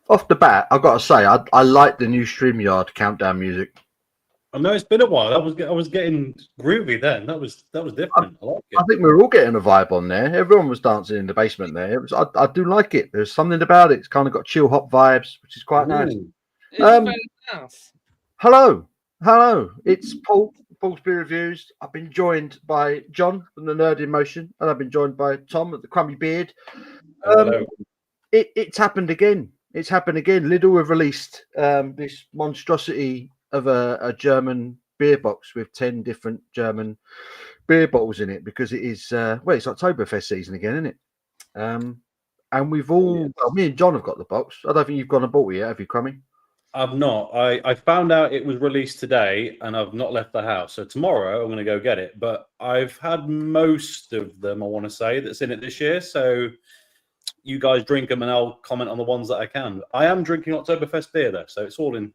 Off the bat, I've got to say, I like the new StreamYard countdown music. I know it's been a while. I was getting groovy then. That was different. I like I it. think we were all getting a vibe on there. Everyone was dancing in the basement there. I do like it. There's something about it. It's kind of got chill hop vibes, which is quite nice. It's very nice. Hello. It's Paul's Beer Reviews. I've been joined by John from the Nerd in Motion, and I've been joined by Tom at the Crummy Beard. Hello. It's happened again. Lidl have released this monstrosity of a German beer box with 10 different German beer bottles in it because it is it's Oktoberfest season again, isn't it? And we've all me and John have got the box. I don't think you've gone and bought it yet, have you, Crummy? I've not. I found out it was released today, and I've not left the house. So tomorrow I'm going to go get it. But I've had most of them, I want to say, that's in it this year. So you guys drink them, and I'll comment on the ones that I can. I am drinking Oktoberfest beer though, so it's all in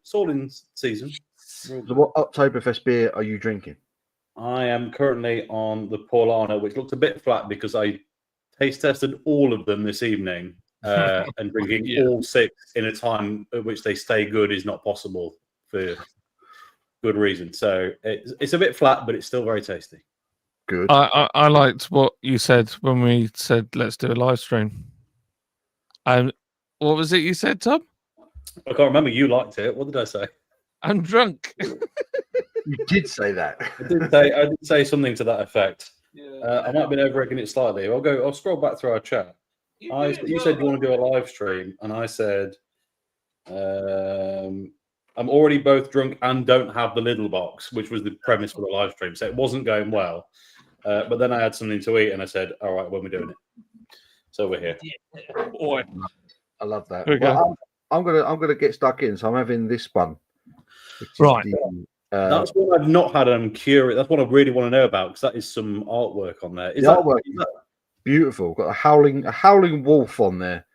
season. So what Oktoberfest beer are you drinking? I am currently on the Paulana, which looks a bit flat because I taste tested all of them this evening. And drinking all 6 in a time at which they stay good is not possible for good reason. So it's a bit flat, but it's still very tasty. Good. I liked what you said when we said let's do a live stream. What was it you said, Tom? I can't remember. You liked it. What did I say? I'm drunk. You did say that. I did say something to that effect. Yeah. I might have been over-egging it slightly. I'll scroll back through our chat. You said you want to do a live stream, and I said I'm already both drunk and don't have the Lidl box, which was the premise for the live stream. So it wasn't going well. But then I had something to eat, and I said, "All right, when we're doing it." So we're here. Yeah. Boy, I love that. Well, I'm gonna get stuck in, so I'm having this one. Right. That's one I've not had. I'm curious. That's what I really want to know about because that is some artwork on there. Is the that artwork is beautiful? Got a howling wolf on there.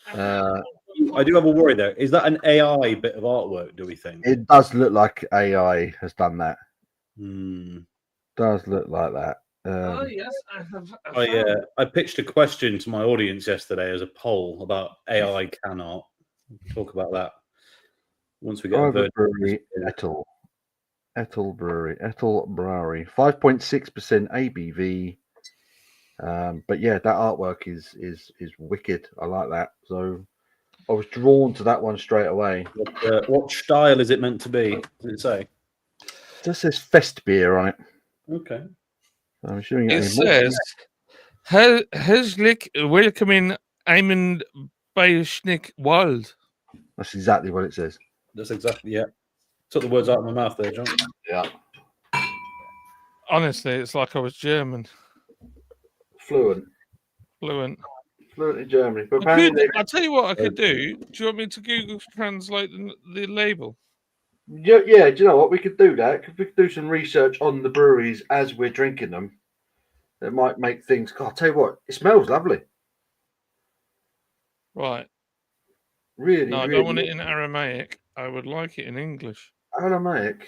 I do have a worry though. Is that an AI bit of artwork? Do we think it does look like AI has done that? Does look like that. yes, I have. I pitched a question to my audience yesterday as a poll about AI can art. We'll talk about that once we get a Brewery, Ethyl Brewery, 5.6% ABV. But yeah, that artwork is wicked. I like that. So I was drawn to that one straight away. What style is it meant to be? Does it say? It just says Fest beer on it. Okay. I'm assuming it says Herzlich welcoming Eamon Bayschnick Wild. That's exactly what it says. That's exactly, yeah. Took the words out of my mouth there, John. Yeah. Honestly, it's like I was German. Fluent in Germany. But I'll tell you what I could do. Do you want me to Google translate the label? Yeah, do you know what? We could do that. We could do some research on the breweries as we're drinking them. It might make things... God, I'll tell you what, it smells lovely. Right. Really, no, I don't want it in Aramaic. I would like it in English. Aramaic?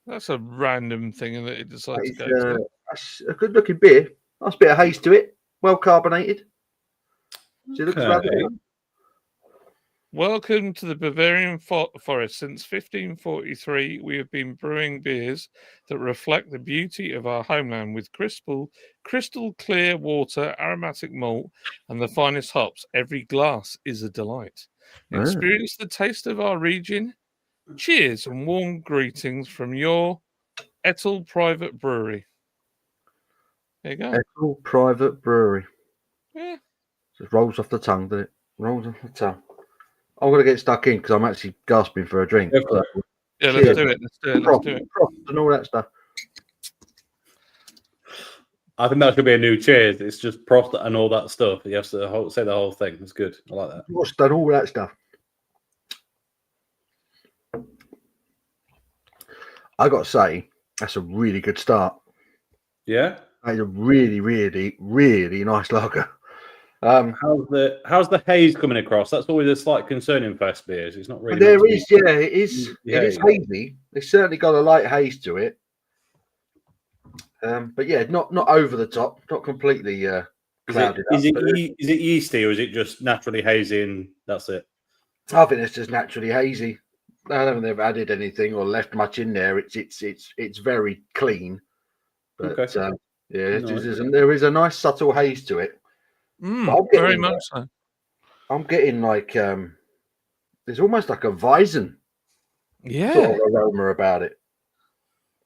That's a random thing that it decided to go to. That's a good-looking beer. Nice bit of haze to it. Well carbonated. So it looks lovely. Welcome to the Bavarian Forest. Since 1543, we have been brewing beers that reflect the beauty of our homeland with crystal clear water, aromatic malt, and the finest hops. Every glass is a delight. Experience the taste of our region. Cheers and warm greetings from your Ethyl Private Brewery. There you go. Ethyl Private Brewery. Yeah. Just rolls off the tongue, doesn't it? Rolls off the tongue. I'm going to get stuck in because I'm actually gasping for a drink. Yeah, let's do it. Let's do it. And all that stuff. I think that should be a new cheers. It's just Prost and all that stuff. You have to say the whole thing. It's good. I like that. Prost and all that stuff. I got to say, that's a really good start. Yeah? That's a really, really, really nice lager. How's the haze coming across? That's always a slight concern in fest beers. It's not really. There is, yeah, it is. It is hazy. It's certainly got a light haze to it. But yeah, not over the top, not completely clouded. Is it yeasty or is it just naturally hazy and that's it? I think it's just naturally hazy. I haven't ever added anything or left much in there. It's very clean, but Okay. yeah, Nice. there is a nice subtle haze to it. But Very much so. I'm getting like there's almost like a Weizen Yeah, sort of aroma about it.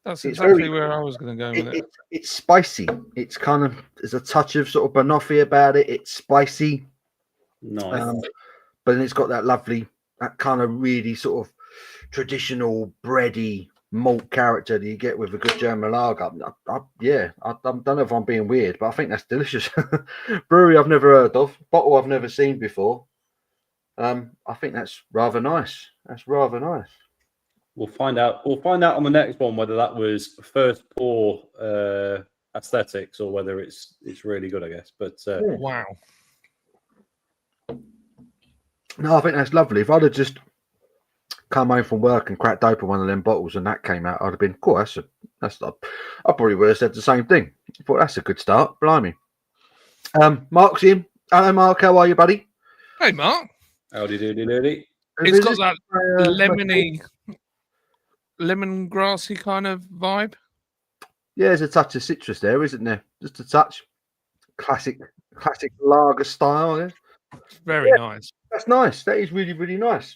that's It's exactly where I was going to go with it. It's spicy. It's kind of there's a touch of sort of banoffee about it. It's spicy, Nice. but then it's got that kind of really sort of traditional bready malt character that you get with a good German lager. I don't know if I'm being weird, but I think that's delicious. Brewery I've never heard of, bottle I've never seen before. I think that's rather nice. That's rather nice. We'll find out. We'll find out on the next one whether that was first pour aesthetics or whether it's really good, I guess. But Wow. No, I think that's lovely. If I'd have just come home from work and cracked open one of them bottles and that came out, I'd have been cool. I probably would have said the same thing. I thought that's a good start. Blimey. Mark's in. Hello, Mark. How are you, buddy? Hey, Mark. howdy doody. It's got that lemony, lemongrassy kind of vibe. Yeah, there's a touch of citrus there, isn't there? Just a touch. Classic lager style. Yeah? Very nice. That's nice. That is really, really nice.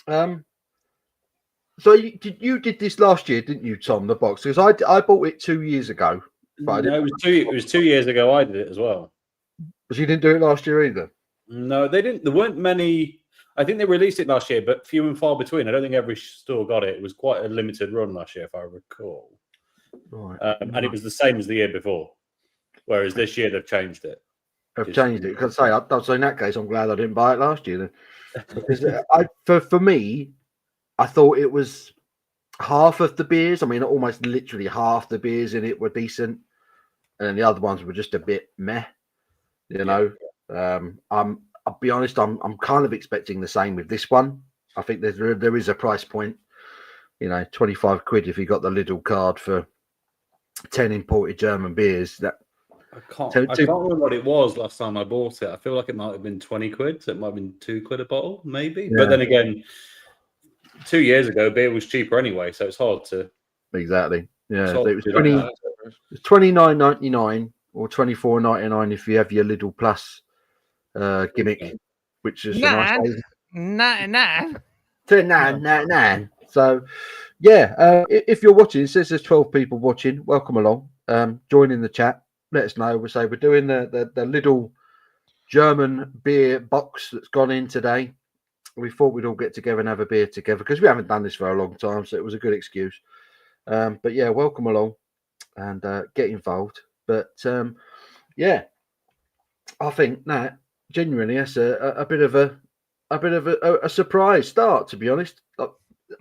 So you did this last year, didn't you, Tom? The box, because I bought it 2 years ago. But No, it was 2 years ago. I did it as well. But you didn't do it last year either. No, they didn't. There weren't many. I think they released it last year, but few and far between. I don't think every store got it. It was quite a limited run last year, if I recall. Right. And it was the same as the year before. Whereas this year they've changed it. I've changed it. Because so in that case, I'm glad I didn't buy it last year then. Because for me, I thought it was half of the beers. I mean, almost literally half the beers in it were decent, and the other ones were just a bit meh. You know, I'll be honest. I'm kind of expecting the same with this one. I think there is a price point. You know, 25 quid if you got the Lidl card for 10 imported German beers. That I can't remember what it was last time I bought it. I feel like it might have been 20 quid. So it might have been 2 quid a bottle, maybe. Yeah. But then again, 2 years ago, beer was cheaper anyway, so it's hard to. Exactly. Yeah, it was 29.99 or 24.99 if you have your Lidl Plus gimmick, which is nah. So, yeah, if you're watching, it says there's 12 people watching. Welcome along. Join in the chat. Let us know. We're doing the Lidl German beer box that's gone in today. We thought we'd all get together and have a beer together because we haven't done this for a long time, so it was a good excuse. But yeah, welcome along and get involved. But yeah, I think that genuinely that's a bit of a surprise start. To be honest,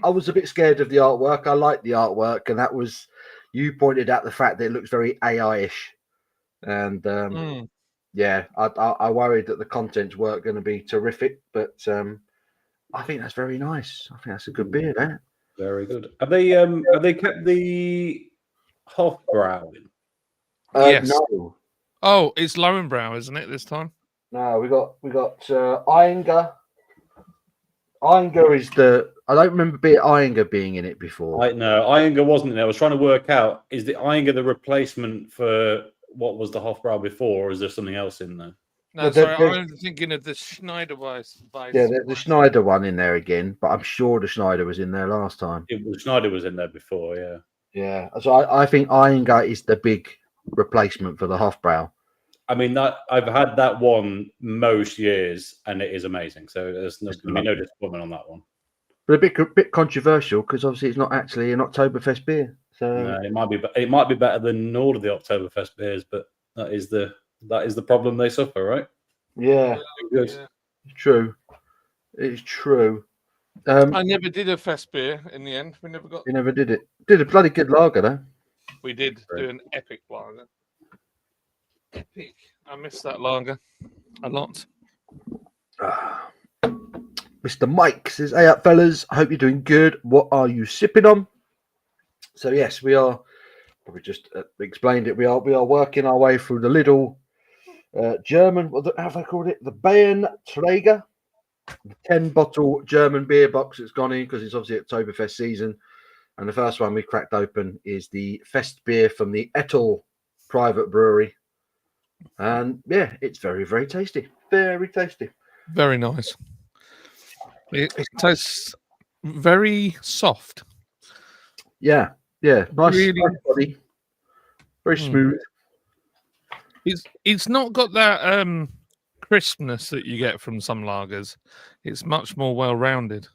I was a bit scared of the artwork. I like the artwork, and that was you pointed out the fact that it looks very AI-ish, and yeah, I worried that the contents weren't going to be terrific, but I think that's very nice. I think that's a good beer, that. Very good. Have they kept the Hofbrau in? Yes. No. Oh, it's Lowenbrau, isn't it, this time? No, we got Iyengar. Iyengar is I don't remember Iyengar being in it before. No, Iyengar wasn't in there. I was trying to work out, is the Iyengar the replacement for what was the Hofbrau before, or is there something else in there? No, sorry, I'm thinking of the Schneider Weiss. Yeah, the Schneider one in there again, but I'm sure the Schneider was in there last time. Schneider was in there before, yeah. Yeah, so I think Iyengar is the big replacement for the Hofbrau. I mean, I've had that one most years, and it is amazing. So there's going to be no disappointment on that one. But a bit controversial because obviously it's not actually an Oktoberfest beer. So no, it might be better than all of the Oktoberfest beers, but that is the problem they suffer, right? Yeah, good. Yeah. True. It's true. I never did a fest beer in the end. We never got. You never did it. Did a bloody good lager though. We did do an epic lager. Epic. I miss that lager a lot. Mr. Mike says, "Hey up, fellas. I hope you're doing good. What are you sipping on?" So yes, we are. We just explained it. We are working our way through the Lidl German. What have I called it? The Bayern Träger. 10-bottle German beer box that's gone in because it's obviously Oktoberfest season. And the first one we cracked open is the Fest beer from the Ettel private brewery. And yeah, it's very, very tasty. Very tasty. Very nice. It tastes very soft. Yeah. Nice, Really- nice body. Very smooth. It's not got that crispness that you get from some lagers. It's much more well-rounded.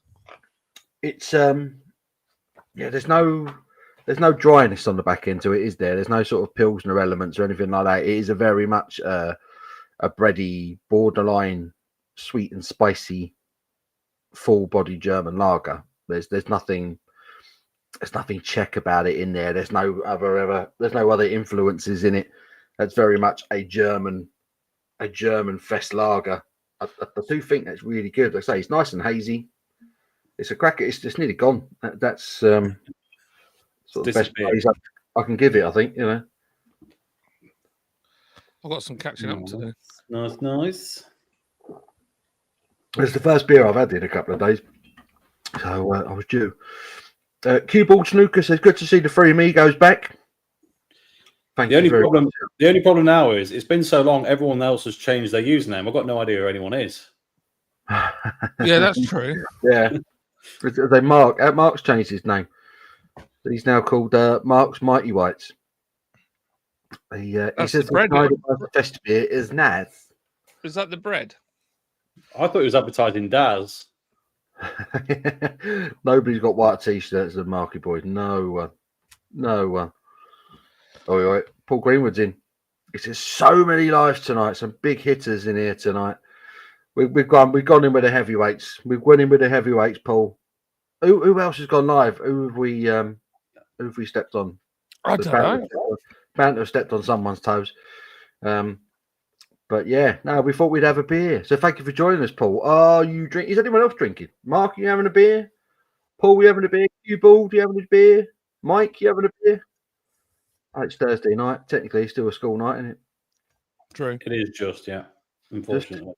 It's there's no dryness on the back end to it, is there? There's no sort of pilsner elements or anything like that. It is a very much a bready, borderline sweet and spicy, full body German lager. There's nothing Czech about it in there. There's no other influences in it. That's very much a German fest lager. I do think that's really good. Like I say, it's nice and hazy. It's a cracker. It's just nearly gone. That's sort of the best praise I can give it. I think, I've got some catching up to do. Nice. It's the first beer I've had in a couple of days, so I was due. Q-Ball Snooker says, "Good to see the Three Amigos back." Thank you very much. The only problem now is it's been so long. Everyone else has changed their username. I've got no idea who anyone is. Yeah, that's true. Yeah, Mark's changed his name. He's now called Mark's Mighty Whites. He says the Fest beer is nice. Is that the bread? I thought he was advertising Daz. Nobody's got white t-shirts than Marky Boys. No one. Oh, Paul Greenwood's in. He says so many lives tonight. Some big hitters in here tonight. We've gone in with the heavyweights. We've gone in with the heavyweights, Paul. Who else has gone live? Who have we stepped on? I don't know. Bound to have stepped on someone's toes. But yeah, no, we thought we'd have a beer. So thank you for joining us, Paul. Are you drinking? Is anyone else drinking? Mark, you having a beer? Paul, you having a beer? You Bald, you having a beer? Mike, you having a beer? Oh, it's Thursday night. Technically, it's still a school night, isn't it? True. It is just, yeah. Unfortunately.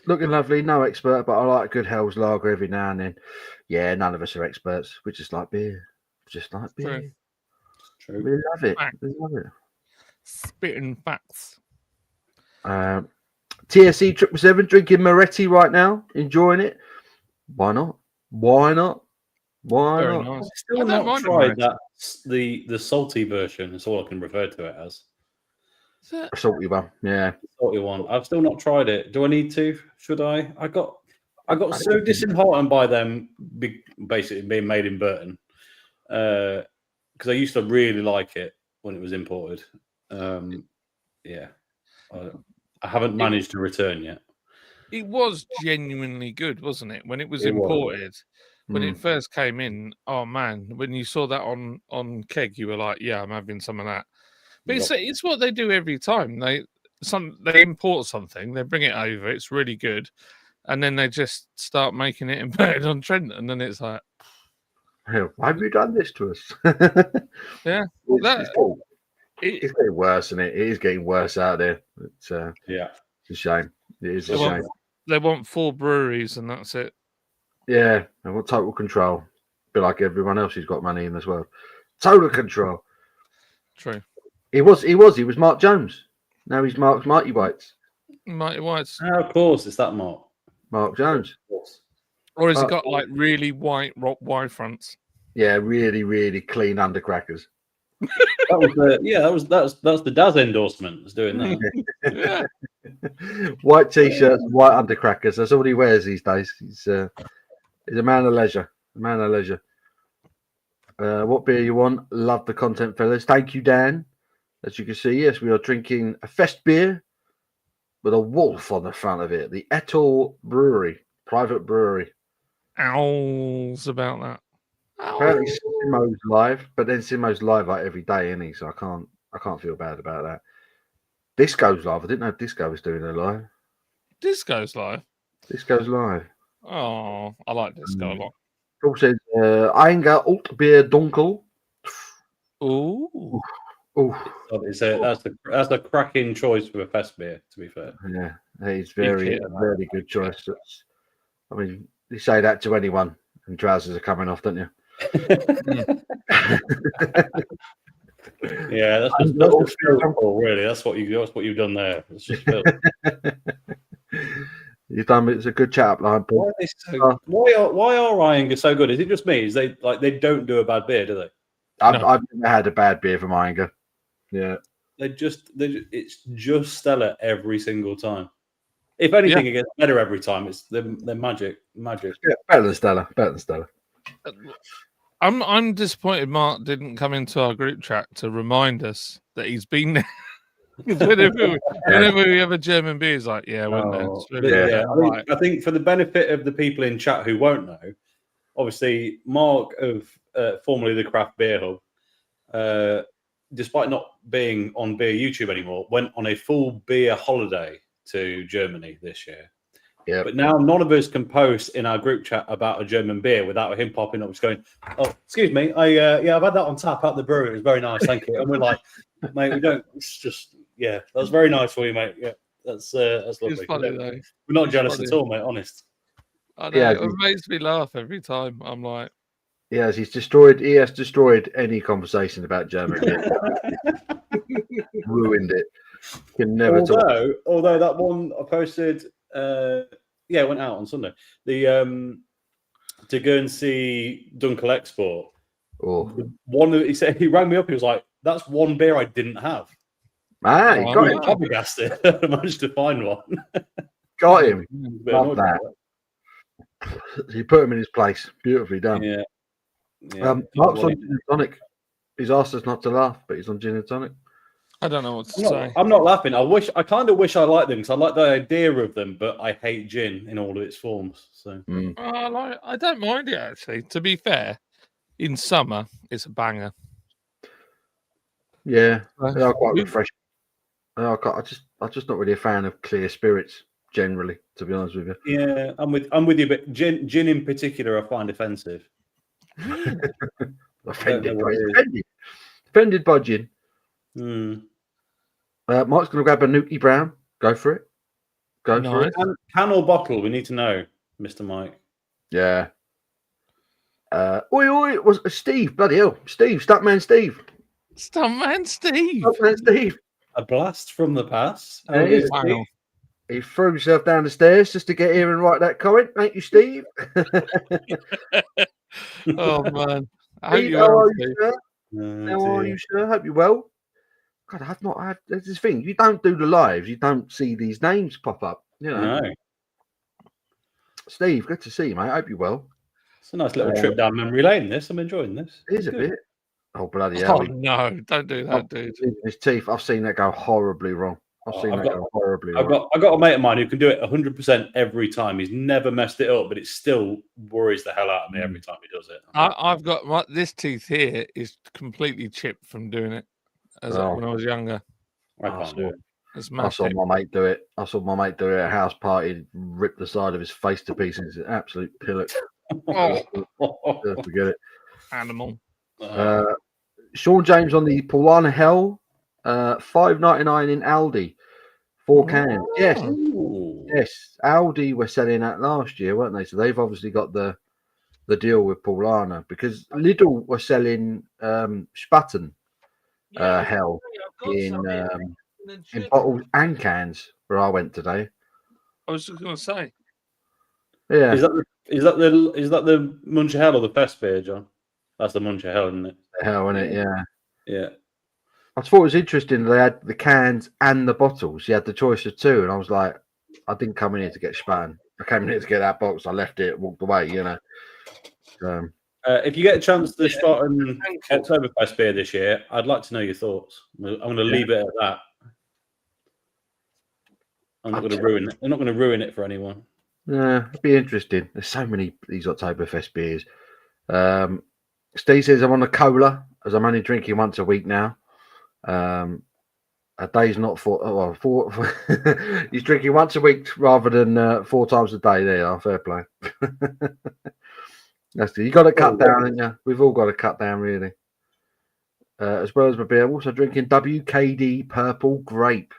Looking lovely, no expert, but I like a good Hell's Lager every now and then. Yeah, none of us are experts. We just like beer. True. We love it. We love it. Spitting facts. TSC 777 drinking Moretti right now, enjoying it. Why not? Very not? Nice. I've still not tried that. The salty version is all I can refer to it as. A salty one, yeah. Salty one. I've still not tried it. Do I need to? Should I? I got so disheartened by them basically being made in Burton because I used to really like it when it was imported. Yeah, I haven't managed to return yet. It was genuinely good, wasn't it? When it was imported, when it first came in, oh man, when you saw that on keg, you were like, yeah, I'm having some of that. But it's what they do every time. They import something, they bring it over, it's really good, and then they just start making it and put it on Trent, and then it's like, why have you done this to us? Yeah, it's getting worse, isn't it? It is getting worse out there. It's a shame. It is a shame. They want 4 breweries, and that's it. Yeah, they want total control. Be like everyone else who's got money in this world. Total control. True. He was Mark Jones. Now he's Mark's Mighty Whites. Mighty Whites. Oh, of course, it's that Mark Jones. Or has he got like really white wide fronts? Yeah, really, really clean undercrackers. That's the Daz endorsement. Is doing that. White t-shirts, and white undercrackers. That's all he wears these days. He's a man of leisure. What beer you want? Love the content, fellas. Thank you, Dan. As you can see, yes, we are drinking a Fest beer with a wolf on the front of it. The Ettel Brewery, private brewery. Owls about that. Apparently Simo's live, but then Simo's live like every day, isn't he? So I can't feel bad about that. Disco's live. I didn't know Disco was doing a live. Disco's live. Disco's live. Oh, I like Disco a lot. Paul says, Einga Alt Beer Dunkel. Ooh. That's a cracking choice for a fest beer, to be fair. Yeah, he's very good choice. I mean, you say that to anyone, and trousers are coming off, don't you? Yeah, that's just filth, Paul, really. That's what you've done there. It's just filth. You've done. It's a good chat up line, Paul. Why are Ryan so good? Is it just me? Is they don't do a bad beer, do they? I've never had a bad beer from Iyengar. Yeah, it's just stellar every single time. If anything, it gets better every time. They're magic. Yeah, better than Stella. I'm disappointed Mark didn't come into our group chat to remind us that he's been there. whenever we have a German beer, he's like, I think for the benefit of the people in chat who won't know, obviously Mark of formerly the Craft Beer Hub, despite not being on Beer YouTube anymore, went on a full beer holiday to Germany this year. Yeah. But now none of us can post in our group chat about a German beer without him popping up, just going, "Oh, excuse me, I've had that on tap at the brewery. It was very nice, thank you." And we're like, "Mate, we don't. It's just that's very nice for you, mate. Yeah, that's lovely. It's funny, though. We're not jealous at all, mate. Honest." I know, it makes me laugh every time. I'm like, he has destroyed any conversation about German beer. Ruined it. Can never talk. Although that one I posted, it went out on Sunday. The to go and see Dunkel Export. Oh, he said he rang me up. He was like, "That's one beer I didn't have." Ah, he got him. Flabbergasted. I managed to find one. Got him. Love that. He put him in his place. Beautifully done. Yeah. Mark's on gin and tonic. He's asked us not to laugh, but he's on gin and tonic. I don't know what to say. I'm not laughing. I kind of wish I liked them because I like the idea of them, but I hate gin in all of its forms. So I don't mind it, actually. To be fair, in summer it's a banger. Yeah, they are quite refreshing. I'm just not really a fan of clear spirits generally, to be honest with you. Yeah, I'm with you, but gin in particular I find offensive. Offended by gin. Mike's going to grab a Nuki Brown. Go for it. For it. Can or bottle? We need to know, Mr. Mike. Yeah. It was Steve. Bloody hell, Steve. Stuntman Steve. Stuntman Steve. A blast from the past. He threw himself down the stairs just to get here and write that comment. Thank you, Steve. Oh man. How are you, sir? How are you, sir? Hope you're well. God, I've not had this thing. You don't do the lives, you don't see these names pop up. You know. No. Steve, good to see you, mate. Hope you're well. It's a nice little trip down memory lane. I'm enjoying this. It is a bit. Oh bloody hell! Oh no! Don't do that, dude. His teeth. I've seen that go horribly wrong. I've got a mate of mine who can do it 100% every time. He's never messed it up, but it still worries the hell out of me every time he does it. I've got this tooth here is completely chipped from doing it when I was younger. I can't do it. I saw my mate do it. At a house party, rip the side of his face to pieces. An absolute pillock. Forget it. Animal. Sean James on the Polana Hell, $5.99 in Aldi, 4 cans. Yes, yes. Aldi were selling that last year, weren't they? So they've obviously got the deal with Polana because Lidl were selling Spaten Hell in bottles and cans. Where I went today. I was just going to say. Yeah. Is that the Muncher Hell or the Fest beer, John? That's the Muncher Hell, isn't it? The Hell, isn't it? Yeah. Yeah. I thought it was interesting. They had the cans and the bottles. You had the choice of two, and I was like, I didn't come in here to get Spaten. I came in here to get that box. I left it, walked away. You know. If you get a chance to start an Oktoberfest beer this year, I'd like to know your thoughts. I'm going to leave it at that. I'm not going to ruin it. I'm not going to ruin it for anyone. Yeah, it'd be interesting. There's so many these Oktoberfest beers. Steve says I'm on a cola as I'm only drinking once a week now. A day's not four. He's drinking once a week rather than 4 times a day. There you are, fair play. That's it. You got to cut down, haven't you? We've all got to cut down, really. As well as my beer, I'm also drinking WKD Purple Grape.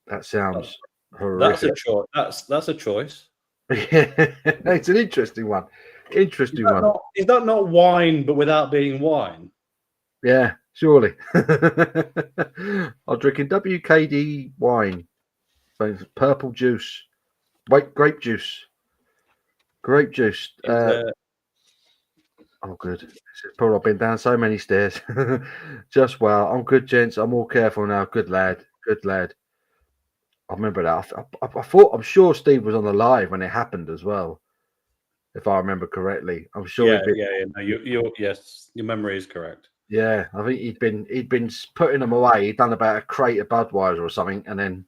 That sounds horrific. That's a choice. Yeah, it's an interesting one. Interesting one. Is that not wine, but without being wine? Yeah, surely. I'm drinking WKD wine. So it's purple juice. Wait, grape juice. Grape juice. Oh, good. This is probably I've been down so many stairs. Just well. I'm good, gents. I'm all careful now. Good lad. Good lad. I remember that. I thought. I'm sure Steve was on the live when it happened as well, if I remember correctly. I'm sure. Yeah. No, yes, your memory is correct. Yeah, I think he'd been putting them away. He'd done about a crate of Budweiser or something, and then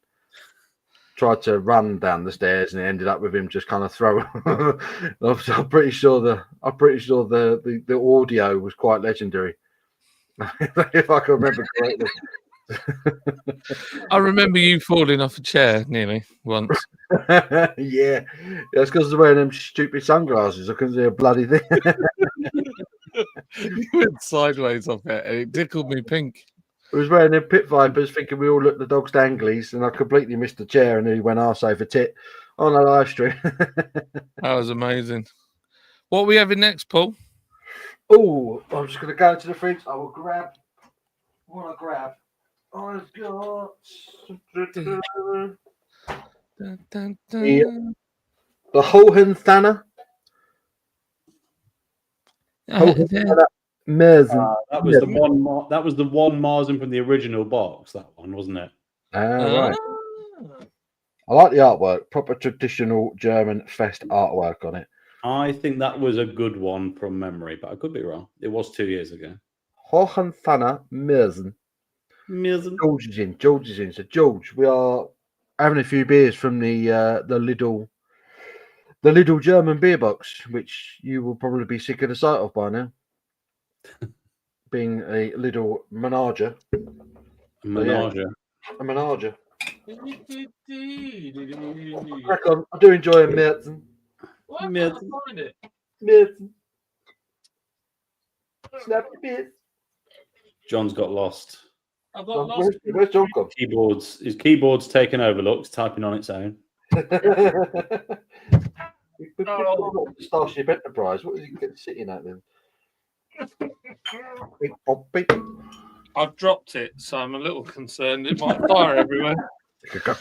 tried to run down the stairs, and it ended up with him just kind of throwing. I'm pretty sure the audio was quite legendary, if I can remember correctly. I remember you falling off a chair nearly once. Yeah, that's because I was wearing them stupid sunglasses. I couldn't see a bloody thing. You went sideways off it, and it tickled me pink. I was wearing them pit vipers, thinking we all looked the dog's danglies, and I completely missed the chair, and he went arse over tit on a live stream. That was amazing. What are we having next, Paul? Oh, I'm just going to go into the fridge. I will grab what I grab. I've got Dun, dun, dun. the Hohenthana. Merzen. That was the one. That was the one Marzen from the original box. That one, wasn't it? Right. I like the artwork. Proper traditional German fest artwork on it. I think that was a good one from memory, but I could be wrong. It was 2 years ago. Hohenthana Merzen. George is in. George is in. So George, we are having a few beers from the Lidl German beer box, which you will probably be sick of the sight of by now. Being a Lidl menager. A menager. A menager. Crack on. I do enjoy a Merzen. Why can't I find it? Merzen. Snap your beers. John's got lost. I've got lost. Where's John gone? His keyboard's taken over. Looks typing on its own. Starship Enterprise. What is he sitting at then? I've dropped it, so I'm a little concerned. It might fire everywhere.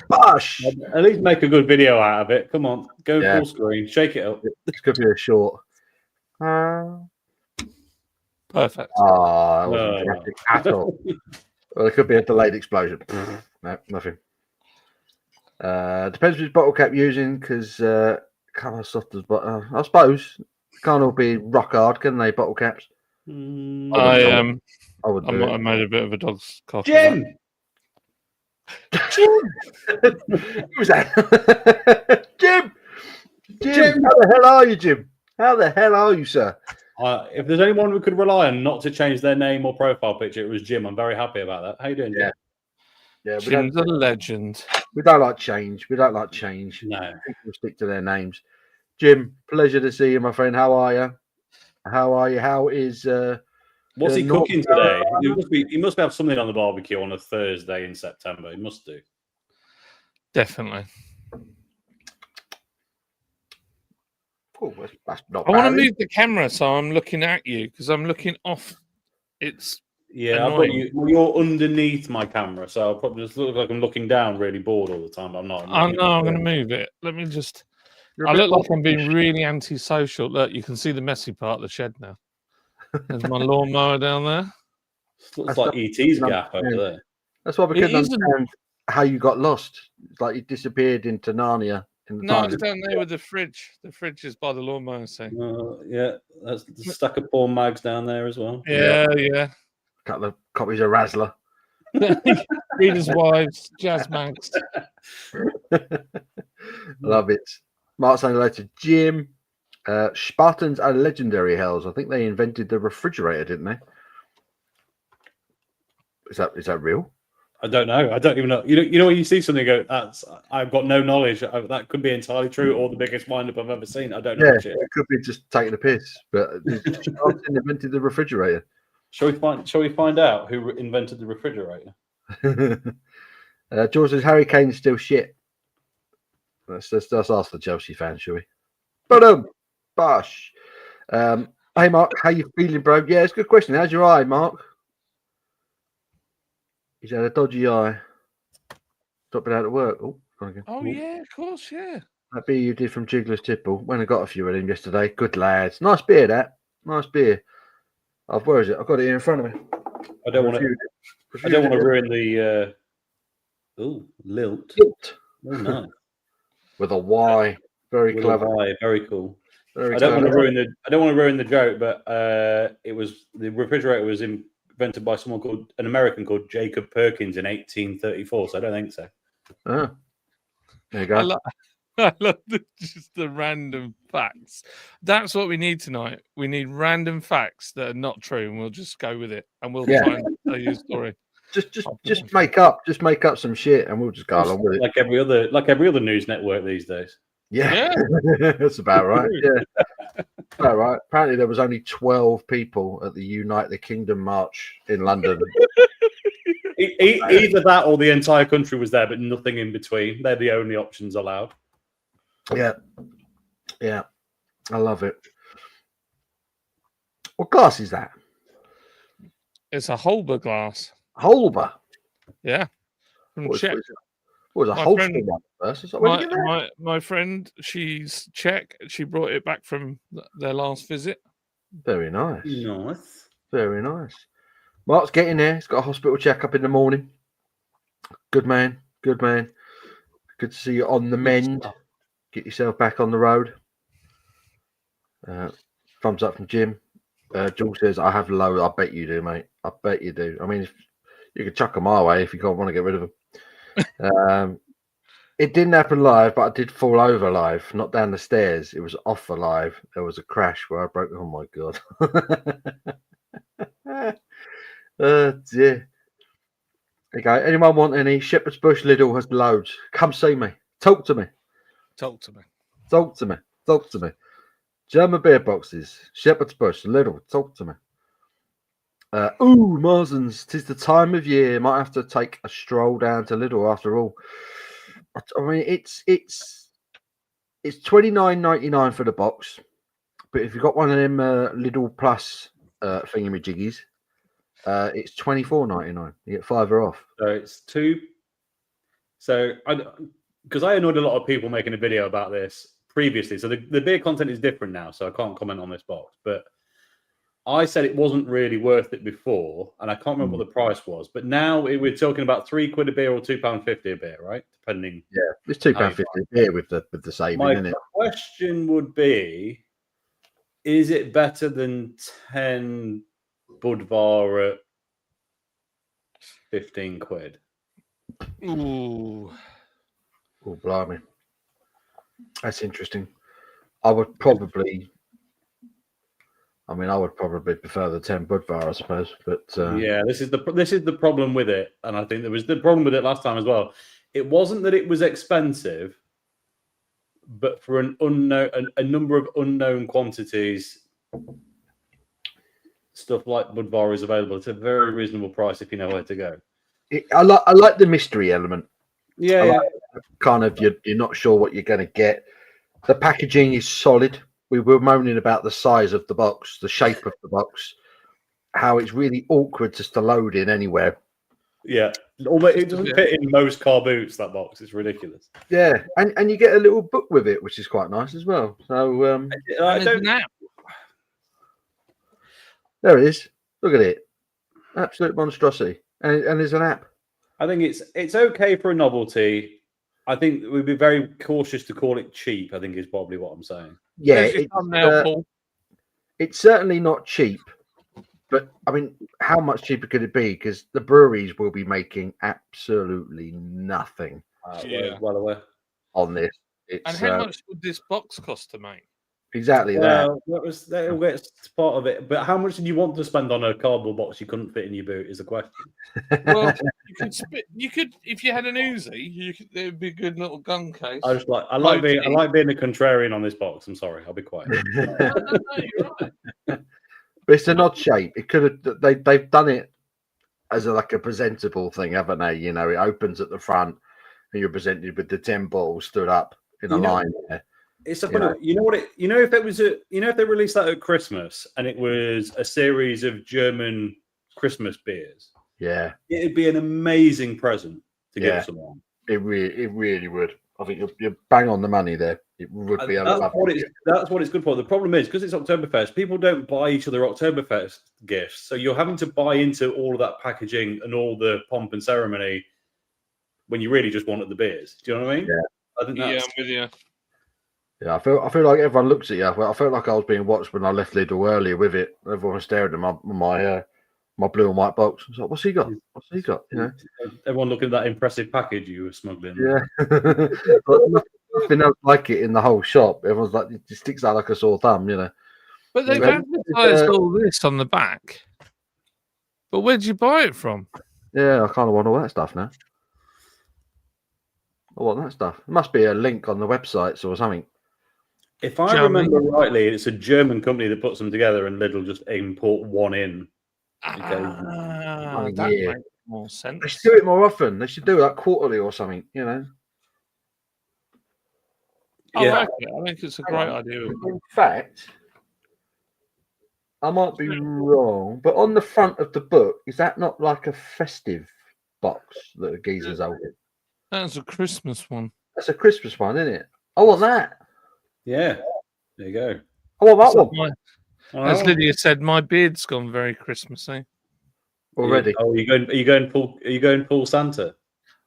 Bosh! At least make a good video out of it. Come on, go full screen, shake it up. This could be a short. Perfect. That wasn't dramatic at all. Well, it could be a delayed explosion. No, nothing. Depends which bottle cap you're using, because kind of soft as butter. I suppose can't all be rock hard, can they? Bottle caps. I might have made a bit of a dog's cough. Jim. Jim. Who's that? Jim. How the hell are you, Jim? How the hell are you, sir? If there's anyone we could rely on not to change their name or profile picture, it was Jim. I'm very happy about that. How you doing, Jim? Yeah, Jim's a legend. We don't like change. No. People stick to their names. Jim, pleasure to see you, my friend. How are you? How is what's he cooking today? He must have something on the barbecue on a Thursday in September. He must do. Definitely. Oh, that's not I want to bad. move the camera so I'm looking at you because I'm looking off. It's I've got you. You're underneath my camera, so I'll probably just look like I'm looking down, really bored all the time. But I'm not. I know. I'm going to move it. Let me just. I look like I'm being really antisocial. Look, you can see the messy part of the shed now. There's my lawnmower down there. Looks like ET's gap over there. That's why we couldn't understand how you got lost. It's like you disappeared into Narnia. No, it's down there with the fridge. The fridge is by the lawnmower. So. Yeah, that's the stack of porn mags down there as well. Yeah. A couple of copies of Razzler. Readers' Wives, Jazz Mags. Love it. Mark saying hello to Jim. Spartans are legendary hells. I think they invented the refrigerator, didn't they? Is that real? I don't know. I don't even know. You know when you see something, you go, I've got no knowledge. That could be entirely true or the biggest wind-up I've ever seen. I don't know. Yeah, it could be just taking a piss. But Spartan invented the refrigerator. Shall we find out who invented the refrigerator? George says Harry Kane's still shit. Let's ask the Chelsea fans, shall we? But Bosh. Hey Mark, how you feeling, bro? Yeah, it's a good question. How's your eye, Mark? He's had a dodgy eye. Dropping out of work. Oh yeah, of course, yeah. That beer you did from Jiggler's Tipple. Went and got a few of them yesterday. Good lads. Nice beer, that. Nice beer. Where is it? I've got it here in front of me. I don't want to ruin the lilt. Lilt. Oh, no. With a Y. Very With clever. a Y. Very cool. Very I don't clever. want to ruin the joke, but the refrigerator was invented by an American called Jacob Perkins in 1834. So I don't think so. Oh. There you go. I love just the random facts. That's what we need tonight. We need random facts that are not true, and we'll just go with it, and we'll try and tell you a story. Just make up some shit, and we'll just go along with it. Like every other news network these days. Yeah. That's about right. Yeah, about right. Apparently, there was only 12 people at the United Kingdom march in London. Either that or the entire country was there, but nothing in between. They're the only options allowed. Yeah, I love it. What glass is that? It's a Holber glass. Holber. Yeah, from Czech. What was a Holster one first? My friend, she's Czech. She brought it back from their last visit. Very nice. Nice. Very nice. Mark's getting there. He's got a hospital checkup in the morning. Good man. Good man. Good to see you on the mend. Get yourself back on the road. Thumbs up from Jim. Jules says, I have low. I bet you do, mate. I bet you do. I mean, if you could chuck them our way if you can't want to get rid of them. It didn't happen live, but I did fall over live, not down the stairs. It was off the live. There was a crash where I broke. Oh, my God. Dear. Okay. Anyone want any? Shepherd's Bush Lidl has loads. Come see me. Talk to me. Talk to me. Talk to me. Talk to me. German beer boxes. Shepherd's Bush Lidl. Talk to me. Marsens. 'Tis the time of year. Might have to take a stroll down to Lidl after all. I mean, it's $29.99 for the box, but if you've got one of them Lidl Plus thingamajiggies, it's $24.99. You get $5 off. So it's two. So because I annoyed a lot of people making a video about this previously, so the beer content is different now, so I can't comment on this box, but I said it wasn't really worth it before, and I can't remember what the price was. But now we're talking about £3 a beer or £2.50 a beer, right? Depending. Yeah, it's £2.50 a beer with the saving. My isn't it? question would be: is it better than 10 Budvar at £15? Ooh, blimey, that's interesting. I would probably prefer the 10 Budvar, I suppose. But yeah, this is the problem with it, and I think there was the problem with it last time as well. It wasn't that it was expensive, but for a number of unknown quantities, stuff like Budvar is available at a very reasonable price if you know where to go. I like the mystery element. Yeah, kind of you're not sure what you're going to get. The packaging is solid. We were moaning about the size of the box, the shape of the box, how it's really awkward just to load in anywhere. Yeah, it doesn't fit in most car boots. That box, it's ridiculous. Yeah, and you get a little book with it, which is quite nice as well. So there it is. Look at it, absolute monstrosity, and there's an app. I think it's okay for a novelty. I think we'd be very cautious to call it cheap. I think is probably what I'm saying. Yeah, it's certainly not cheap. But I mean, how much cheaper could it be? Because the breweries will be making absolutely nothing. Well aware on this. And how much would this box cost to make? Exactly that was part of it. But how much did you want to spend on a cardboard box you couldn't fit in your boot? Is the question. Well, you could if you had an Uzi, it would be a good little gun case. I like being a contrarian on this box. I'm sorry, I'll be quiet. No, you're right. But it's an odd shape. It could have. They've done it as a presentable thing, haven't they? You know, it opens at the front, and you're presented with the 10 balls stood up. in a line there. It's a funny. You know what? If it was if they released that at Christmas and it was a series of German Christmas beers, it'd be an amazing present to give someone. It really would. I think you're bang on the money there. It would be. That's what it's good for. The problem is because it's Oktoberfest, people don't buy each other Oktoberfest gifts, so you're having to buy into all of that packaging and all the pomp and ceremony when you really just wanted the beers. Do you know what I mean? Yeah, I think that's... I'm with you. Yeah, I feel like everyone looks at you. I felt like I was being watched when I left Lidl earlier with it. Everyone was staring at my blue and white box. I was like, "What's he got? What's he got?" You know, everyone looking at that impressive package you were smuggling. Yeah, but nothing else like it in the whole shop. Everyone's like, it just sticks out like a sore thumb, you know. But they've advertised all this on the back. But where'd you buy it from? Yeah, I kind of want all that stuff now. I want that stuff. There must be a link on the websites or something. If I remember rightly, it's a German company that puts them together, and Lidl just import one in. That makes more sense. They should do it more often. They should do that quarterly or something, you know. I like it. I think it's a great idea. In fact, I might be wrong, but on the front of the book, is that not like a festive box that the geezers holding? That's a Christmas one. That's a Christmas one, isn't it? I want that. Yeah, there you go. I want that one. As Lydia said, my beard's gone very Christmassy already. Are you going full Santa?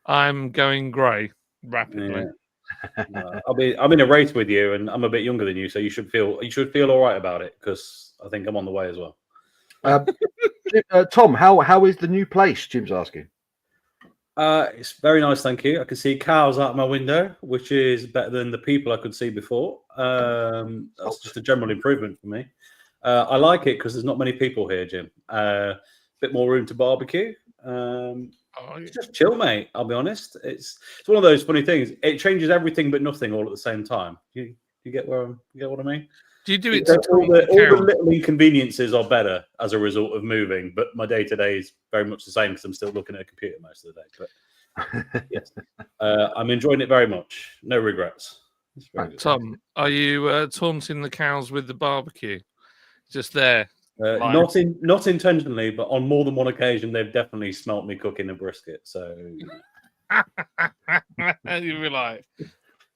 I'm going grey rapidly. Yeah. I'm in a race with you, and I'm a bit younger than you, so you should feel all right about it because I think I'm on the way as well. Tom, how is the new place? Jim's asking. It's very nice, thank you. I can see cows out my window, which is better than the people I could see before. That's just a general improvement for me. I like it because there's not many people here, Jim. Bit more room to barbecue. It's just chill, mate. I'll be honest. It's one of those funny things. It changes everything but nothing all at the same time. You get what I mean? Do you do it? All the little inconveniences are better as a result of moving, but my day to day is very much the same because I'm still looking at a computer most of the day. But yes, I'm enjoying it very much. No regrets. Tom, are you taunting the cows with the barbecue? Just there. Not intentionally, but on more than one occasion, they've definitely smelt me cooking a brisket. So you were like,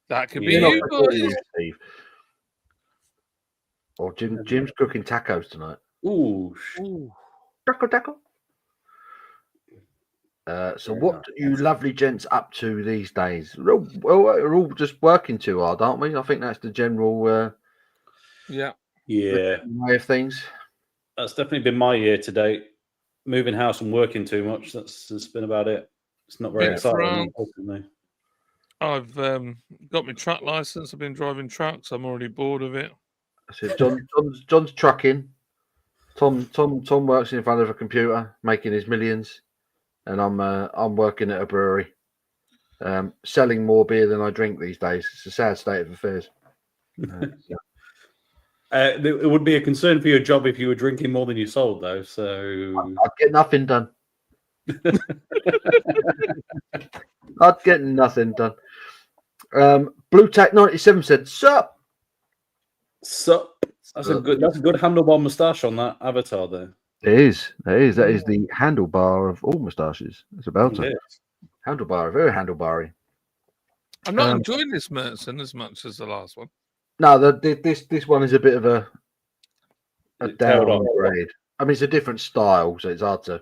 that could be you, boys. Steve. Or Jim's cooking tacos tonight. Ooh. Taco. So what are you lovely gents up to these days? We're all just working too hard, aren't we? I think that's the general yeah way of things. That's definitely been my year to date. Moving house and working too much. That's been about it. It's not very exciting, unfortunately. I've got my truck license. I've been driving trucks. I'm already bored of it. So John's trucking. Tom works in front of a computer, making his millions, and I'm working at a brewery, selling more beer than I drink these days. It's a sad state of affairs. It would be a concern for your job if you were drinking more than you sold, though. So I'd get nothing done. I'd get nothing done. Blue Tack 97 said, "Sup." That's a good handlebar moustache on that avatar there. It is. That is the handlebar of all moustaches. It's about it. Handlebar, very handlebary. I'm not enjoying this Merton as much as the last one. No, this one is a bit of a downgrade. I mean, it's a different style, so it's hard to.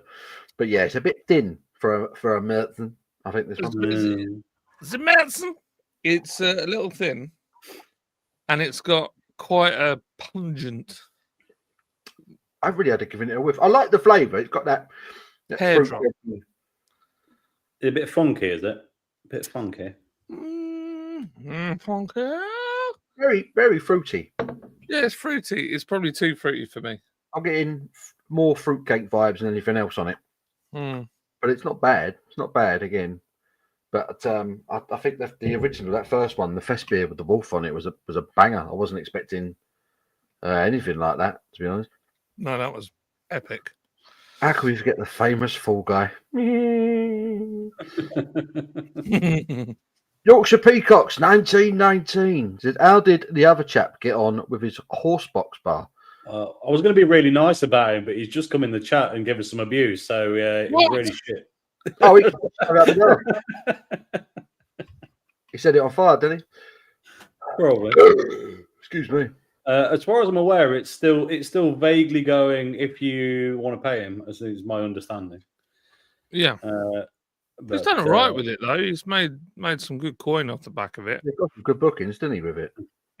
But yeah, it's a bit thin for a Merton. I think this one. It's a Merton. It's a little thin, and it's got quite a pungent. I've really had to give it a whiff. I like the flavour. It's got that hair drop. A bit funky, is it? A bit funky. Funky. Very, very fruity. Yeah, it's fruity. It's probably too fruity for me. I'm getting more fruitcake vibes than anything else on it. But it's not bad. It's not bad again. But I think that the original, that first one, the Fest beer with the wolf on it, was a banger. I wasn't expecting anything like that, to be honest. No, that was epic. How can we forget the famous Fall Guy? Yorkshire Peacocks, 1919. Said, how did the other chap get on with his horse box bar? I was going to be really nice about him, but he's just come in the chat and given us some abuse, so it was What? really shit. Oh, he set it on fire, didn't Probably. he? Excuse me. As far as I'm aware, it's still vaguely going if you want to pay him, as is my understanding. Yeah. He's done all right with it though. He's made some good coin off the back of it. He got some good bookings, didn't he, with it?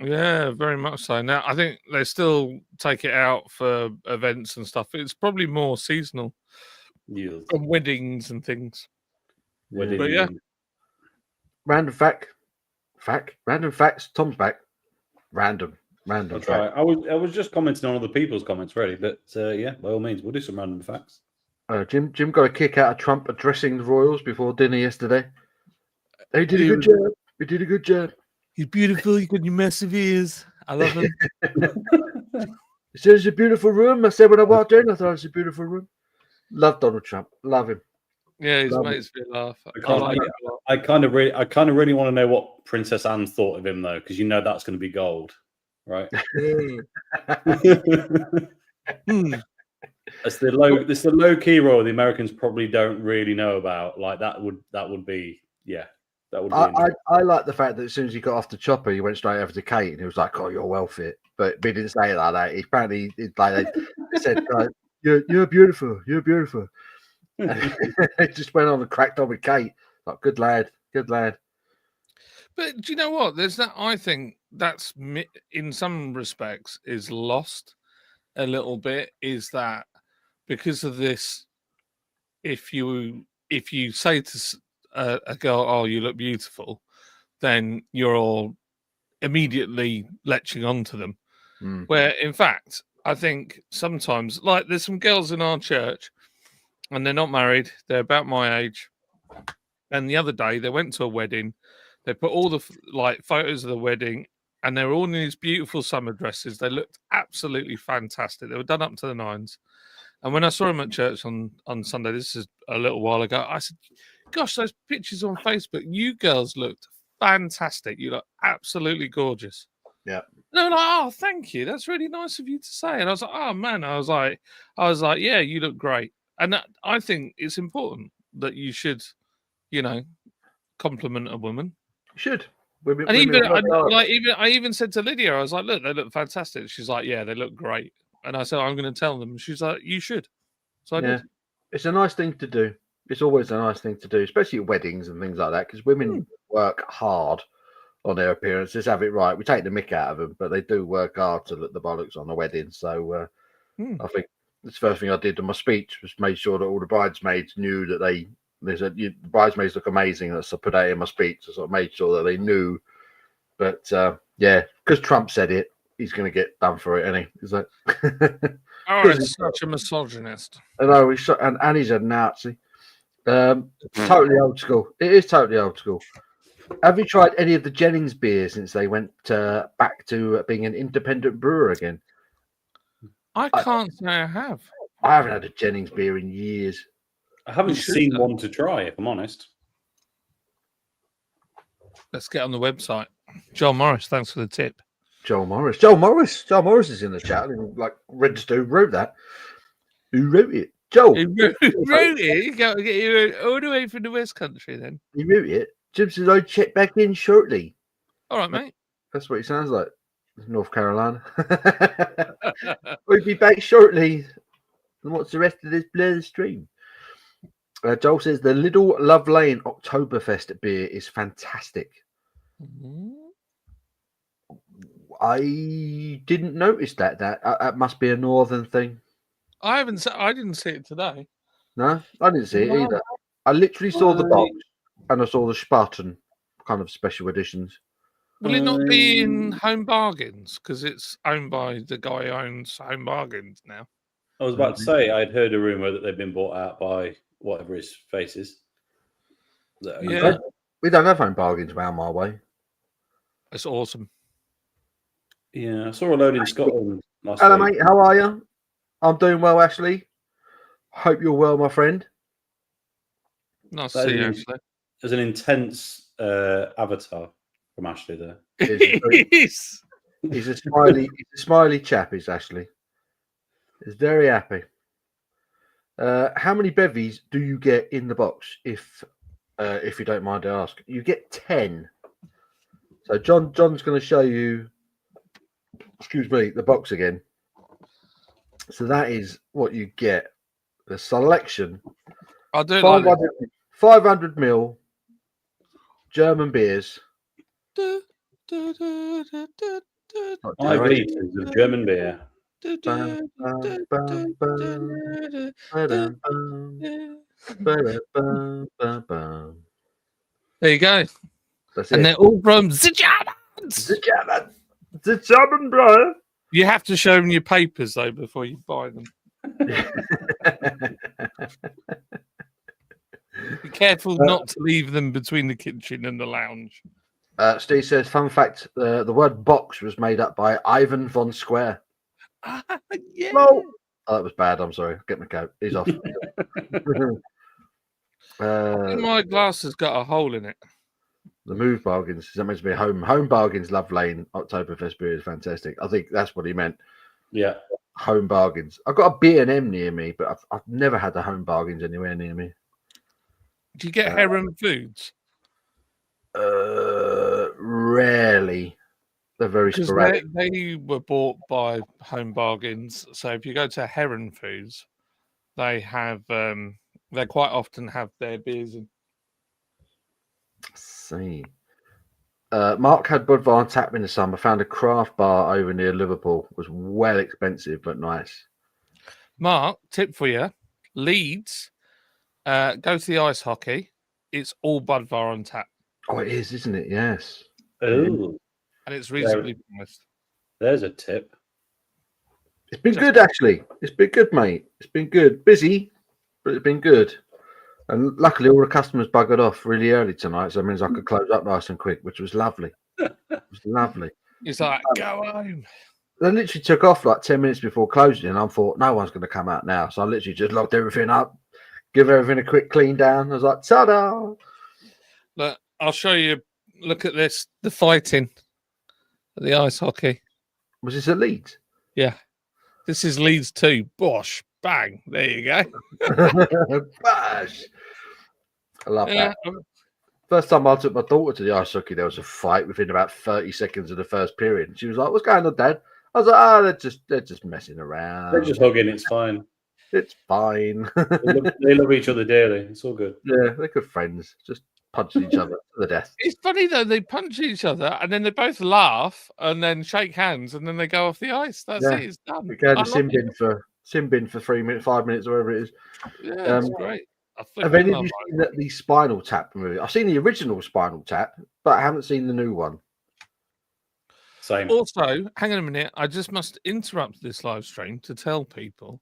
Yeah, very much so. Now I think they still take it out for events and stuff. It's probably more seasonal, Yes. and weddings and things. Wedding. But yeah. Random random facts. Tom's back. Random That's fact. right. I was just commenting on other people's comments, really, but yeah, by all means, we'll do some random facts. Jim got a kick out of Trump addressing the royals before dinner yesterday. He did a good job. He did a good job. He's beautiful. You got your massive ears. I love him. He said it's a beautiful room. I said when I walked in, I thought it's a beautiful room. Love Donald Trump. Love him. Yeah, his Love mates me laugh. I kind of really want to know what Princess Anne thought of him, though, because that's going to be gold, right? It's the low key role the Americans probably don't really know about. Like that would be. I like the fact that as soon as he got off the chopper, he went straight over to Kate and he was like, "Oh, you're well fit," but he didn't say it like that. He apparently they said, "You're beautiful. You're beautiful." And he just went on and cracked on with Kate. Like, good lad. But do you know what? There's that. I think that's in some respects is lost a little bit. Is that because of this? If you say to a girl, "Oh, you look beautiful," then you're all immediately latching onto them. Where, in fact, I think sometimes, like, there's some girls in our church, and they're not married. They're about my age. And the other day, they went to a wedding. They put all the photos of the wedding, and they were all in these beautiful summer dresses. They looked absolutely fantastic. They were done up to the nines. And when I saw them at church on Sunday, this is a little while ago, I said, "Gosh, those pictures on Facebook, you girls looked fantastic. You look absolutely gorgeous." Yeah. And they were like, "Oh, thank you. That's really nice of you to say." And I was like, "Oh man," I was like, "Yeah, you look great." And I think it's important that you should, compliment a woman. You should. I even said to Lydia, I was like, "Look, they look fantastic." She's like, "Yeah, they look great." And I said, "I'm going to tell them." She's like, "You should." So I did. It's a nice thing to do. It's always a nice thing to do, especially at weddings and things like that, because women work hard on their appearance. Just have it right. We take the mick out of them, but they do work hard to look the bollocks on the wedding. So I think the first thing I did in my speech was made sure that all the bridesmaids knew that the bridesmaids look amazing. That's I put that in my speech. So I made sure that they knew. But because Trump said it, he's going to get done for it, isn't he? He's like, he's such a misogynist. I know, and he's a Nazi. Totally old school. It is totally old school. Have you tried any of the Jennings beers since they went back to being an independent brewer again? I can't say I have. I haven't had a Jennings beer in years. I haven't seen one to try, if I'm honest. Let's get on the website. Joel Morris, thanks for the tip. Joel Morris is in the chat. Like, register who wrote that. Who wrote it? Joel. Who wrote it? You got to get you all the way from the West Country then. He wrote it. Jim says, "I'll check back in shortly." All right, mate. That's what he sounds like. North Carolina. We'll be back shortly. And what's the rest of this blur stream? Joel says the Lidl Love Lane Oktoberfest beer is fantastic. I didn't notice that. That must be a northern thing. I didn't see it today. No, I didn't see it either. I literally saw the box and I saw the Spartan kind of special editions. Will it not be in Home Bargains because it's owned by the guy who owns Home Bargains now? I was about to say I'd heard a rumor that they've been bought out by whatever his face is. Yeah, we don't have Home Bargains around my way. It's awesome. Yeah, I saw a load in Scotland last Hello, week. mate. How are you? I'm doing well, Ashley. Hope you're well, my friend. Nice to see you, Ashley. There's an intense avatar from Ashley there. Yes. He's a smiley chap. Is Ashley? He's very happy. How many bevies do you get in the box? If you don't mind, I ask. You get 10. So John's going to show you. Excuse me, the box again. So that is what you get. The selection. I do like 500 ml German beers. 5 litres of German beer. Bum, bum, bum, bum. There you go. That's And it. they're all from the Germans. The German, bro. You have to show them your papers though before you buy them. Be careful not to leave them between the kitchen and the lounge. Steve says, fun fact, the word box was made up by Ivan von Square. Yeah. No. Oh, that was bad. I'm sorry. Get my coat. He's off. I think my glass has got a hole in it. The move bargains. Is that meant to be home bargains? Love Lane Oktoberfest beer is fantastic. I think that's what he meant. Yeah. Home bargains. I've got a B&M near me, but I've never had the home bargains anywhere near me. Do you get Heron Foods? Rarely. They're very sporadic. They were bought by Home Bargains. So if you go to Heron Foods, they have they quite often have their beers in. See. Mark had Budvar on tap in the summer. Found a craft bar over near Liverpool. Was well expensive but nice. Mark, tip for you: Leeds, go to the ice hockey. It's all Budvar on tap. Oh, it is, isn't it? Yes. Oh, and it's reasonably priced. There's a tip. It's been good, actually. It's been good, mate. It's been good. Busy, but it's been good. And luckily, all the customers buggered off really early tonight, so it means I could close up nice and quick, which was lovely. It was lovely. It's like, go home. They literally took off like 10 minutes before closing, and I thought, no one's going to come out now. So I literally just locked everything up, give everything a quick clean down. I was like, ta-da! Look, I'll show you. Look at this. The fighting at the ice hockey. Was this at Leeds? Yeah. This is Leeds 2. Bosh. Bang. There you go. Bash! I love that. First time I took my daughter to the ice hockey, there was a fight within about 30 seconds of the first period. And she was like, what's going on, Dad? I was like, oh, they're just messing around. They're just hugging. It's fine. It's fine. They love each other dearly. It's all good. Yeah, they're good friends. Just punching each other to the death. It's funny though, they punch each other and then they both laugh and then shake hands and then they go off the ice. That's it, it's done. We go to sim bin for 3 minutes, 5 minutes, whatever it is. Yeah, it's great. Have any of you seen the Spinal Tap movie? I've seen the original Spinal Tap, but I haven't seen the new one. Same. Also, hang on a minute. I just must interrupt this live stream to tell people.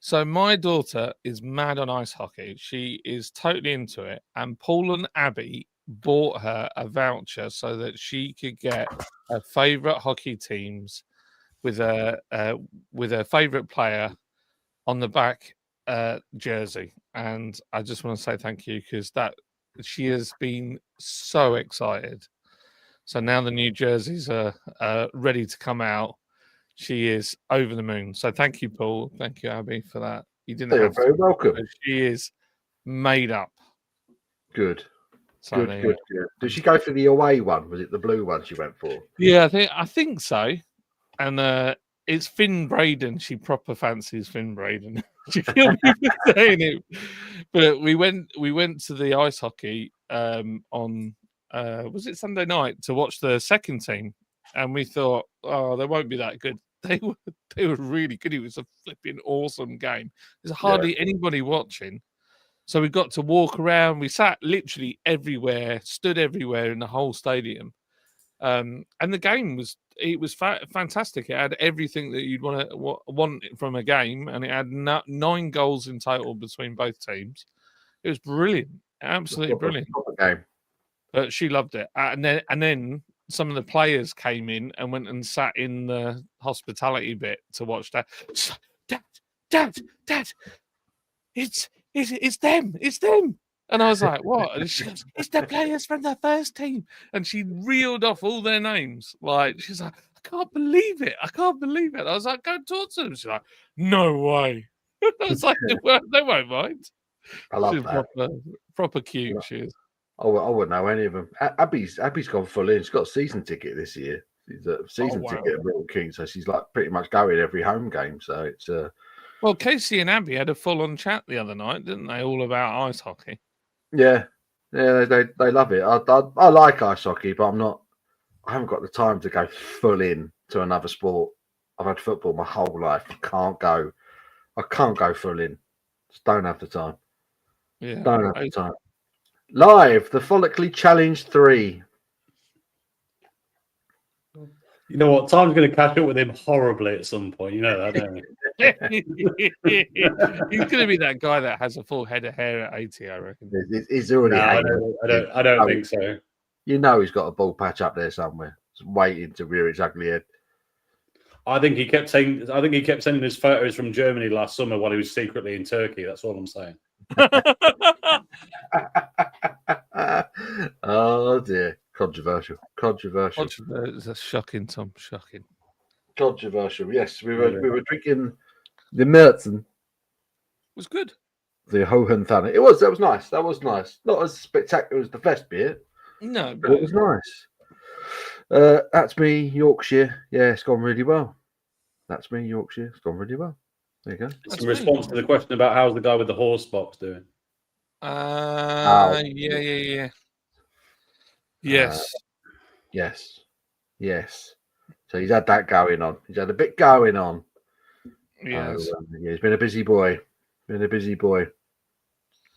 So my daughter is mad on ice hockey. She is totally into it. And Paul and Abby bought her a voucher so that she could get her favourite hockey teams with her favourite player on the back jersey. And I just want to say thank you because she has been so excited. So now the new jerseys are ready to come out. She is over the moon. So thank you, Paul. Thank you, Abby, for that. You didn't You're have very welcome. She is made up. Good. So Good. Did she go for the away one? Was it the blue one she went for? Yeah, I think so. And it's Finn Braden. She proper fancies Finn Braden. She killed me for saying it. But we went to the ice hockey on was it Sunday night to watch the second team, and we thought, oh, they won't be that good. They were really good. It was a flipping awesome game. There's hardly anybody watching, so we got to walk around. We sat literally everywhere, stood everywhere in the whole stadium, and the game was fantastic. It had everything that you'd want from a game, and it had 9 goals in total between both teams. It was brilliant, absolutely brilliant. Game. But she loved it, and then some of the players came in and went and sat in the hospitality bit to watch that. Dad, it's them. And I was like, what? And she goes, it's the players from the first team. And she reeled off all their names. Like, she's like, I can't believe it. I can't believe it. And I was like, go and talk to them. She's like, no way. I was like, they won't mind. I love She's that. proper cute, she is. I wouldn't know any of them. Abby's gone full in. She's got a season ticket this year. She's a season ticket at Milton Keynes, so she's like pretty much going every home game. So it's Well, Casey and Abby had a full-on chat the other night, didn't they? All about ice hockey. yeah, they love it. I like ice hockey, but I haven't got the time to go full in to another sport. I've had football my whole life. I can't go full in. Just don't have the time. Yeah, Don't have the time. Live, the Follically Challenge 3. You know what? Tom's going to catch up with him horribly at some point. You know that, don't you? He's going to be that guy that has a full head of hair at 80, I reckon. He's already. No, I don't think so. You know, he's got a ball patch up there somewhere, just waiting to rear its ugly head. I think he kept sending his photos from Germany last summer while he was secretly in Turkey. That's all I'm saying. Oh dear, controversial. That's shocking, Tom. Shocking. Controversial. Yes, we were drinking the Merzen. It was good. The Hohenthal. That was nice. That was nice. Not as spectacular as the Fest beer. No, but it was nice. That's me, Yorkshire. Yeah, it's gone really well. That's me, Yorkshire. It's gone really well. There you go. It's in response to the question about how's the guy with the horse box doing. Yeah. Yes. So he's had that going on. He's had a bit going on. Yes. He's been a busy boy.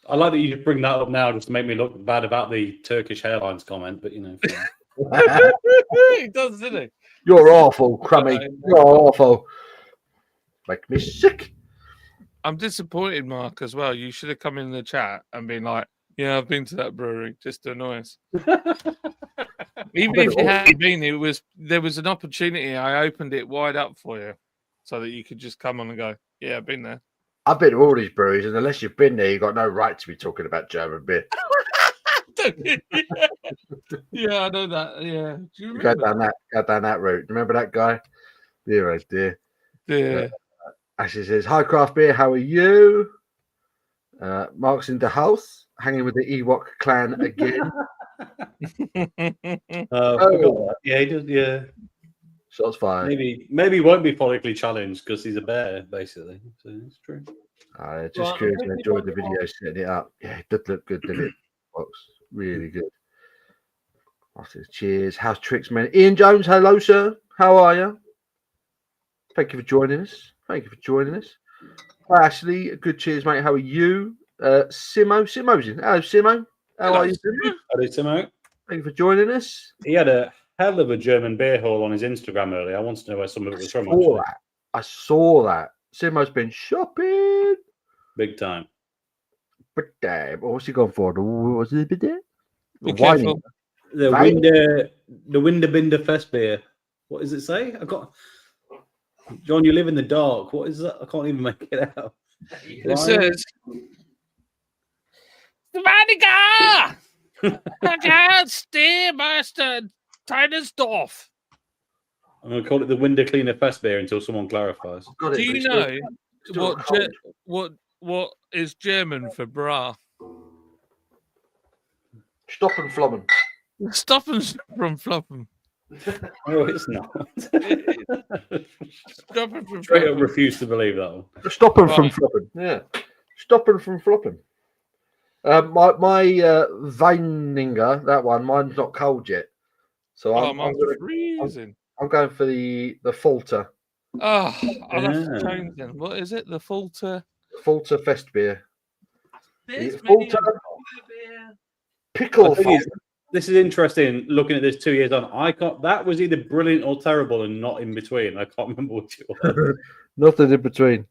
I like that you just bring that up now just to make me look bad about the Turkish Airlines comment, but you know. He does, doesn't he? You're awful, Crummy. You're awful. Make me sick. I'm disappointed, Mark, as well. You should have come in the chat and been like, yeah, I've been to that brewery just to annoy us. Even if you hadn't been, there was an opportunity. I opened it wide up for you so that you could just come on and go, yeah, I've been there. I've been to all these breweries, and unless you've been there, you've got no right to be talking about German beer. Yeah, I know that. Yeah. Do you remember? Go down that route. Remember that guy? Dear, oh dear. Yeah. Ashley says, hi, Craft Beer. How are you? Mark's in the house, hanging with the Ewok clan again. Yeah, he does. Yeah. Shots fired. Maybe he won't be follically challenged because he's a bear, basically. So it's true. Just curious. I enjoyed the video setting it up. Yeah, it did look good, didn't it? Box really good. Cheers. How's Tricks, man? Ian Jones, hello, sir. How are you? Thank you for joining us. Hi, Ashley. Good cheers, mate. How are you? Simo's in. Hello, Simo. How are you? Hello, Simo. Thank you for joining us. He had a hell of a German beer haul on his Instagram earlier. I wanted to know where some of it was from. I saw that. Simo's been shopping. Big time. But what's he gone for? What's it? The Winterbinder Fest beer. What does it say? John, you live in the dark. What is that? I can't even make it out. It says Svanika! Steermaster Teinersdorf. I'm going to call it the Winter Cleaner Fest beer until someone clarifies. Do you know what is German for bra? Stoppen Flommen. Stoppen from floppen. No, it's not. Stoppen from Straight up refuse to believe that one. Stoppen from floppen. Yeah. Stoppen from floppen. My Weininger, that one, mine's not cold yet. So I'm going for the Falter. Oh, I'll have to change then. What is it? The Falter? Falter Fest beer. Falter Pickle. This is interesting. Looking at this 2 years on, that was either brilliant or terrible, and not in between. I can't remember which it was. Nothing in between.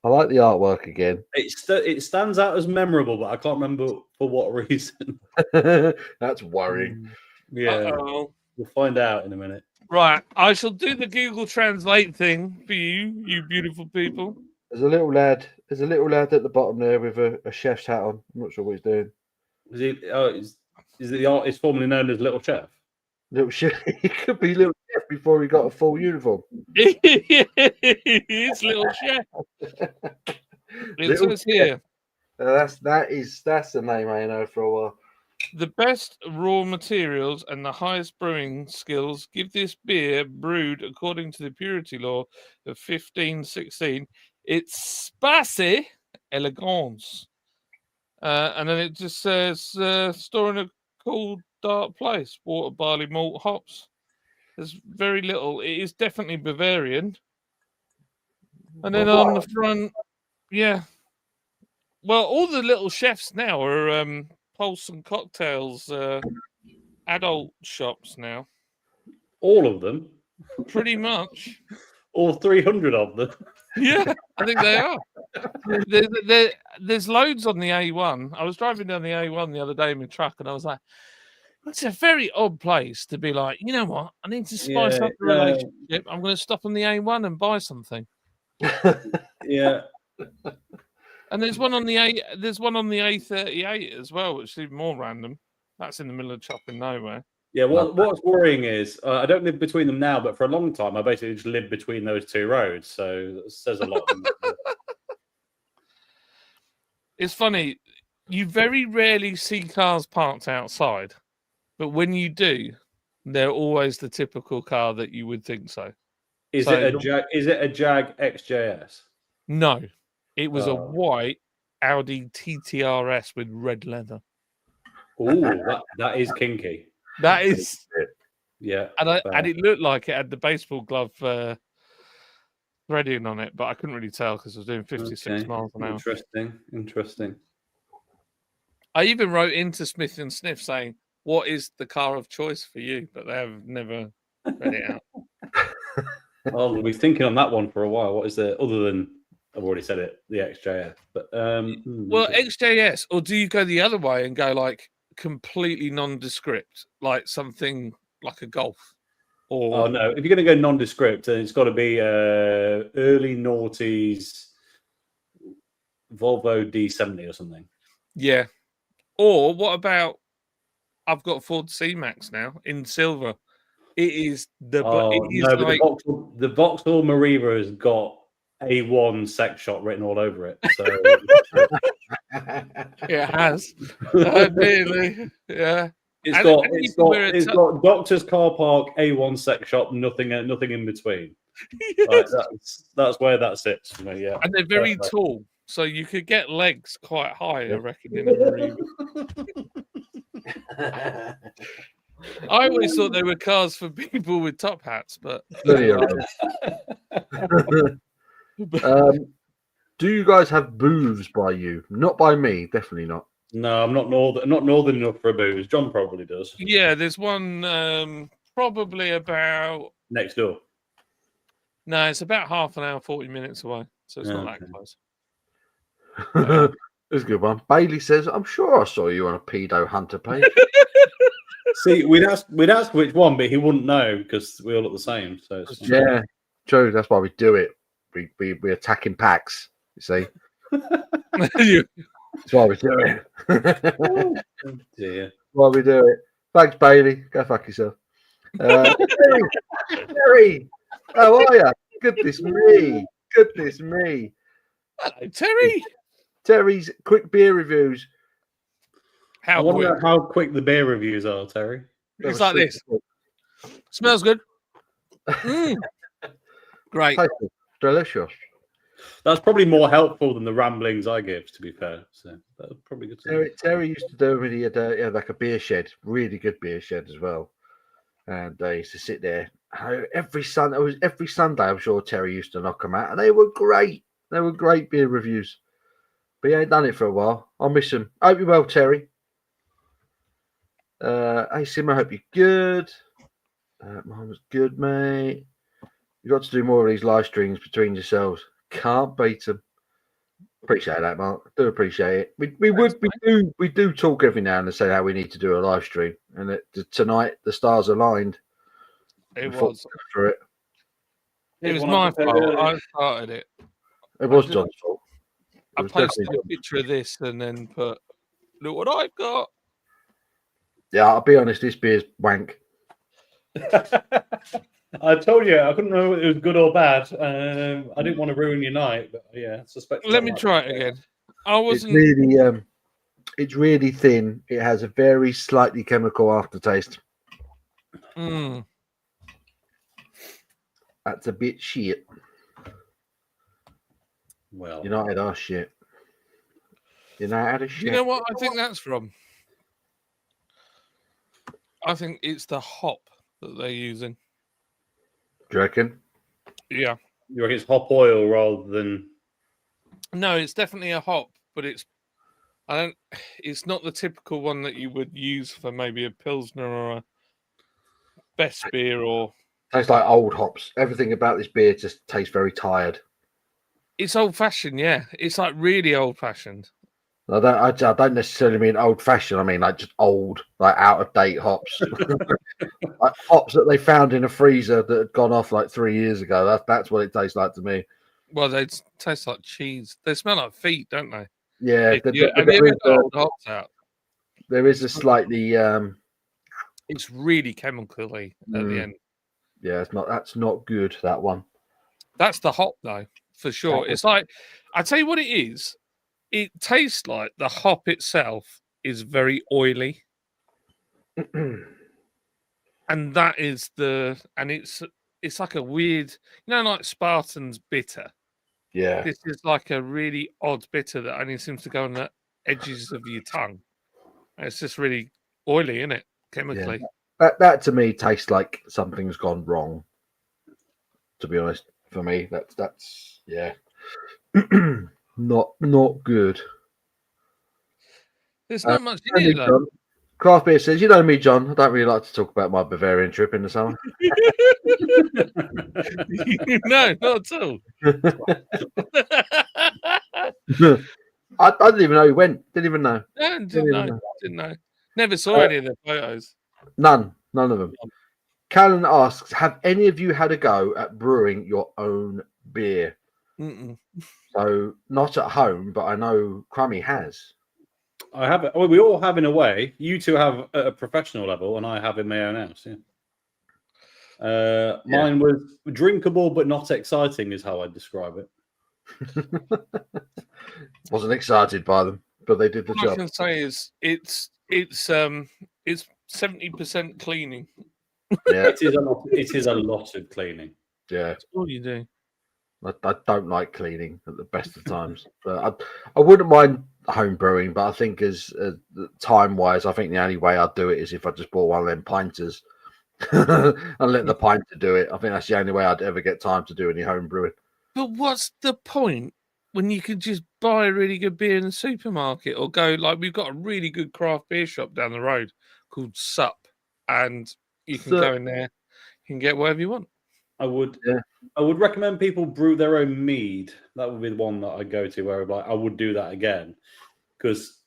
I like the artwork again. It stands out as memorable, but I can't remember for what reason. That's worrying. Yeah, we'll find out in a minute. Right, I shall do the Google Translate thing for you beautiful people. There's a little lad There's a little lad at the bottom there with a chef's hat on. I'm not sure what he's doing. Is he? Is the artist formerly known as Little Chef? Little chef. He could be little chef before he got a full uniform. It's Little Chef. It Little says here. That's the name I know for a while. The best raw materials and the highest brewing skills give this beer, brewed according to the purity law of 1516, its spicy elegance. And then it just says, store in a cool, dark place, water, barley, malt, hops. There's very little. It is definitely Bavarian. And then on the front, yeah. Well, all the little chefs now are Pulse and Cocktails adult shops now. All of them? Pretty much. All 300 of them? Yeah, I think they are. There's loads on the A1. I was driving down the A1 the other day in my truck, and I was like, it's a very odd place to be like, you know what? I need to spice up the relationship. I'm going to stop on the A1 and buy something. Yeah. And there's one on the A38 as well, which is even more random. That's in the middle of chopping nowhere. Yeah, what's worrying is I don't live between them now, but for a long time I basically just lived between those two roads. So that says a lot. It's funny. You very rarely see cars parked outside, but when you do, they're always the typical car that you would think so. Is it a Jag? Is it a Jag XJS? No, it was a white Audi TTRS with red leather. Oh, that is kinky. That is, yeah. And it looked like it had the baseball glove threading on it, but I couldn't really tell because I was doing 56 miles an hour. Interesting. I even wrote into Smith and Sniff saying, "What is the car of choice for you?" But they have never read it out. Well, we've been thinking on that one for a while. What is the other than I've already said it, the XJS. But well, XJS, or do you go the other way and go like completely nondescript, like something like a Golf? Or no, if you're going to go nondescript, then it's got to be early noughties Volvo D70 or something. Yeah. Or what about? I've got Ford C-Max now in silver. It is the. The Vauxhall Mariva has got A1 sex shop written all over it. So it has. Really, yeah. It's got Doctor's Car Park, A1 sex shop, nothing in between. Yes. That's where that sits for me. Yeah, and they're very tall, so you could get legs quite high. I reckon in a Mariva. I always thought they were cars for people with top hats, but do you guys have booths by you? Not by me, definitely not. No, I'm not northern enough for a booze. John probably does. Yeah, there's one probably about next door. No, it's about half an hour, 40 minutes away, so it's not that close. That's a good one. Bailey says, "I'm sure I saw you on a pedo hunter page." See, we'd ask which one, but he wouldn't know because we all look the same. So yeah, true. That's why we do it. We attack in packs. You see, that's why we do it. Oh, dear. Why we do it? Thanks, Bailey. Go fuck yourself. Terry, how are you? Goodness me. Hello, Terry. Terry's quick beer reviews. I wonder how quick the beer reviews are, Terry. It's like this. Smells good. Great. Delicious. That's probably more helpful than the ramblings I give, to be fair. So that's probably good. Terry used to do when he had like a beer shed, really good beer shed as well. And they used to sit there every Sunday. I'm sure Terry used to knock them out, and they were great. They were great beer reviews. But he ain't done it for a while. I'll miss him. Hope you're well, Terry. Hey, Sim, I hope you're good. Mine was good, mate. You got to do more of these live streams between yourselves. Can't beat them. Appreciate that, Mark. Do appreciate it. We do talk every now and then, say how we need to do a live stream, and tonight the stars aligned. It was for it. It was my fault. I started it. It was John's fault. I was posted definitely a picture of this and then put, look what I've got. Yeah, I'll be honest, this beer's wank. I told you I couldn't know whether it was good or bad. I didn't want to ruin your night, but yeah, I suspect. Let me try it again. I It's wasn't. really it's really thin. It has a very slightly chemical aftertaste. Mm. That's a bit shit. Well, United are shit. United are shit. You know what I think that's from? I think it's the hop that they're using. Do you reckon? Yeah. you reckon it's hop oil rather than? No, it's definitely a hop, but it's not the typical one that you would use for maybe a Pilsner or a best beer, or Tastes like old hops. Everything about this beer just tastes very tired. it's old fashioned, yeah. It's like really old fashioned. I don't necessarily mean old fashioned. I mean like just old, like out of date hops. Like hops that they found in a freezer that had gone off like 3 years ago. That's what it tastes like to me. Well, they taste like cheese. They smell like feet, don't they? Yeah, Have you ever got old hops out? there is a slightly It's really chemically at the end. yeah, that's not good, that one. That's the hop though, for sure. It's like, I tell you what it is. It tastes like the hop itself is very oily. And that is it's like a weird, like Spartan's bitter. Yeah. This is like a really odd bitter that only seems to go on the edges of your tongue. It's just really oily, isn't it? Chemically. Yeah. That to me tastes like something's gone wrong. To be honest, for me, that's yeah, not good. There's not much in it though. Craft beer says, "You know me, John. I don't really like to talk about my Bavarian trip in the summer." No, not at all. I didn't even know he went. Didn't even know. No, didn't know. Never saw any of the photos. None of them. Callan asks, "Have any of you had a go at brewing your own beer?" Mm-mm. So not at home, but I know Crummy has. I have it. Well, we all have in a way. You two have at a professional level, and I have in my own house. Yeah. Mine was drinkable but not exciting, is how I describe it. Wasn't excited by them, but they did the All job. I can say is it's 70% cleaning. Yeah, it is a lot of cleaning. Yeah, that's all you do. I don't like cleaning at the best of times, but I wouldn't mind home brewing. But I think as time wise, I think the only way I'd do it is if I just bought one of them pinters and let the pinter do it. I think that's the only way I'd ever get time to do any home brewing. But what's the point when you could just buy a really good beer in the supermarket, or go, like, we've got a really good craft beer shop down the road called Sup, and you can go in there, you can get whatever you want. I would recommend people brew their own mead. That would be the one that I go to where I would do that again, because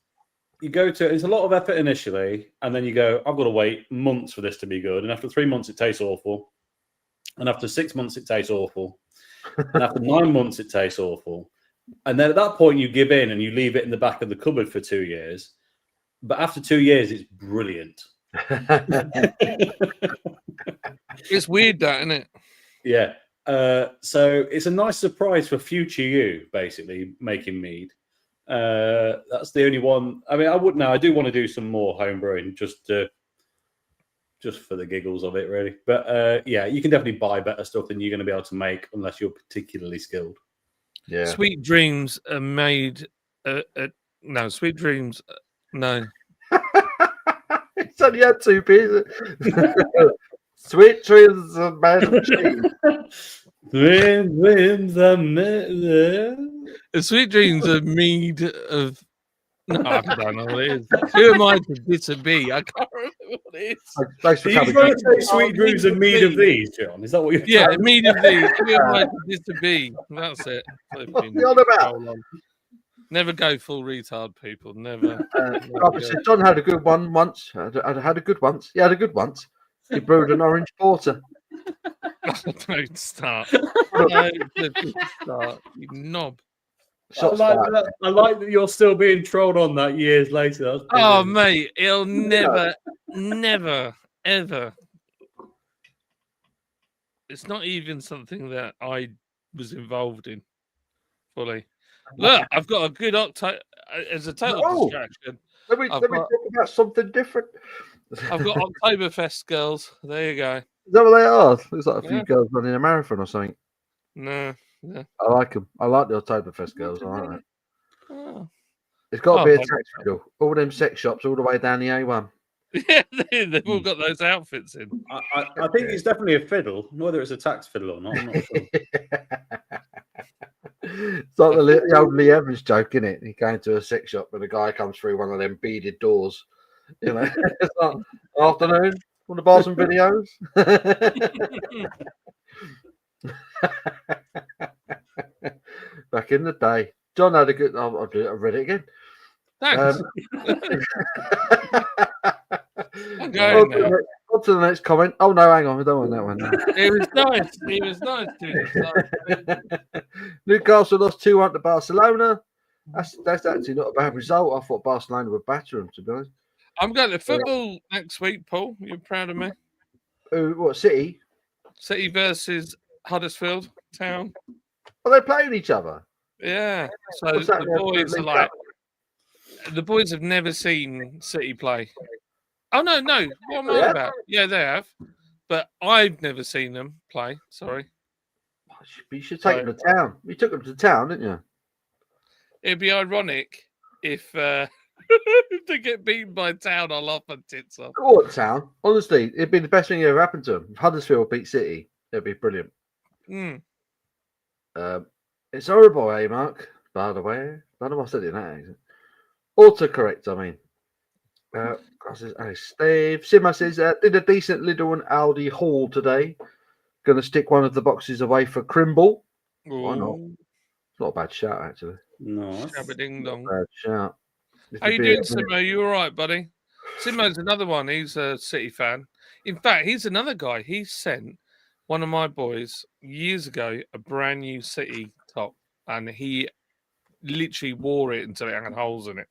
you go to, it's a lot of effort initially, and then you go, I've got to wait months for this to be good, and after 3 months it tastes awful, and after 6 months it tastes awful, and after 9 months it tastes awful, and then at that point you give in and you leave it in the back of the cupboard for 2 years, but after 2 years it's brilliant. It's weird, that, isn't it? Yeah. So it's a nice surprise for future you, basically, making mead. That's the only one. I mean, I do want to do some more home brewing just for the giggles of it, really. But yeah, you can definitely buy better stuff than you're going to be able to make unless you're particularly skilled. Yeah. Sweet dreams are made. No, sweet dreams. No. It's only had 2 beers. Sweet dreams are made of cheese. Sweet dreams are mead of. No, I don't know what it is. Who am I to disagree? I can't remember what it is. Thanks for Are you coming. trying to say sweet dreams are mead of these, John? Is that what you're Yeah, trying to mead of these. Who am I to disagree? That's it. What's the on about? Never go full retard, people. Never. John had a good one once. Had a good once. He had a good once. He brewed an orange porter. Don't start. Don't start. You knob. Shots fired. I like that you're still being trolled on that years later. That's Oh, brilliant. mate, it'll never, ever. It's not even something that I was involved in fully. Look, I've got a good as a total No. distraction. Let me I've talk got- about something different. I've got Oktoberfest girls. There you go. Is that what they are? Looks like a few Yeah. girls running a marathon or something. No. Yeah. I like them. I like the Oktoberfest girls. I like that. Oh. It's got to Oh, be a my tax fiddle. All them sex shops all the way down the A1. Yeah, they've all got those outfits in. I think it's definitely a fiddle. Whether it's a tax fiddle or not, I'm not sure. It's like the old Lee Evans joke, isn't it? He came to a sex shop and a guy comes through one of them beaded doors. You know, it's like, afternoon, want to buy some videos? Back in the day. John had a good. I'll do it. I've read it again. Thanks. I'm On going now. to the next comment. Oh no, hang on, I don't want that one. No. It was nice. It was nice to Newcastle lost 2-1 to Barcelona. That's actually not a bad result. I thought Barcelona would batter them, to be honest. I'm going to football next week, Paul. You're proud of me? What, City? City versus Huddersfield Town. Are they playing each other? Yeah. So What's that, the boys are League like, Cup? the boys have never seen City play. Oh, no. What am I Yeah? about? Yeah, they have. But I've never seen them play. Sorry. You should take them to town. You took them to town, didn't you? It'd be ironic if if they get beaten by Town, I'll laugh my tits off. Go on, town. Honestly, it'd be the best thing that ever happened to them. If Huddersfield beat City, it'd be brilliant. Mm. It's horrible, eh, Mark? By the way, I don't know what I said in that accent. Autocorrect, I mean. Steve Simmer says, did a decent Lidl and Aldi haul today. Going to stick one of the boxes away for Crimble. Why not? Ooh. It's not a bad shout, actually. No. Shabba-ding dong. Bad shout. How you doing, Simo? You all right, buddy? Simo's another one. He's a City fan. In fact, he's another guy. He sent one of my boys years ago a brand new City top, and he literally wore it until it had holes in it.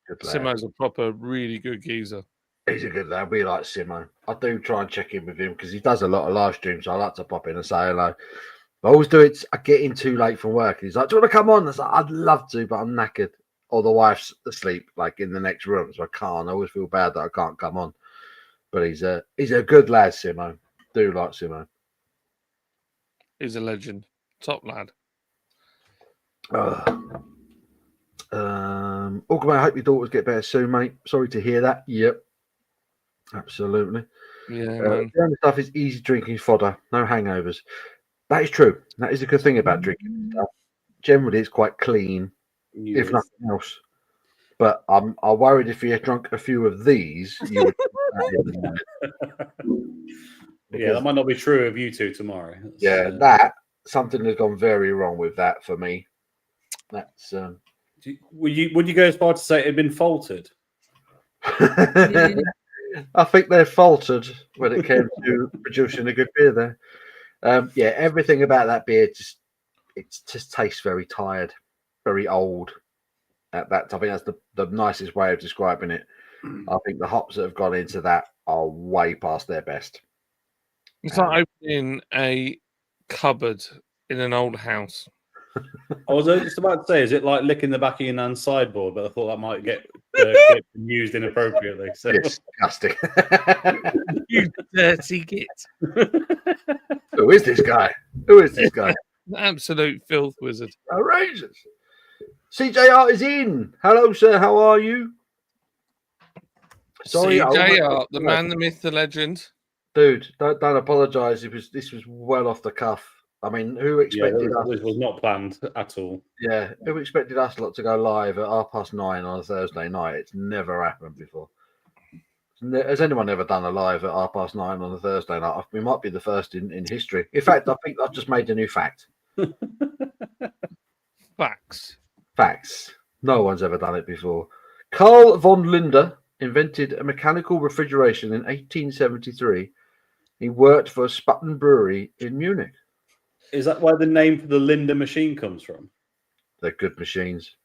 Good lad. Simo's a proper, really good geezer. He's a good lad. We like Simo. I do try and check in with him because he does a lot of live streams. So I like to pop in and say hello. I always do it. I get in too late from work. He's like, "Do you want to come on?" I was like, "I'd love to, but I'm knackered." Or the wife's asleep, like in the next room, so I can't. I always feel bad that I can't come on. But he's a good lad, Simo. Do like Simo. He's a legend. Top lad. Ogman, I hope your daughters get better soon, mate. Sorry to hear that. Yep. Absolutely. Yeah, man. The only stuff is easy drinking fodder, no hangovers. That is true. That is a good thing about drinking stuff. Generally, it's quite clean, if nothing else. But I'm worried if you drunk a few of these, you would. Yeah, that might not be true of you two tomorrow. That's, something has gone very wrong with that for me. That's. Would you go as far to say it had been faltered? I think they faltered when it came to producing a good beer there. Yeah, everything about that beer just tastes very tired, very old. I think that's the nicest way of describing it. I think the hops that have gone into that are way past their best. It's like opening a cupboard in an old house. I was just about to say, is it like licking the back of your nan's sideboard? But I thought that might get used inappropriately. So. Disgusting. You dirty git. Who is this guy? Who is this guy? Absolute filth wizard. Outrageous. CJR is in. Hello, sir. How are you? Sorry, CJR, the man, the myth, the legend. Dude, don't apologise. This was well off the cuff. I mean, who expected us? This was not planned at all. Yeah, who expected us lot to go live at 9:30 on a Thursday night? It's never happened before. Has anyone ever done a live at 9:30 on a Thursday night? We might be the first in history. In fact, I think I've just made a new fact. Facts. No one's ever done it before. Carl von Linde invented a mechanical refrigeration in 1873. He worked for a Spaten brewery in Munich. Is that where the name for the Linde machine comes from? They're good machines.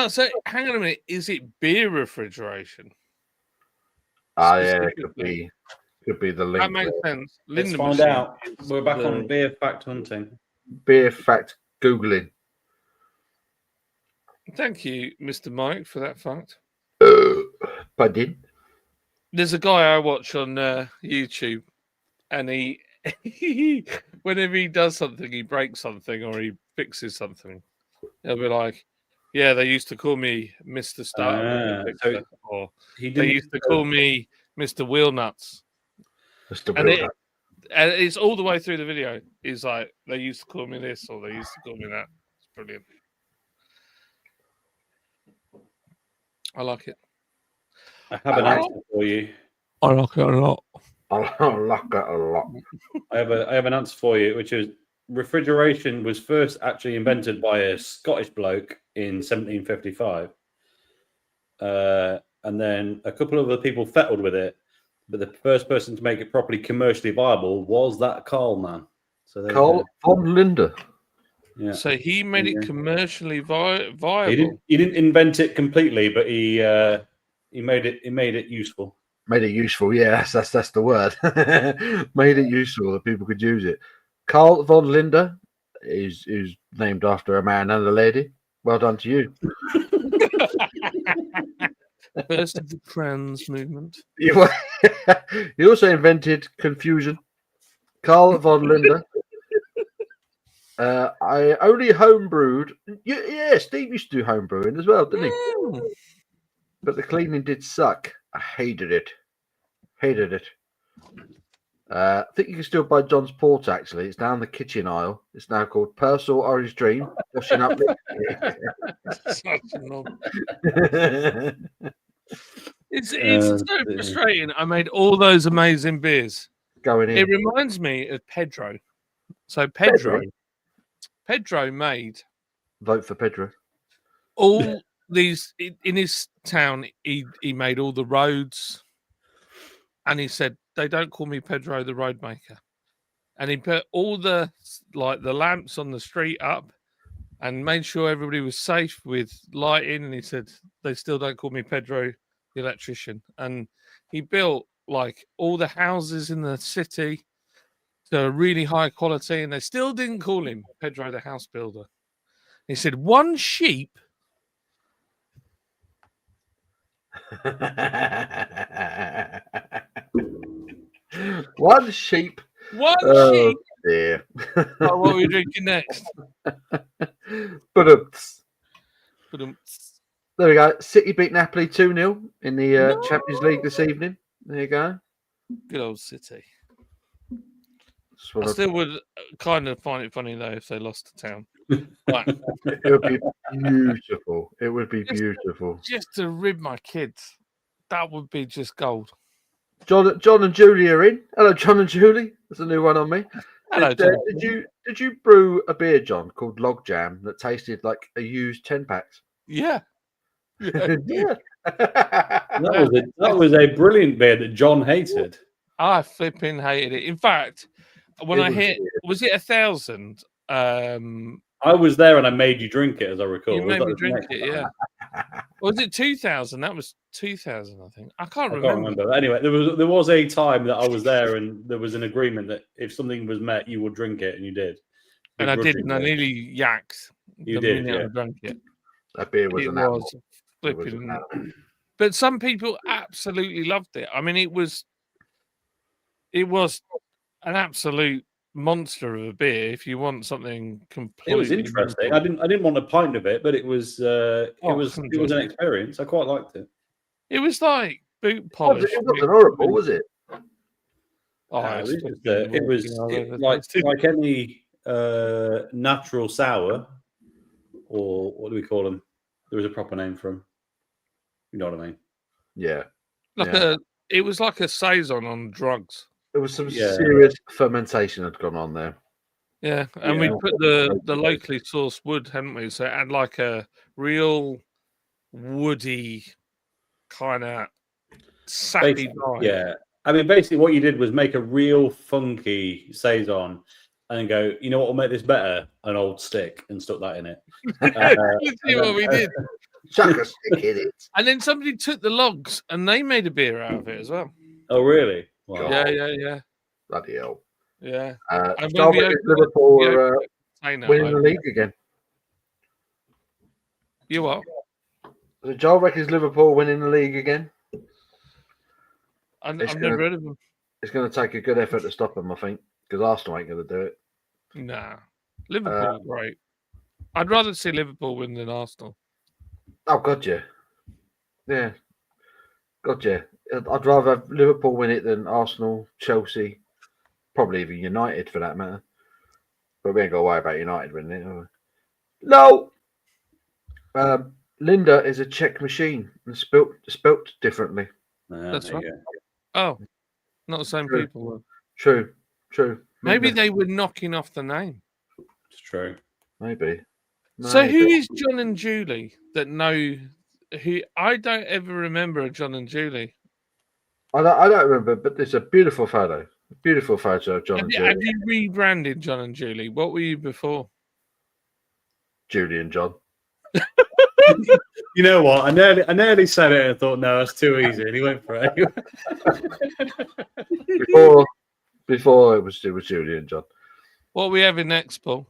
So hang on a minute. Is it beer refrigeration? Ah, yeah, it Specifically? could be the link. That makes sense. Let's Linda find machine out. is We're back the- on beer fact hunting. Beer fact googling. Thank you, Mr. Mike, for that fact. Pardon? There's a guy I watch on YouTube, and he whenever he does something, he breaks something or he fixes something, he'll be like, "Yeah, they used to call me Mr. Starter, So or he they didn't. used to call me Mr. Wheelnuts." Mr. And Builder. and it's all the way through the video. He's like, "They used to call me this, or they used to call me that." It's brilliant. I like it. I have an answer for you. I like it a lot. I like that a lot. I have an answer for you, which is refrigeration was first actually invented by a Scottish bloke in 1755, and then a couple of other people fettled with it. But the first person to make it properly commercially viable was that Carl man. So there you Carl go. von Linde. Yeah. So he made it commercially viable. He didn't invent it completely, but he made it useful. Made it useful, yeah, that's the word. Made it useful that people could use it. Carl von Linde is named after a man and a lady. Well done to you. First of the trans movement. He also invented confusion. Carl von Linde. I only homebrewed. Yeah, Steve used to do homebrewing as well, didn't he? But the cleaning did suck. I hated it. I think you can still buy John's Port, actually. It's down the kitchen aisle. It's now called Purcell Orange Dream. Washing up. It's so frustrating. I made all those amazing beers. Going in. It reminds me of Pedro. So Pedro made Vote for Pedro. all these in his town. He made all the roads, and he said, "They don't call me Pedro the road maker." And he put all the lamps on the street up, and made sure everybody was safe with lighting. And he said, "They still don't call me Pedro the electrician." And he built like all the houses in the city to a really high quality, and they still didn't call him Pedro the house builder. He said, "One sheep." One sheep. One sheep. Dear. Oh, what are we drinking next? But Ba-dum. there we go. City beat Napoli 2-0 in the Champions League this evening. There you go. Good old City. That's what I still would kind of find it funny though if they lost to Town. Right. It would be beautiful. It would be beautiful. Just to rib my kids, that would be just gold. John and Julie are in. Hello, John and Julie. There's a new one on me. Hello, Did John. you brew a beer, John, called Log Jam that tasted like a used 10 packs? Yeah. Yeah. That was a brilliant beer that John hated. I flipping hated it. In fact, when It I was hit, was it 1,000? I was there and I made you drink it, as I recall. You Was made that me the drink next it, time? yeah. Or was it 2,000? That was 2,000, I think. I can't I remember. can't remember. Anyway, there was a time that I was there and there was an agreement that if something was met, you would drink it, and you did. And I did, and I nearly yacked You the did, minute yeah. I drank it. That beer was It an apple. was It was flipping. an apple. But some people absolutely loved it. I mean, it was an absolute monster of a beer. If you want something completely, It was interesting. I didn't want a pint of it, but it was it was an experience. I quite liked it. It was like boot polish. It wasn't horrible, was it? Oh, It was like any natural sour, or what do we call them? There was a proper name for them. You know what I mean? Yeah. It was like a saison on drugs. There was some serious fermentation had gone on there. Yeah, and we put the locally sourced wood, hadn't we? So it had like a real woody kind of sappy vibe. Yeah, I mean, basically, what you did was make a real funky saison, and go, you know what will make this better? An old stick, and stuck that in it. Literally what we did. Chuck a stick in it. And then somebody took the logs and they made a beer out of it as well. Oh, really? Wow. Yeah. Bloody hell. And Joel reckons Liverpool are winning the league again. You what? So Joel reckons Liverpool winning the league again. I've never heard of them. It's going to take a good effort to stop them, I think, because Arsenal ain't going to do it. Nah. Liverpool, great. I'd rather see Liverpool win than Arsenal. Oh, God, yeah. Yeah. God, yeah. I'd rather have Liverpool win it than Arsenal, Chelsea, probably even United for that matter. But we ain't got to worry about United winning it, have we? No! Linda is a Czech machine and spelt differently. That's right. Oh, not the same people. True. Maybe they were knocking off the name. It's true. Maybe. So who is John and Julie that know who? I don't ever remember a John and Julie. I don't remember, but it's a beautiful photo. Beautiful photo of John and Julie. Have you rebranded John and Julie? What were you before? Julie and John. You know what? I nearly said it and thought, no, that's too easy. And he went for it. Before it was Julie and John. What are we having next, Paul?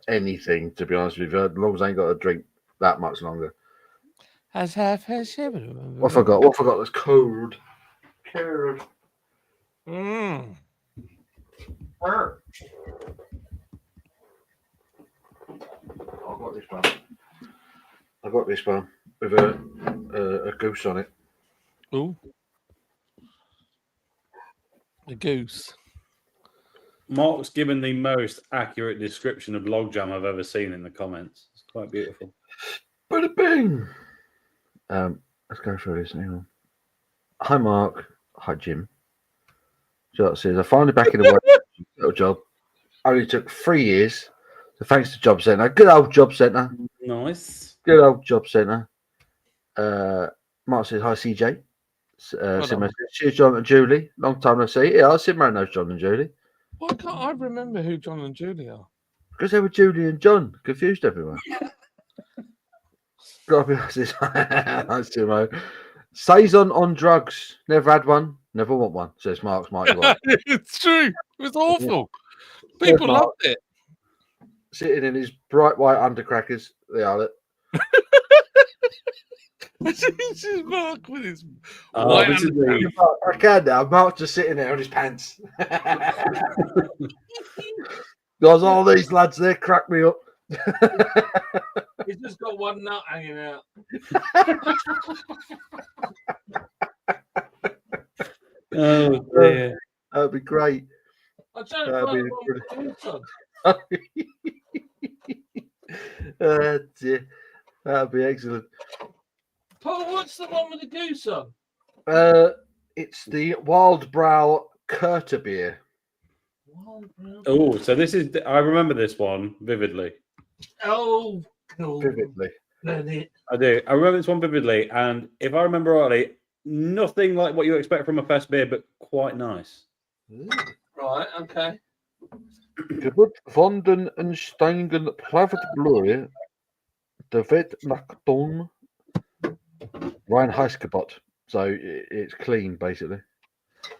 Anything, to be honest with you, as long as I ain't got to drink that much longer. What I forgot that's cold. Mm. I got this one with a goose on it. Ooh. A goose. Mark's given the most accurate description of logjam I've ever seen in the comments. It's quite beautiful. Bada bing! Let's go through this. Hang on. Hi, Mark. Hi, Jim. Jot says, I finally back in the work. Little job. Only took 3 years. So thanks to Job Centre. Good old Job Centre. Nice. Good old Job Centre. Mark says, hi, CJ. Simran says, cheers, John and Julie. Long time no see. Yeah, Simran knows John and Julie. Why can't I remember who John and Julie are? Because they were Julie and John. Confused everyone. Gotta be honest. That's too much. Saison on drugs. Never had one. Never want one, says Mark's Mighty White. It's true. It was awful. People loved it. Sitting in his bright white undercrackers. They are it. This is Mark with his white undercrackers. I can now. Mark's just sitting there on his pants. Guys, all these lads there crack me up. He's just got one nut hanging out. Oh dear. That'd be great. I don't Dear. That'd be excellent. Paul, what's the one with the goose on? It's the Wild Brow Kurta beer. Oh, so this is. I remember this one vividly. Oh, cool. Vividly. I do. I remember this one vividly, and if I remember rightly, nothing like what you expect from a fest beer, but quite nice. Right. Okay. Geburt van den Steigen Plavet Bloei, de Wet Nakton, Ryan Heiskebot. So it's clean, basically.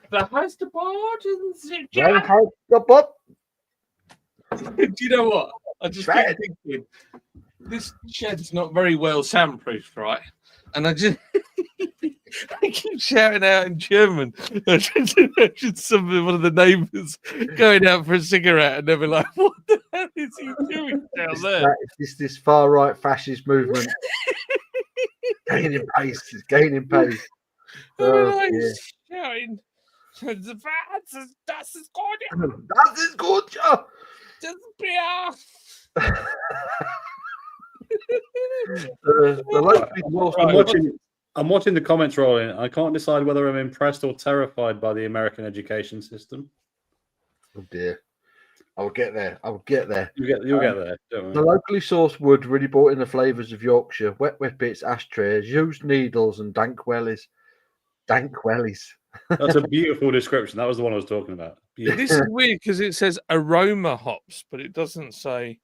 The Heiskebot is Ryan Heiskebot. Do you know what? I just keep thinking this shed's not very well soundproofed, right? And I keep shouting out in German. I just imagine one of the neighbours going out for a cigarette and they'll be like, what the hell is he doing down there? It's this far right fascist movement. Gaining pace. It's gaining pace. Shouting. Das ist gut. Das ist gut, ja. Das ist Bier. I'm watching the comments rolling. I can't decide whether I'm impressed or terrified by the American education system. Oh dear. I'll get there. You'll get there. Don't worry. The locally sourced wood really brought in the flavours of Yorkshire. Wet whippets, ashtrays, used needles, and dank wellies. Dank wellies. That's a beautiful description. That was the one I was talking about. Beautiful. This is weird because it says aroma hops, but it doesn't say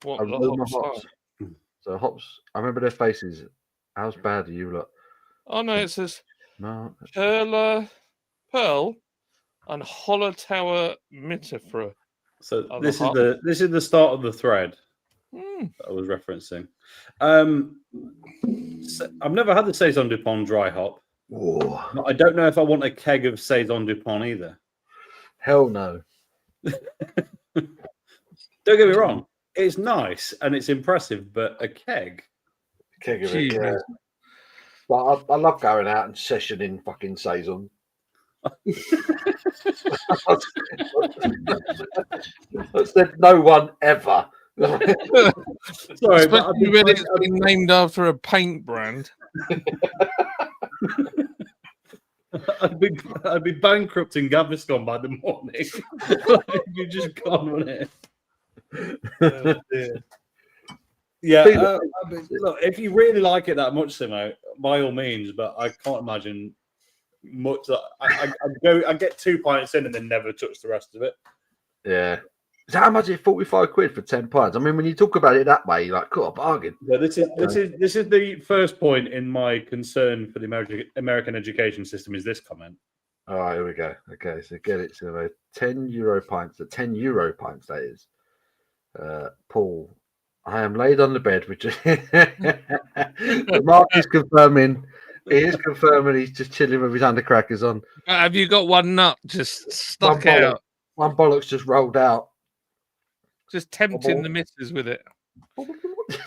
what the Aroma hops are. So hops. I remember their faces. How's bad are you look? Oh no, it says No. Pearl and Hollowtower Mittifra. So Oh, this the is the start of the thread Mm. that I was referencing. I've never had the Saison Dupont dry hop. Whoa. But I don't know if I want a keg of Saison Dupont either. Hell no. Don't get me wrong. It's nice and it's impressive, but a keg. Keg of it, Jesus. yeah. But I love going out and sessioning fucking Saison. I said no one ever. Sorry, but Especially when it's been named after a paint brand. I'd be bankrupting Gaviscon by the morning. You just gone on it. Oh, dear. Yeah, look, if you really like it that much, Simo, by all means. But I can't imagine much. I get 2 pints in and then never touch the rest of it. Yeah. So how much is 45 quid for 10 pints? I mean, when you talk about it that way, you're like, cool, a bargain. Yeah, this is the first point in my concern for the American education system. Is this comment? All right, here we go. Okay, so get it. So 10 euro pints, the 10 euro pints, that is. Paul, I am laid on the bed, which Mark is confirming. He is confirming he's just chilling with his undercrackers on. Have you got one nut just stuck out? One bollock's just rolled out. Just tempting the missus with it.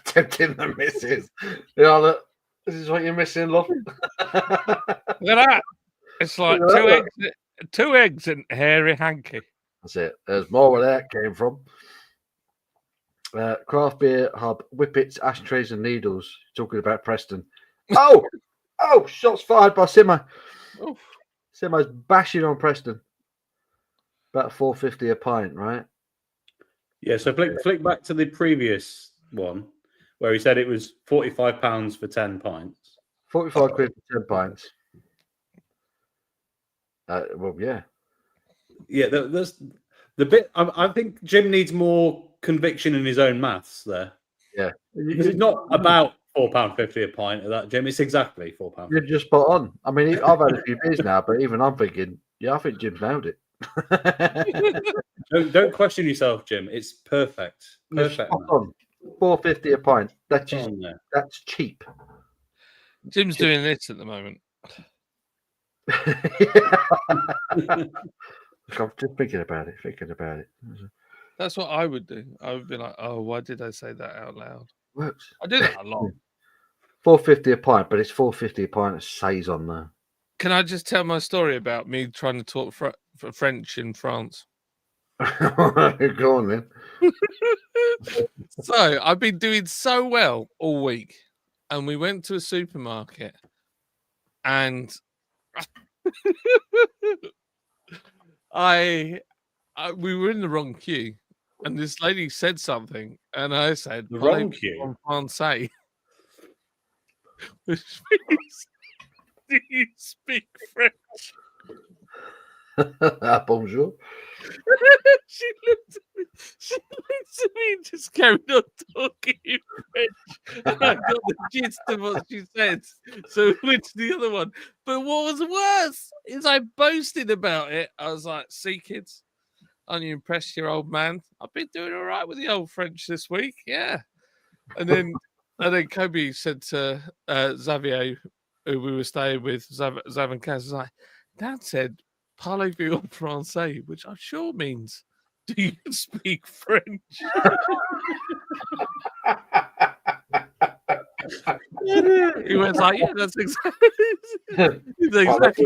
Tempting the missus. Yeah, look, this is what you're missing, love. Look at that. It's like two eggs and hairy hanky. That's it. There's more where that came from. Craft Beer Hub, whippets, ashtrays, and needles. Talking about Preston. Oh, shots fired by Simo. Oof. Simo's bashing on Preston. About $4.50 a pint, right? Yeah. So flick back to the previous one where he said it was £45 for 10 pints. 45 quid for 10 pints. Well, yeah. Yeah, that's the bit. I think Jim needs more conviction in his own maths there. Yeah. Because it's not about £4.50 a pint of that, Jim. It's exactly £4. You're just spot on. I mean, I've had a few beers now, but even I'm thinking, yeah, I think Jim's nailed it. Don't question yourself, Jim. It's perfect. Perfect. Spot on. $4.50 a pint. That's cheap. Jim's doing this at the moment. I'm just thinking about it. That's what I would do. I would be like, oh, why did I say that out loud? Works. I do that a lot. $4.50 a pint, but it's $4.50 a pint of Saison there. Can I just tell my story about me trying to talk French in France? Go on then. So I've been doing so well all week, and we went to a supermarket, and we were in the wrong queue, and this lady said something, and I said, The wrong queue? Français. Which means, do you speak French? Bonjour. She looked at me and just carried on talking in French. And I got the gist of what she said. So we went to the other one. But what was worse is I boasted about it. I was like, see, kids, aren't you impressed, your old man? I've been doing all right with the old French this week. Yeah. And then Kobe said to Xavier, who we were staying with, Zav and Kaz, was like, Dad said, parlez-vous en français, which I'm sure means, do you speak French? He was like, yeah, that's exactly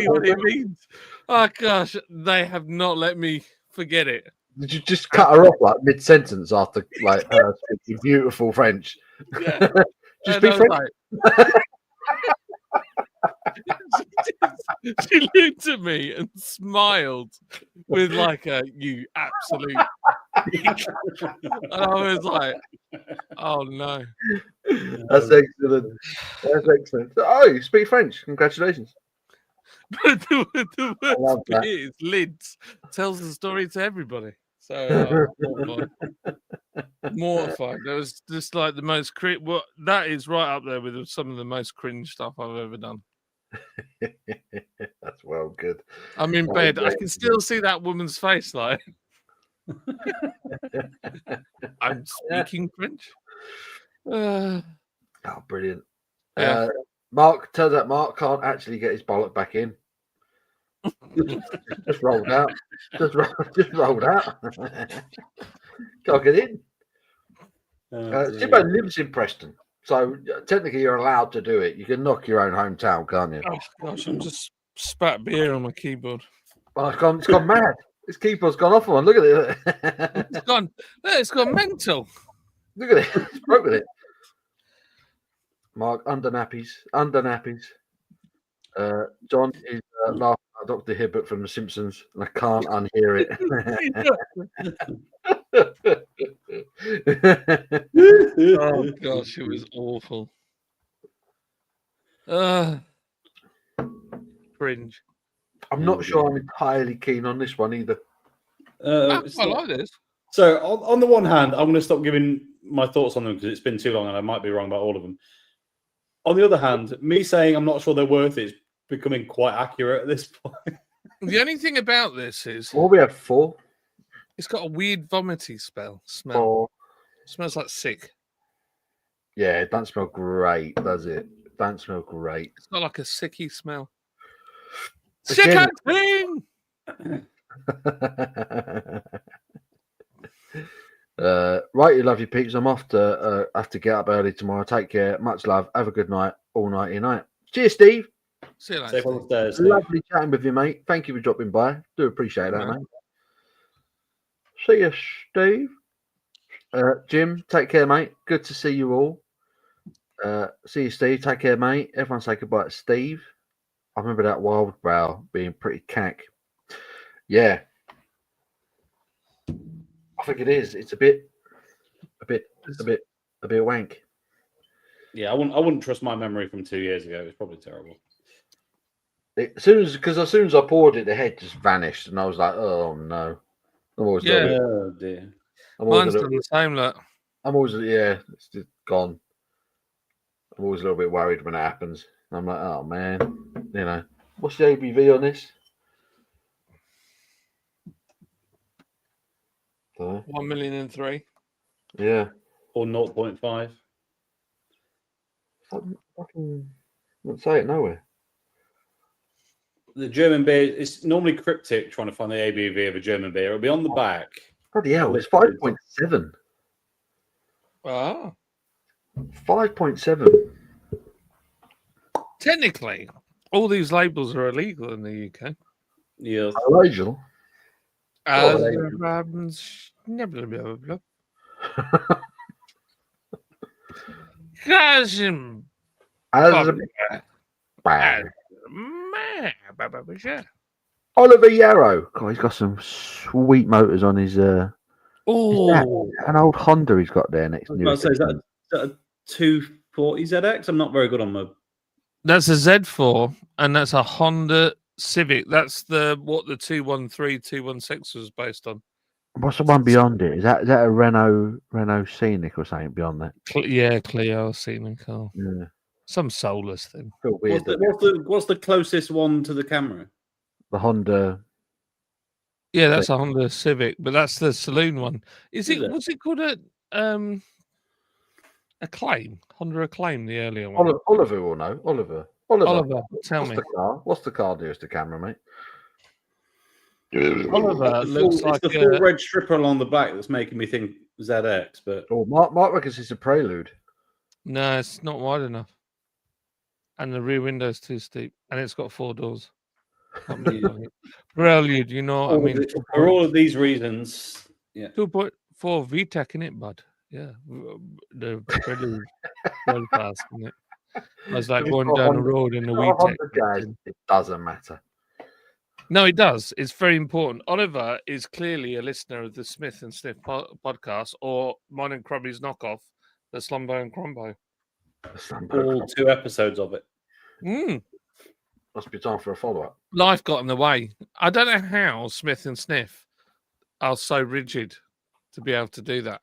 what it means. Oh, gosh, they have not let me forget it. Did you just cut her off like mid-sentence after like her speaking beautiful French? Yeah. Just speak French? Like, she looked at me and smiled with like a you absolute and I was like, oh no. That's excellent. Oh, you speak French. Congratulations. But the love worst that. bit is Lids tells the story to everybody. So mortified. That was just like the most that is right up there with some of the most cringe stuff I've ever done. That's well good. I'm in That bed. was I great. can still see that woman's face. Like I'm speaking French. Oh, brilliant. Yeah. Mark, turns out Mark can't actually get his bollock back in. Just rolled out. Just rolled out. Can't get in. Simbo lives in Preston, so technically you're allowed to do it. You can knock your own hometown, can't you? Oh gosh, I'm just spat beer on my keyboard. Well, it's gone mad. This keyboard's gone off one. Look at it. It's gone mental. Look at it. It's broke with it. Mark, under nappies. John is laughing at Dr. Hibbert from The Simpsons, and I can't unhear it. Oh gosh, it was awful. Cringe. I'm not sure I'm entirely keen on this one either. I like this. So on the one hand, I'm going to stop giving my thoughts on them because it's been too long and I might be wrong about all of them. On the other hand, me saying I'm not sure they're worth it is becoming quite accurate at this point. The only thing about this is Well, we have 4. it's got a weird vomity smell. 4. Smells like sick. Yeah, it don't smell great, does it? Don't smell great. It's got like a sicky smell. Again- Sick thing. Right, you love your peeps. I'm off to have to get up early tomorrow. Take care. Much love. Have a good night. All nighty night. Cheers, Steve. See you later. Safe on the stairs, Steve. Lovely chatting with you, mate. Thank you for dropping by. Do appreciate that, Man. mate. See you, Steve. Jim, take care, mate. Good to see you all. See you, Steve. Take care, mate. Everyone say goodbye to Steve. I remember that wild brow being pretty cack. Yeah. I think it is. It's a bit wank. Yeah, I wouldn't trust my memory from 2 years ago. It was probably terrible. As soon as I poured it, the head just vanished, and I was like, "Oh no!" I'm always a little bit- Oh dear. Mine's done the same. Look, I'm always it's just gone. I'm always a little bit worried when it happens. I'm like, "Oh man, you know, what's the ABV on this?" 1,000,003. Yeah, Or 0.5. fucking won't say it nowhere. The German beer, it's normally cryptic trying to find the ABV of a German beer. It'll be on the back. Bloody hell, it's 5.7. Ah, 5.7. technically, all these labels are illegal in the UK. Yeah. Illegal. As As Oliver Yarrow. God, he's got some sweet motors on his. Oh, An old Honda he's got there next I was to about to say, is that a 240 ZX? I'm not very good on my. that's a Z4, and that's a Honda Civic. That's what the 213, 216 was based on. What's the one beyond it? Is that a Renault Scenic or something beyond that? Yeah, Clio Scenic car. Yeah. Some soulless thing. Feel weird. What's the closest one to the camera? The Honda. Yeah, that's a Honda Civic, but that's the saloon one. Is it? Was it called Acclaim? Honda Acclaim, the earlier one. Oliver will know. Oliver, tell what's me. the car? What's the car nearest the camera, mate? Oliver looks like it's the full red stripper along the back that's making me think ZX, but Oh, Mark reckons it's a Prelude. no, it's not wide enough, and the rear window's too steep, and it's got 4 doors. Can't be on it. Prelude, you know what I mean? for all of these reasons, yeah. 2.4 VTEC in it, bud. Yeah, the Prelude well fast, isn't it? I was like It's going got down the Honda- road in the Oh, Honda VTEC. guys, it doesn't matter. No, it does. It's very important. Oliver is clearly a listener of the Smith and Sniff podcast, or mine and Crumby's knockoff, the Slumbo and Crumbo. All 2 episodes of it. Mm. Must be time for a follow-up. Life got in the way. I don't know how Smith and Sniff are so rigid to be able to do that.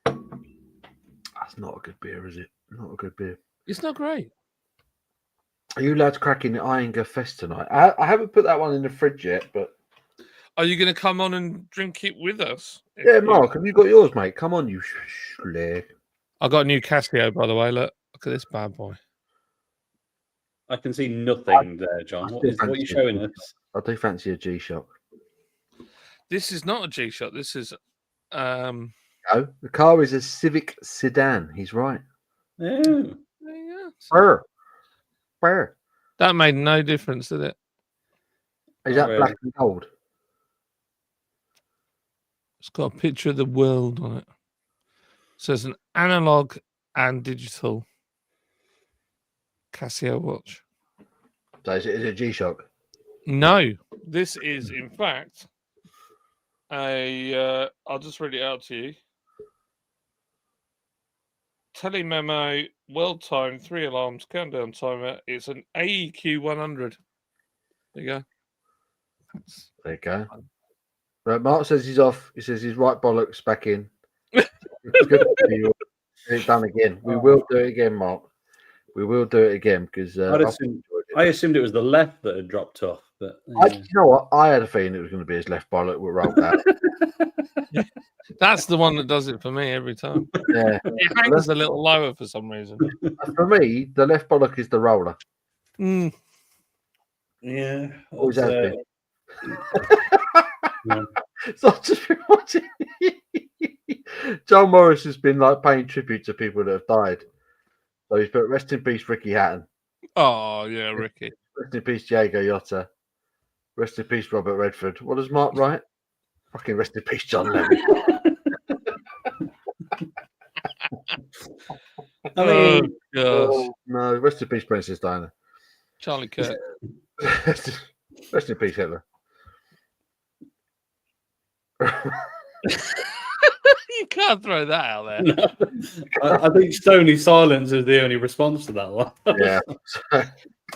That's not a good beer, is it? Not a good beer. It's not great. Are you allowed to crack in the Iyengar Fest tonight? I haven't put that one in the fridge yet, but Are you going to come on and drink it with us? yeah, Mark, have you got yours, mate? Come on, you slag. I got a new Casio, by the way. Look at this bad boy. I can see nothing there, John. What are you showing us? I do fancy a G-Shock. This is not a G-Shock. This is Oh, the car is a Civic sedan. He's right. Oh. yeah. Where? That made no difference, did it? Is Not that black really. and gold? It's got a picture of the world on it. So it's an analog and digital Casio watch. So is it a G-Shock? No, this is in fact a. I'll just read it out to you. Telememo, world time, 3 alarms, countdown timer. It's an AEQ 100. There you go. There you go. Right, Mark says he's off. He says he's right bollocks back in. It's good to see you. It's done again. We will do it again, Mark. We will do it again because I assumed it was the left that had dropped off, but you know what? I had a feeling it was going to be his left bollock that rolled out. That's the one that does it for me every time. Yeah, It hangs a little lower for some reason. for me, the left bollock is the roller. Mm. yeah. Always has been. Yeah. So I've just been watching. John Morris has been like paying tribute to people that have died. So he's put rest in peace, Ricky Hatton. Oh yeah, Ricky. Rest in peace, Diego Yotta. Rest in peace, Robert Redford. What does Mark write? Fucking rest in peace, John Lennon. I mean, Gosh. Oh, no, rest in peace, Princess Diana. Charlie Kirk. Rest in peace, Hitler. You can't throw that out there. no. I think stony silence is the only response to that one. Yeah.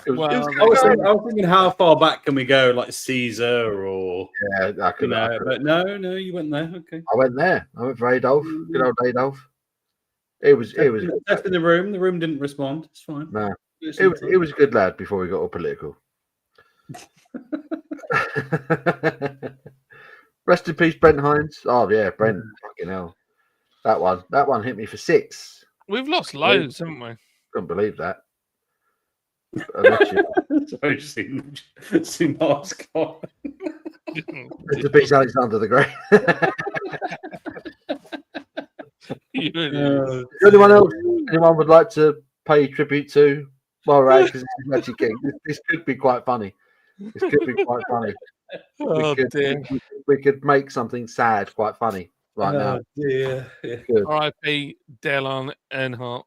Well, I was thinking, how far back can we go, like Caesar or yeah, I could. but no, you went there. Okay, I went there. I went for Adolf. Good old Adolf. It was. left in the room. The room didn't respond. It's fine. No, it was a good lad before we got all political. Rest in peace, Brent Hines. Oh yeah, Brent. Fucking hell. That one hit me for 6. We've lost loads, haven't we? Couldn't believe that. Unless you- Sorry, see Mark's comment. Rest in peace, Alexander the Great. Anyone would like to pay tribute to? Well, right, because this could be quite funny. This could be quite funny. Oh dear. We could make something sad quite funny right now. Dear. Yeah. Good. R.I.P. Dale Earnhardt.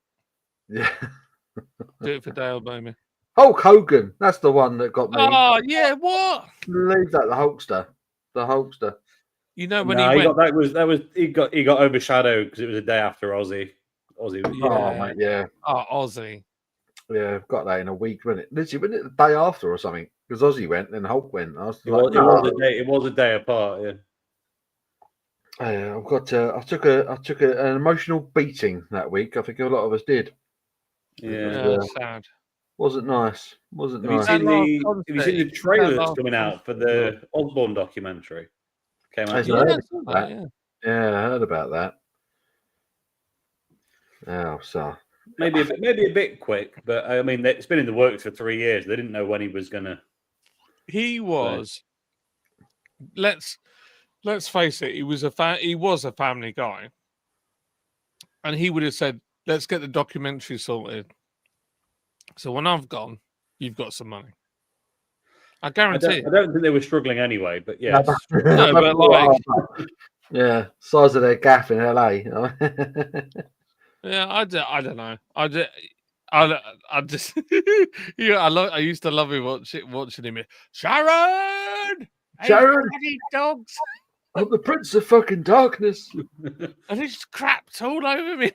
Yeah. Do it for Dale, baby. Hulk Hogan. That's the one that got me. Oh yeah, what? Leave that the Hulkster. The Hulkster. You know when No, he went. he got overshadowed because it was a day after Ozzy. Oh Yeah. mate, yeah. Oh, Ozzy. Yeah, I've got that in a week, wasn't it? Literally, wasn't it the day after or something? Because Ozzy went, then Hulk went. I was like, It was a day apart. Yeah. I've got. I took an emotional beating that week. I think a lot of us did. Yeah. Sad. Wasn't nice. Wasn't nice. Have you last seen the trailer that's coming out for the Osborne documentary? Came out. Yeah, Yeah, I saw that, yeah. Yeah, I heard about that. Oh, so Maybe a bit quick, but I mean, it's been in the works for 3 years. They didn't know when he was gonna. He was. Let's face it. He was a family guy, and he would have said, "Let's get the documentary sorted." So when I've gone, you've got some money. I guarantee. I don't think they were struggling anyway, but yes. No, but like, yeah, size of their gaff in LA. yeah, I don't know. I just, yeah, I used to love him watching him. Sharon, Sharon! hey, dogs, I'm the Prince of fucking Darkness. and he just crapped all over me.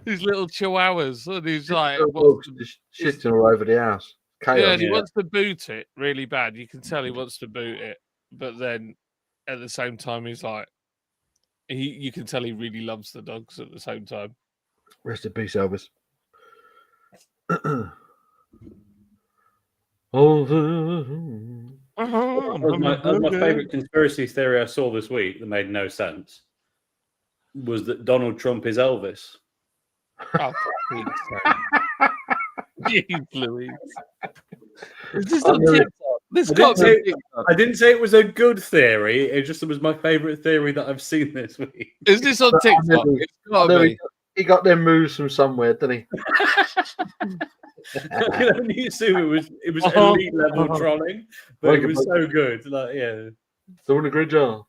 These little chihuahuas, and he's like, Just shitting all over the house. Chaos. yeah, he wants to boot it really bad. You can tell he wants to boot it, but then at the same time, he's like, you can tell he really loves the dogs at the same time. Rest in peace, Elvis. That was my favourite conspiracy theory I saw this week that made no sense. Was that Donald Trump is Elvis? Oh, jeez, Louise. Is this on TikTok? I didn't say it was a good theory. It just was my favourite theory that I've seen this week. Is this on TikTok? It's gotta be. He got them moves from somewhere, didn't he? I can only assume it was elite level trolling, but it was so good. Like, yeah, doing a great job.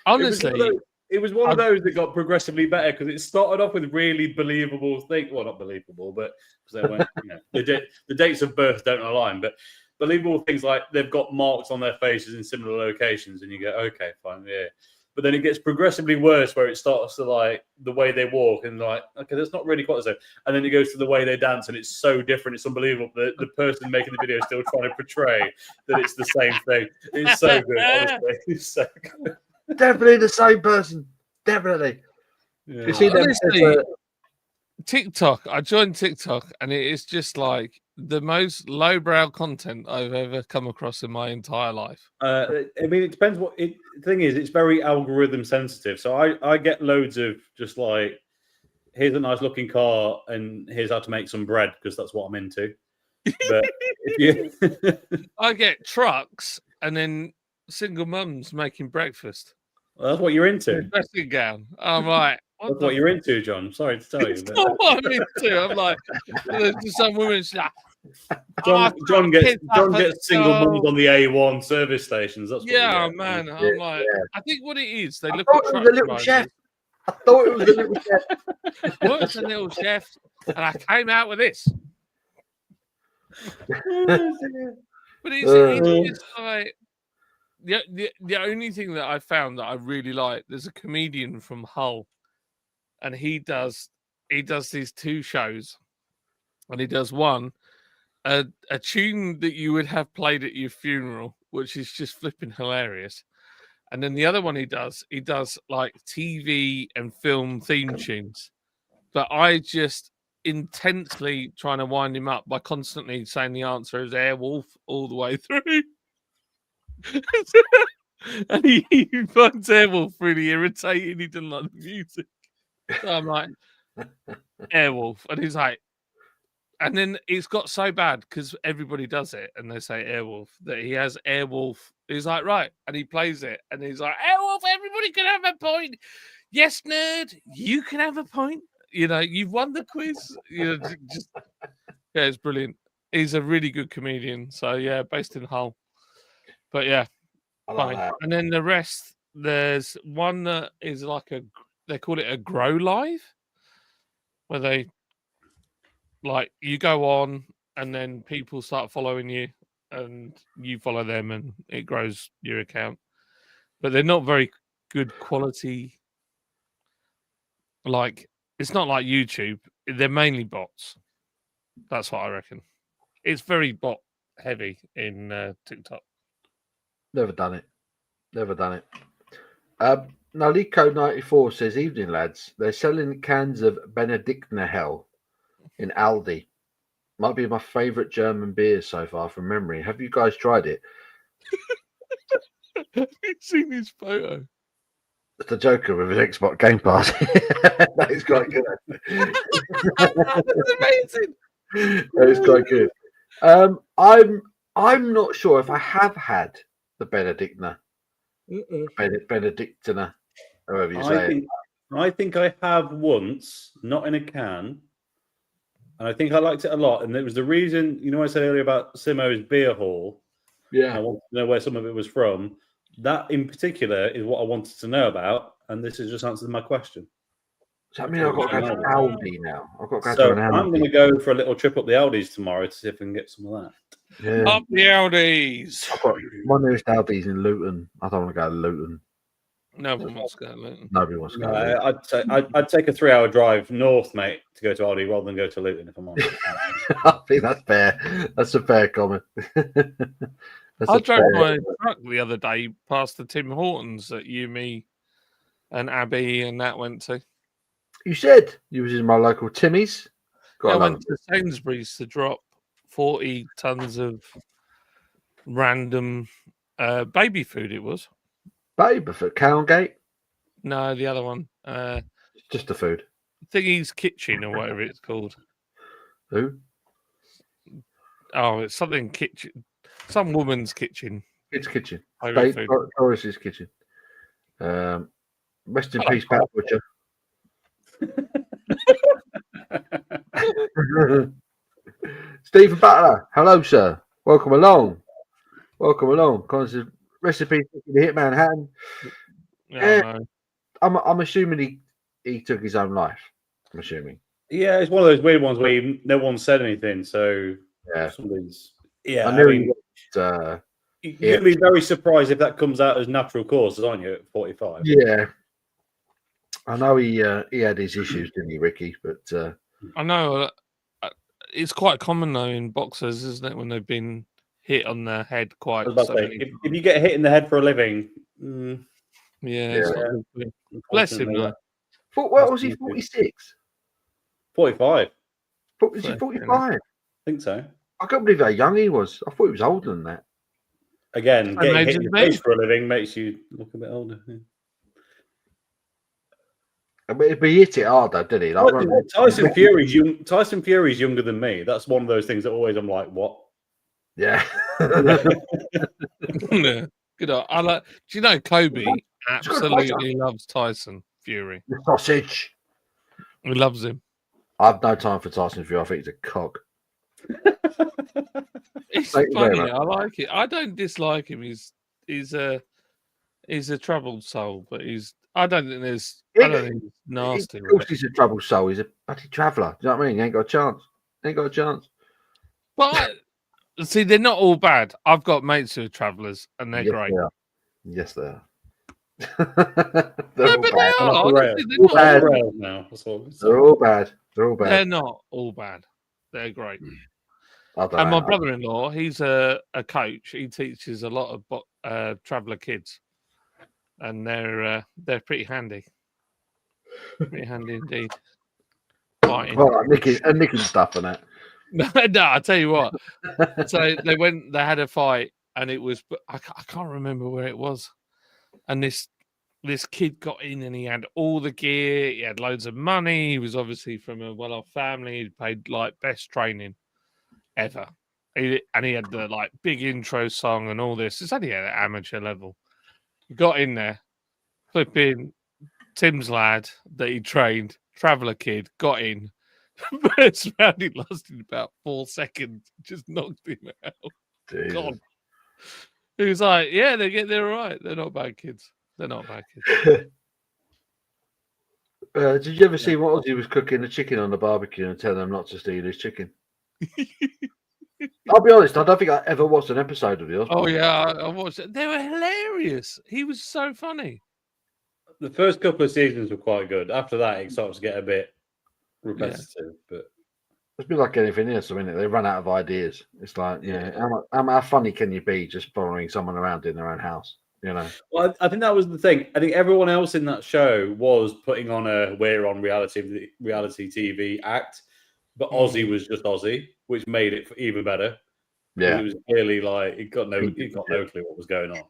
Honestly, it was one of those that got progressively better because it started off with really believable things. Well, not believable, but because they went, the dates of birth don't align, but believable things like they've got marks on their faces in similar locations, and you go, okay, fine, yeah. But then it gets progressively worse where it starts to like the way they walk and like, okay, that's not really quite the same. And then it goes to the way they dance and it's so different. It's unbelievable. The person making the video is still trying to portray that it's the same thing. It's so good, honestly. It's so good. Definitely the same person. Definitely. Yeah. You see honestly, TikTok, I joined TikTok and it is just like the most lowbrow content I've ever come across in my entire life. I mean, it depends the thing is, it's very algorithm sensitive. So I get loads of just like, here's a nice looking car and here's how to make some bread because that's what I'm into. But I get trucks and then single mums making breakfast. Well, that's what you're into. Dressing gown. I'm like, that's what you're into, John. Sorry to tell you. That's not what I'm into. I'm like, some women's like, John gets single mums on the A1 service stations. That's what man. I'm like, I think what it is, they look at it was a little chef. I thought it was a little chef. Well, it's a little chef, and I came out with this. But it's like the only thing that I found that I really like. There's a comedian from Hull, and he does these two shows, and he does one. A tune that you would have played at your funeral, which is just flipping hilarious. And then the other one he does like TV and film theme tunes. But I just intensely trying to wind him up by constantly saying the answer is Airwolf all the way through. And he finds Airwolf really irritating. He doesn't like the music. So I'm like, Airwolf. And he's like, and then it's got so bad because everybody does it and they say Airwolf that he has Airwolf. He's like, right. And he plays it and he's like, Airwolf, everybody can have a point. Yes, nerd, you can have a point. You've won the quiz. It's brilliant. He's a really good comedian. So, yeah, based in Hull. But, yeah, funny. And then the rest, there's one that is like they call it a Grow Live, where they, like, you go on and then people start following you and you follow them and it grows your account. But they're not very good quality. Like, it's not like YouTube. They're mainly bots. That's what I reckon. It's very bot heavy in TikTok. Never done it. Now, Lico94 says, evening, lads. They're selling cans of Benedictine Hell in Aldi. Might be my favourite German beer so far from memory. Have you guys tried it? Have you seen his photo? It's the Joker with his Xbox Game Pass. That is quite good. That's amazing. That is quite good. I'm not sure if I have had the Benedictine. Benedictine, however you say it. I think I have once, not in a can. And I think I liked it a lot. And it was the reason, I said earlier about Simo's beer hall. Yeah. I wanted to know where some of it was from. That in particular is what I wanted to know about. And this has just answered my question. Does that mean I've got to go to Aldi now? I'm going to go for a little trip up the Aldis tomorrow to see if I can get some of that. Yeah. Up the Aldis. I've got my nearest Aldi's in Luton. I don't want to go to Luton. No one wants to go to Luton. Nobody wants to go. There. I'd take a 3-hour drive north, mate, to go to Aldi rather than go to Luton. If I'm honest. I think that's fair. That's a fair comment. I drove my truck the other day past the Tim Hortons that you, me, and Abby and that went to. You said you was in my local Timmy's. I went to Sainsbury's to drop 40 tons of random baby food. It was baby for Cowgate. No, the other one. Just the food. Thingy's Kitchen or whatever it's called. Who? Oh, it's something kitchen. Some woman's kitchen. It's kitchen. Doris's kitchen. Rest in peace, Pat Butcher. Stephen Butler, hello, sir. Welcome along. Welcome along. Recipe for the Hitman Hatton. Yeah, I'm assuming he took his own life. I'm assuming. Yeah, it's one of those weird ones where no one said anything. So yeah, yeah. I mean, you're gonna be very surprised if that comes out as natural causes, aren't you? At 45. Yeah, I know he had his issues, didn't he, Ricky? But I know it's quite common though in boxers, isn't it, when they've been hit on the head quite. If you get hit in the head for a living, it's not good. Bless him. Though. What was he? 46. 45. Was he 45? I think so. I can't believe how young he was. I thought he was older than that. Again, getting hit in the face for a living makes you look a bit older. Yeah. But he hit it hard, though, didn't he? Like, Tyson Fury's younger than me. That's one of those things that always I'm like, what? Yeah. Yeah. Good. I like. Do you know Kobe absolutely loves Tyson Fury? The sausage. He loves him. I have no time for Tyson Fury. I think he's a cock. It's funny. I like it. I don't dislike him. He's a troubled soul, but I don't think he's nasty. Of course, he's a troubled soul. He's a bloody traveller. Do you know what I mean? He ain't got a chance. But see, they're not all bad. I've got mates who are travellers, and they're great. Yes, they are. They're all bad. They're not all bad. They're great. And my brother-in-law, he's a coach. He teaches a lot of traveller kids, and they're pretty handy. Pretty handy indeed. Nicking stuff and that. No, I tell you what. So they had a fight, and it was I can't remember where it was, and this kid got in, and he had all the gear. He had loads of money. He was obviously from a well-off family. He'd paid like best training ever. He had the big intro song and all this. It's only at an amateur level. He got in there, flipping Tim's lad that he trained, traveller kid, got in. First round, he lasted about 4 seconds. Just knocked him out. God. He was like, yeah, they're all right. They're not bad kids. Did you ever see what Ozzy was cooking the chicken on the barbecue and telling them not to steal his chicken? I'll be honest, I don't think I ever watched an episode of yours. Oh yeah, I watched it. They were hilarious. He was so funny. The first couple of seasons were quite good. After that, it starts to get a bit repetitive. But it's been like anything else. I mean, they run out of ideas. It's like, how funny can you be just following someone around in their own house? You know. Well, I think that was the thing. I think everyone else in that show was putting on a "we're on reality TV" act, but Ozzy was just Ozzy, which made it even better. Yeah, it was clearly he got no clue what was going on.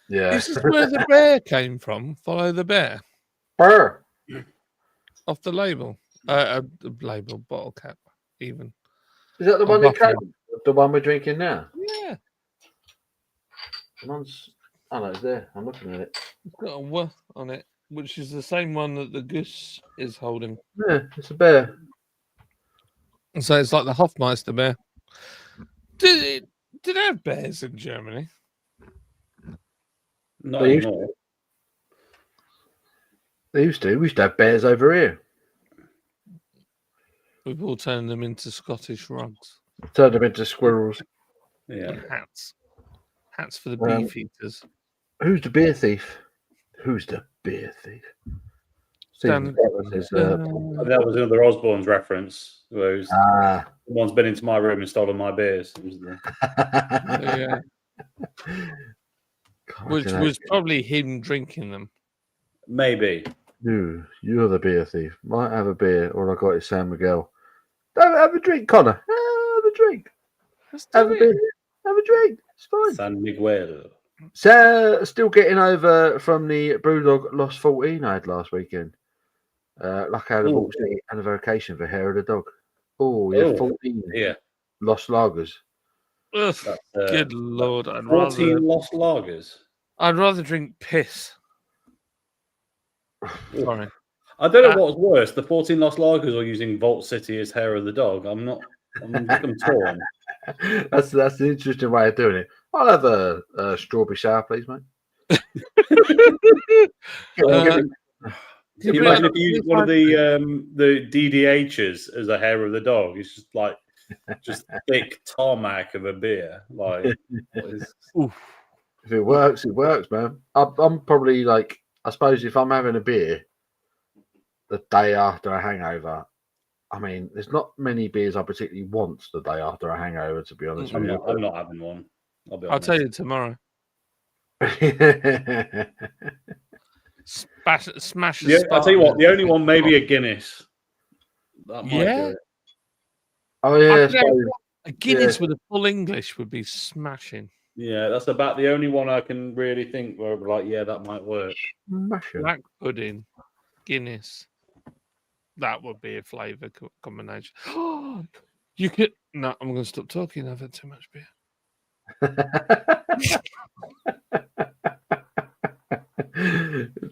Yeah, this is where the bear came from. Follow the bear. Burr. Off the label, label bottle cap. Even is that the one the one we're drinking now? Yeah. Oh no, it's there. I'm looking at it. It's got a W on it, which is the same one that the goose is holding. Yeah, it's a bear. So it's like the Hofmeister bear. Did they have bears in Germany? Not anymore. They used to. We used to have bears over here. We've all turned them into Scottish rugs. Turned them into squirrels. Yeah. And hats. Hats for the beef eaters. Who's the beer thief? Who's the beer thief. Dun, That was another Osborne's reference. Where it was, someone's been into my room and stolen my beers. It was yeah. Which was probably him drinking them. maybe. You're the beer thief. Might have a beer, or I got it, San Miguel. Have a drink, Connor. Have a drink. Have a beer. Have a drink. It's fine. San Miguel. So, still getting over from the Brewdog lost 14 I had last weekend. Like I had a Vault City anniversary for Hair of the Dog. Oh, yeah, 14 lost lagers. Ugh, good lord. 14 lost lagers. I'd rather drink piss. Sorry. I don't know what's worse, the 14 lost lagers or using Vault City as Hair of the Dog. I'm torn. That's an interesting way of doing it. I'll have a strawberry sour, please, mate. Can you imagine if you use one of the DDHs as a Hair of the Dog? It's just like thick tarmac of a beer. Like, if it works, it works, man. I'm probably like, I suppose if I'm having a beer the day after a hangover, I mean, there's not many beers I particularly want the day after a hangover, to be honest with you. I'm not having one. I'll tell you tomorrow. Smash. I'll tell you what. The only one, maybe a Guinness. That might do it. Oh yeah, a Guinness with a full English would be smashing. Yeah, that's about the only one I can really think where I'm like, yeah, that might work. Black pudding, Guinness. That would be a flavour combination. You could. No, I'm going to stop talking. I've had too much beer.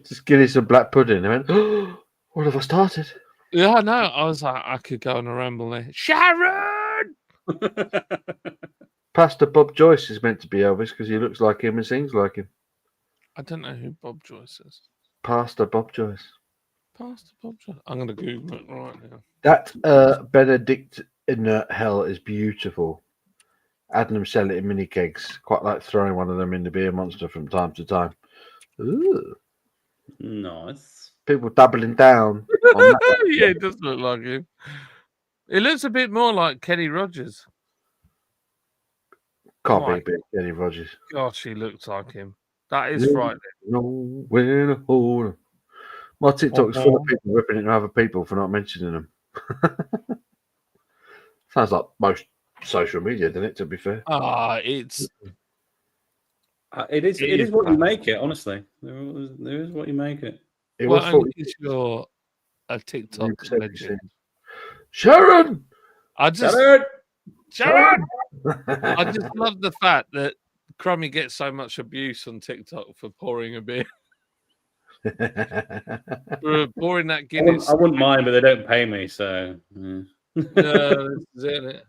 Just Guinness and black pudding. I went, what have I started? Yeah, I know. I was like, I could go on a ramble there. Sharon! Pastor Bob Joyce is meant to be Elvis because he looks like him and sings like him. I don't know who Bob Joyce is. Pastor Bob Joyce. Pastor Bob Joyce. I'm going to Google it right now. That Benedict in hell is beautiful. Adding them sell it in mini kegs. Quite like throwing one of them in the beer monster from time to time. Ooh. Nice. People doubling down. On that. Yeah, it does look like him. It looks a bit more like Kenny Rogers. Can't be a bit Kenny Rogers. Gosh, he looks like him. That is frightening. Nowhere to hold him. My TikTok's full of people ripping into other people for not mentioning them. Sounds like most social media, doesn't it, to be fair? It's... It is what you make it, honestly. There is what you make it. You're a TikTok legend. Sharon! Sharon! I just love the fact that Crummy gets so much abuse on TikTok for pouring a beer. For pouring that Guinness. I wouldn't mind, but they don't pay me, so... No, this is it.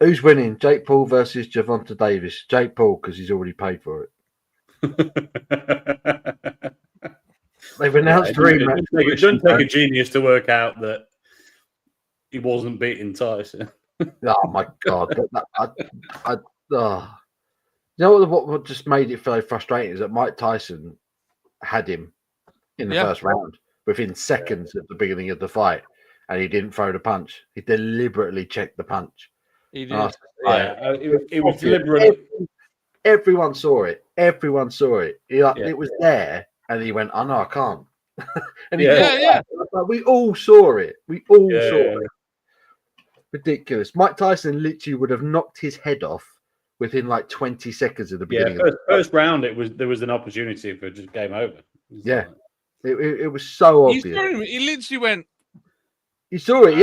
Who's winning? Jake Paul versus Gervonta Davis. Jake Paul, because he's already paid for it. They've announced three matches. It shouldn't take a genius to work out that he wasn't beating Tyson. Oh my god! You know what just made it very frustrating is that Mike Tyson had him in the first round within seconds at the beginning of the fight, and he didn't throw the punch. He deliberately checked the punch. He did. It was deliberate. Everyone saw it. Everyone saw it. It was there, and he went, "Oh no, I can't." And we all saw it. We all saw it. Ridiculous. Mike Tyson literally would have knocked his head off within like 20 seconds of the beginning. First round, there was an opportunity for just game over. It was so obvious. He literally went. You saw it.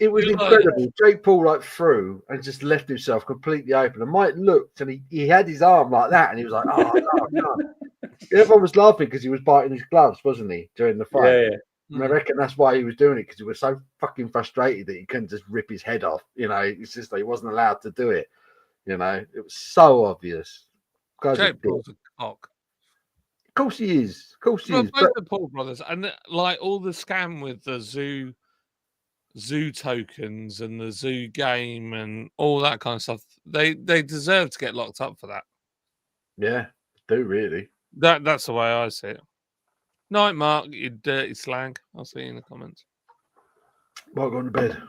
It was incredible. Jake Paul threw and just left himself completely open. And Mike looked and he had his arm like that, and he was like, "Oh no!" Everyone was laughing because he was biting his gloves, wasn't he, during the fight? Yeah. And I reckon that's why he was doing it, because he was so fucking frustrated that he couldn't just rip his head off. You know, it's just like he wasn't allowed to do it. You know, it was so obvious. Jake Paul's a cock. Of course he is. Of course he is. Both the Paul brothers, and like all the scam with the zoo tokens and the zoo game and all that kind of stuff, they deserve to get locked up for that. Yeah, do, really. That's the way I see it. Night, Mark, you dirty slag. I'll see you in the comments. Might go on to bed.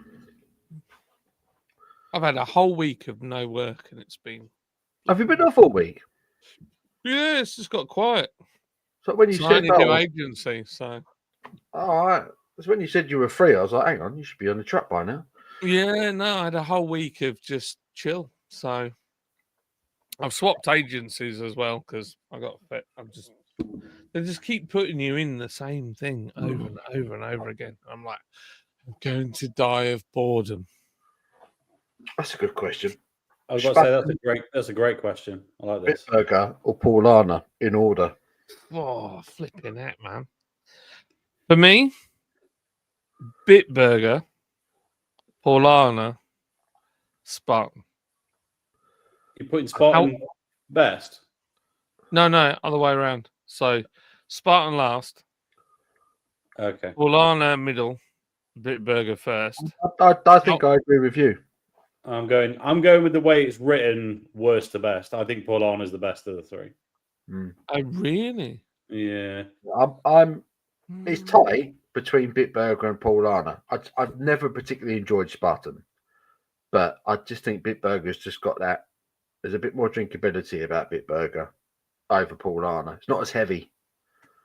I've had a whole week of no work, and it's been. Have you been off all week? Yeah, it's just got quiet. So when you So I said only do that, agency, so. all right. That's when you said you were free. I was like, hang on, you should be on the truck by now. Yeah, no, I had a whole week of just chill. So I've swapped agencies as well because I got fit. They just keep putting you in the same thing over and over and over again. I'm like, I'm going to die of boredom. That's a good question. I was about to say that's a great question. I like this. Bitburger or Paulana in order? Oh, flipping that, man. For me, Bitburger, Paulana, Spartan. You're putting Spartan best? No, other way around. So Spartan last, Okay. Paulana middle, Bitburger first. I think I agree with you. I'm going with the way it's written, worst to best. I think Paulana is the best of the three. Oh, really? Yeah. It's tight between Bitburger and Paulana. I've never particularly enjoyed Spartan, but I just think Bitburger's just got that. There's a bit more drinkability about Bitburger over Paulana. It's not as heavy.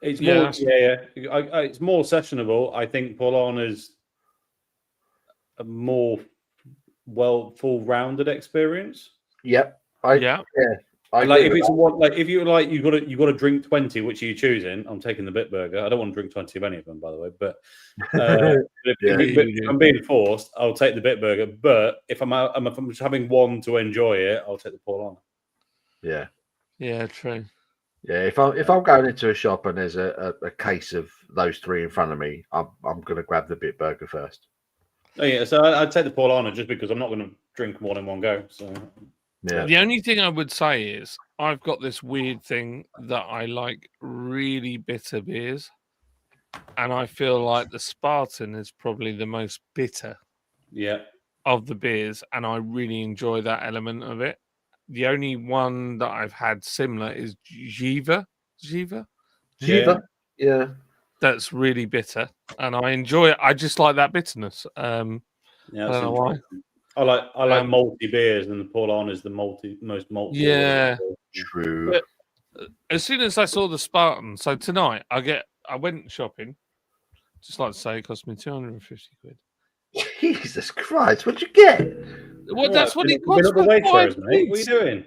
It's more, it's more sessionable. I think Paulana's a more full-rounded experience. Yep. I like if it's one like if you like you got to drink 20, which are you choosing? I'm taking the Bitburger. I don't want to drink 20 of any of them, by the way. But if I'm being forced, I'll take the Bitburger. But if I'm just having one to enjoy it, I'll take the Paulana. Yeah. Yeah, true. Yeah, if I'm going into a shop and there's a case of those three in front of me, I'm going to grab the Bitburger first. Oh, yeah, so I'd take the Paulana just because I'm not going to drink one in one go. So yeah. The only thing I would say is I've got this weird thing that I like really bitter beers, and I feel like the Spartan is probably the most bitter of the beers, and I really enjoy that element of it. The only one that I've had similar is Jiva. Yeah. That's really bitter, and I enjoy it. I just like that bitterness. I don't know why. I like malty beers, and the Paulana is the most malty. Yeah, true. But as soon as I saw the Spartan, so tonight I went shopping. Just like to say, it cost me 250 quid. Jesus Christ! What'd you get? Well, that's what it cost for mate. 5 What are you kids. doing?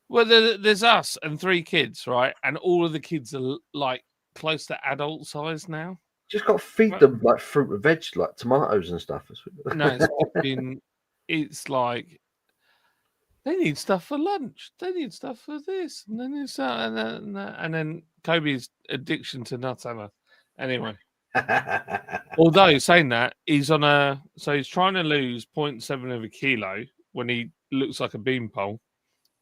Well, there's us and 3 kids, right? And all of the kids are like close to adult size now. Just got to feed them like fruit and veg, like tomatoes and stuff. No, it's fucking. It's like they need stuff for lunch. They need stuff for this, and they need that, and then Kobe's addiction to Nutella. Anyway, although saying that, he's trying to lose 0.7 of a kilo when he looks like a beanpole,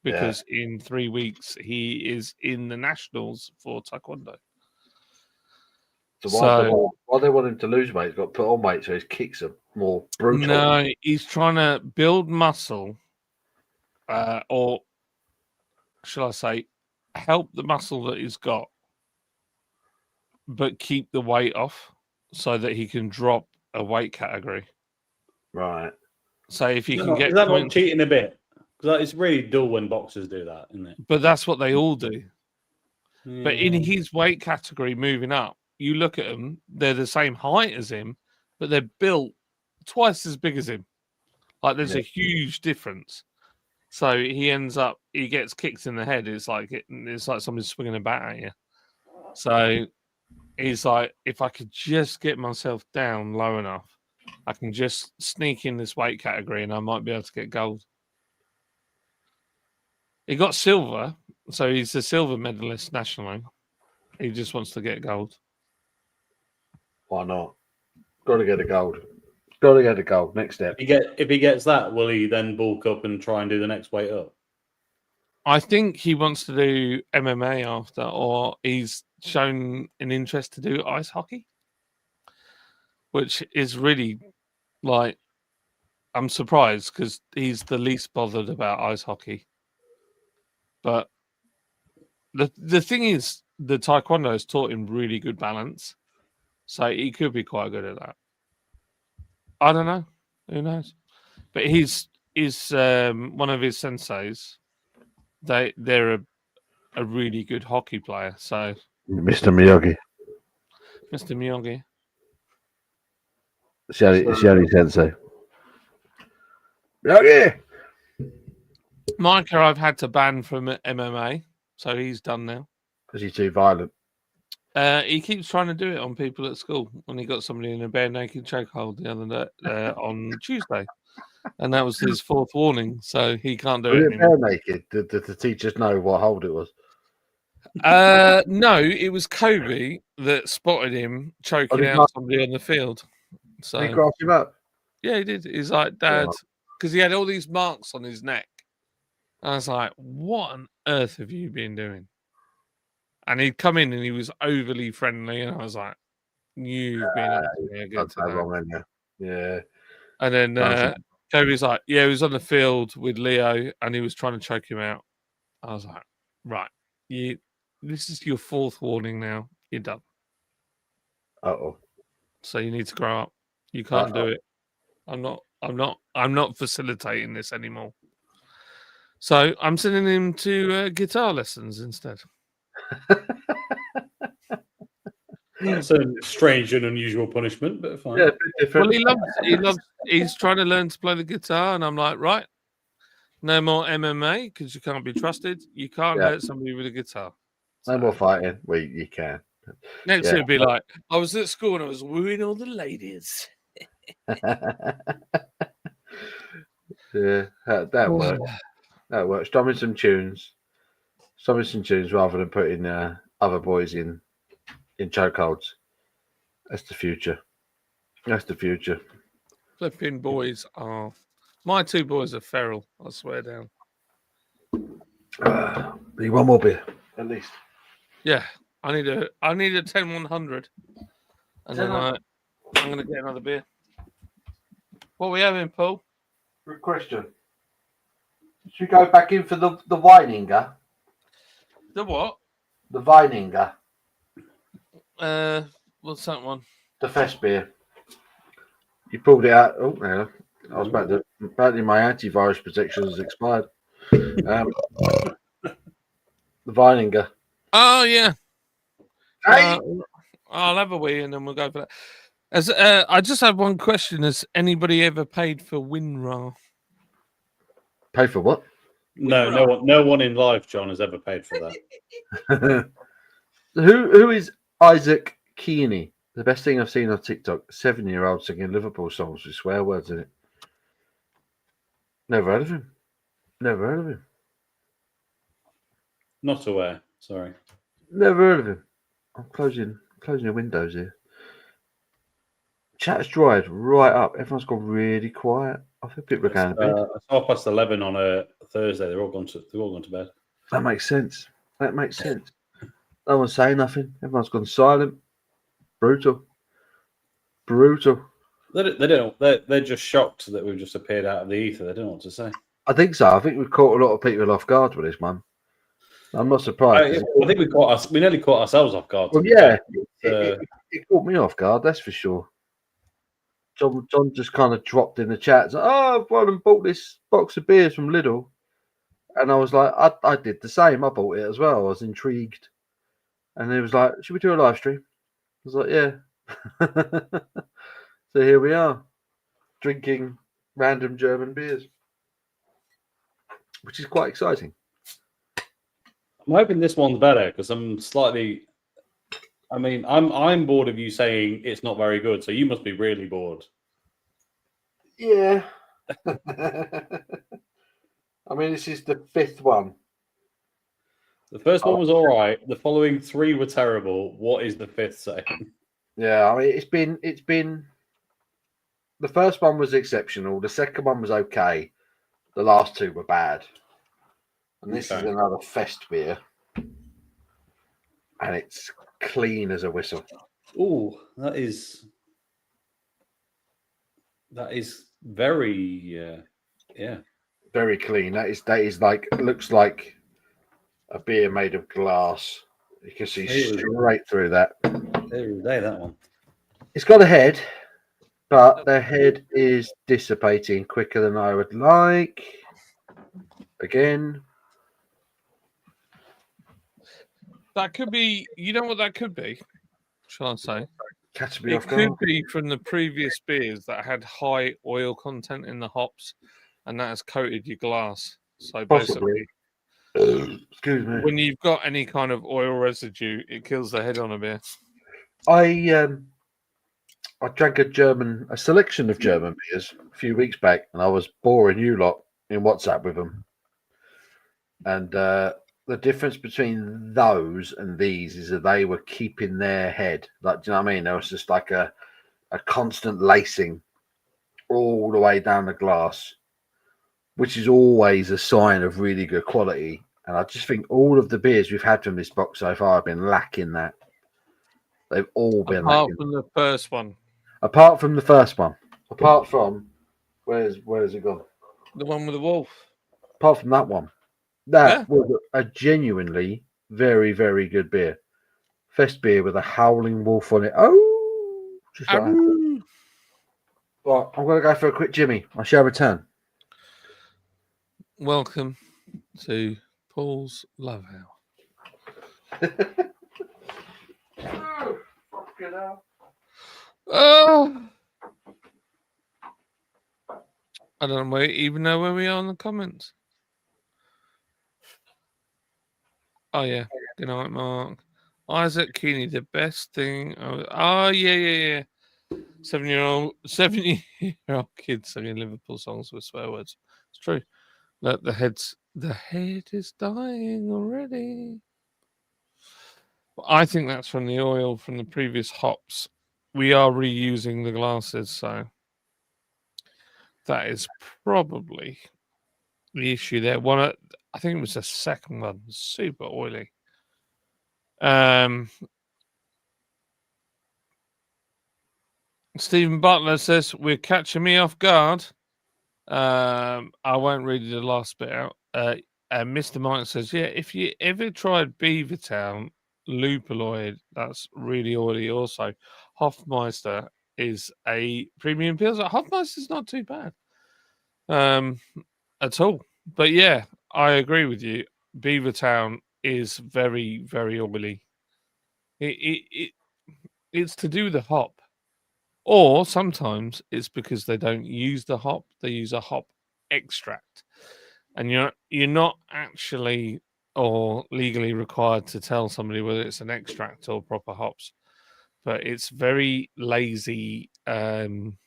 because in 3 weeks he is in the nationals for taekwondo. So why they want him to lose weight? He's got to put on weight so his kicks are more brutal. No, he's trying to build muscle, or shall I say, help the muscle that he's got, but keep the weight off so that he can drop a weight category. Right. So if you can get, is that not cheating a bit? Because it's really dull when boxers do that, isn't it? But that's what they all do. Yeah. But in his weight category, moving up, you look at them; they're the same height as him, but they're built twice as big as him. Like there's a huge difference. So he gets kicked in the head. It's like somebody's swinging a bat at you. So he's like, if I could just get myself down low enough, I can just sneak in this weight category and I might be able to get gold. He got silver, so he's a silver medalist nationally. He just wants to get gold. Why not? Got to get a gold. Got to get a gold. Next step. If he gets that, will he then bulk up and try and do the next weight up? I think he wants to do MMA after, or he's shown an interest to do ice hockey, which is really like, I'm surprised because he's the least bothered about ice hockey. But The thing is, the taekwondo has taught him really good balance, so he could be quite good at that. I don't know. Who knows? But he's one of his senseis. They're a really good hockey player. So Mr. Miyagi. Mr. Miyagi. Shiori Sensei. Miyagi! Micah, I've had to ban from MMA, so he's done now. Because he's too violent. He keeps trying to do it on people at school. When he got somebody in a bare naked chokehold the other day on Tuesday, and that was his fourth warning, so he can't do Was it it anymore. bare naked? Did the teachers know what hold it was? No, it was Kobe that spotted him choking did out Mark- somebody on the field. So Did he grass him up? yeah, he did. He's like, Dad, Right. because he had all these marks on his neck. And I was like, what on earth have you been doing? And he'd come in and he was overly friendly, and I was like, you've been acting again That's no today. wrong, isn't it? Yeah. And then That's Kobe's like, yeah, he was on the field with Leo and he was trying to choke him out. I was like, right, this is your fourth warning now. You're done. Uh-oh. So you need to grow up. You can't do it. I'm not facilitating this anymore. So I'm sending him to guitar lessons instead. That's a strange and unusual punishment, but fine. Yeah, a bit different. Well, he's trying to learn to play the guitar, and I'm like, right, no more MMA because you can't be trusted. You can't hurt somebody with a guitar. No more fighting. Well, you can. Next year, it'd be like, I was at school and I was wooing all the ladies. Yeah, that works. That works. Strumming some tunes rather than putting other boys in chokeholds. That's the future. That's the future. Flipping boys are. My two boys are feral. I swear down. Need one more beer, at least. Yeah, I need a 10-100, and then I'm gonna get another beer. What are we having, Paul? Good question. Should we go back in for the Weininger? The what? The Weininger. What's that one? The Fest beer. You pulled it out. Oh, no. I was apparently my antivirus protection has expired. The Weininger. Oh yeah. Hey! I'll have a wee and then we'll go for that. As I just have one question: has anybody ever paid for WinRAR? Pay for what? No one in life, John, has ever paid for that. Who is Isaac Keeney? The best thing I've seen on TikTok. 7-year-old singing Liverpool songs with swear words in it. Never heard of him. Never heard of him. Not aware. Sorry. Never heard of him. I'm closing the windows here. Chat's dried right up. Everyone's gone really quiet. I think people are going to bed. It's 11:30 on a Thursday. They're all gone to bed. That makes sense. No one's saying nothing. Everyone's gone silent. Brutal. They don't. They're just shocked that we've just appeared out of the ether. They don't know what to say. I think so. I think we've caught a lot of people off guard with this one. I'm not surprised. I think we nearly caught ourselves off guard. Well, yeah, it caught me off guard. That's for sure. John just kind of dropped in the chat. Like, I've gone and bought this box of beers from Lidl, and I was like, I did the same. I bought it as well. I was intrigued, and he was like, "Should we do a live stream?" I was like, "Yeah." So here we are, drinking random German beers, which is quite exciting. I'm hoping this one's better because I'm slightly. I mean, I'm bored of you saying it's not very good, so you must be really bored. Yeah. I mean, this is the fifth one. The first one was all right. The following three were terrible. What is the fifth saying? Yeah, I mean, it's been. The first one was exceptional. The second one was okay. The last two were bad. And this is another Fest beer. And it's clean as a whistle. Oh, that is very, yeah. Very clean. That is like looks like a beer made of glass. You can see Ew. straight through that. Every day, that one. It's got a head, but the head is dissipating quicker than I would like. Again, That could be. You know what that could be? Shall I say? catch me It off could guard. be from the previous beers that had high oil content in the hops, and that has coated your glass. So Possibly. basically, Excuse me. when you've got any kind of oil residue, it kills the head on a beer. I drank a selection of German beers a few weeks back, and I was boring you lot in WhatsApp with them. And the difference between those and these is that they were keeping their head. Like, do you know what I mean? There was just like a constant lacing all the way down the glass, which is always a sign of really good quality. And I just think all of the beers we've had from this box so far have been lacking that. They've all been Apart lacking. from the first one, Apart from the first one. Apart from where's it gone? the one with the wolf. Apart from that one. That Yeah. was a genuinely very, very good beer. Fest beer with a howling wolf on it. Oh, just like that. Aroo. Right, I'm going to go for a quick Jimmy. I shall return. Welcome to Paul's Love Hour. Oh, fucking hell. Oh, I don't even know where we are in the comments. Oh yeah, good night, Mark. Isaac Keeney, the best thing. Oh yeah. 7-year-old kids singing Liverpool songs with swear words. It's true. Look, the head is dying already. I think that's from the oil from the previous hops. We are reusing the glasses, so that is probably the issue there. I think it was the second one, super oily. Stephen Butler says we're catching me off guard. I won't read the last bit out. And Mr. Mike says, yeah, if you ever tried Beavertown Lupoloid, that's really oily. Also, Hofmeister is a premium pilsner. Hofmeister's not too bad at all. But yeah, I agree with you. Beavertown is very, very oily. It's to do with the hop. Or sometimes it's because they don't use the hop; they use a hop extract, and you're not actually or legally required to tell somebody whether it's an extract or proper hops. But it's very lazy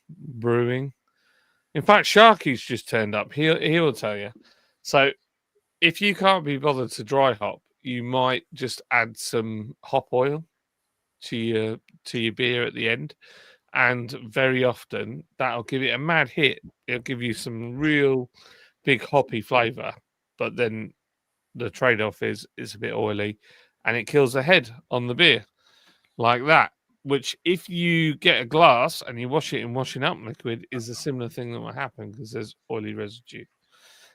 brewing. In fact, Sharky's just turned up. He'll tell you. So if you can't be bothered to dry hop, you might just add some hop oil to your beer at the end. And very often that'll give it a mad hit. It'll give you some real big hoppy flavor, but then the trade-off is it's a bit oily and it kills the head on the beer like that. Which, if you get a glass and you wash it in washing up liquid, is a similar thing that will happen because there's oily residue,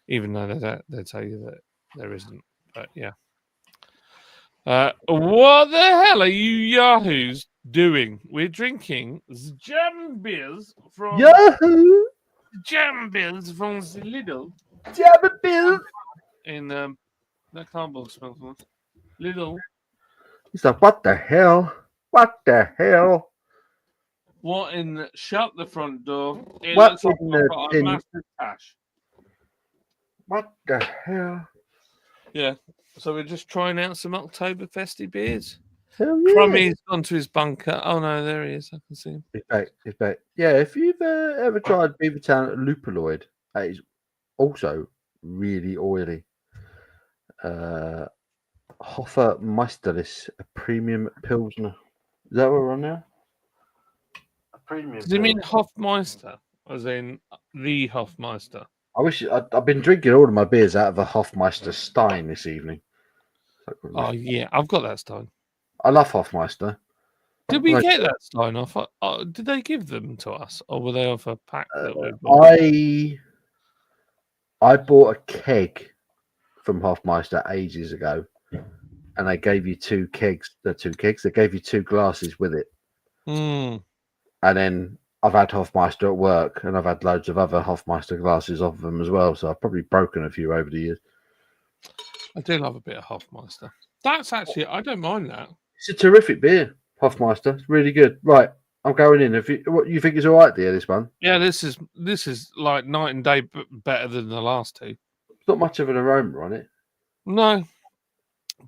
even though they tell you that there isn't. But yeah. What the hell are you yahoos doing? We're drinking the German beers from Yahoo! German beers from the Lidl German beers! in that cardboard smells nice. Lidl. He's like, what the hell? What the hell? What in the, shut the front door? It What looks like in I've the got a tin- massive cash. What the hell? Yeah. So we're just trying out some Oktoberfesty beers. Hell yeah. Crummy's gone to his bunker. Oh no, there he is. I can see him. He's back. He's back. Yeah, if you've ever tried Beavertown Lupoloid, that is also really oily. Hofmeisterlis, a premium pilsner. Is that what we're on now? A premium. Does it mean Hofmeister? As in the Hofmeister? I wish I've been drinking all of my beers out of a Hofmeister Stein this evening. Oh yeah, I've got that Stein. I love Hofmeister. Did we Like, get that Stein off? Did they give them to us, or were they off a pack that we bought? I bought a keg from Hofmeister ages ago, and they gave you two kegs. They gave you two glasses with it. Mm. And then I've had Hofmeister at work, and I've had loads of other Hofmeister glasses off them as well. So I've probably broken a few over the years. I do love a bit of Hofmeister. That's actually, I don't mind that. It's a terrific beer, Hofmeister. It's really good. Right, I'm going in. What you think is all right, dear? This one. Yeah, this is like night and day better than the last two. It's not much of an aroma on it. No,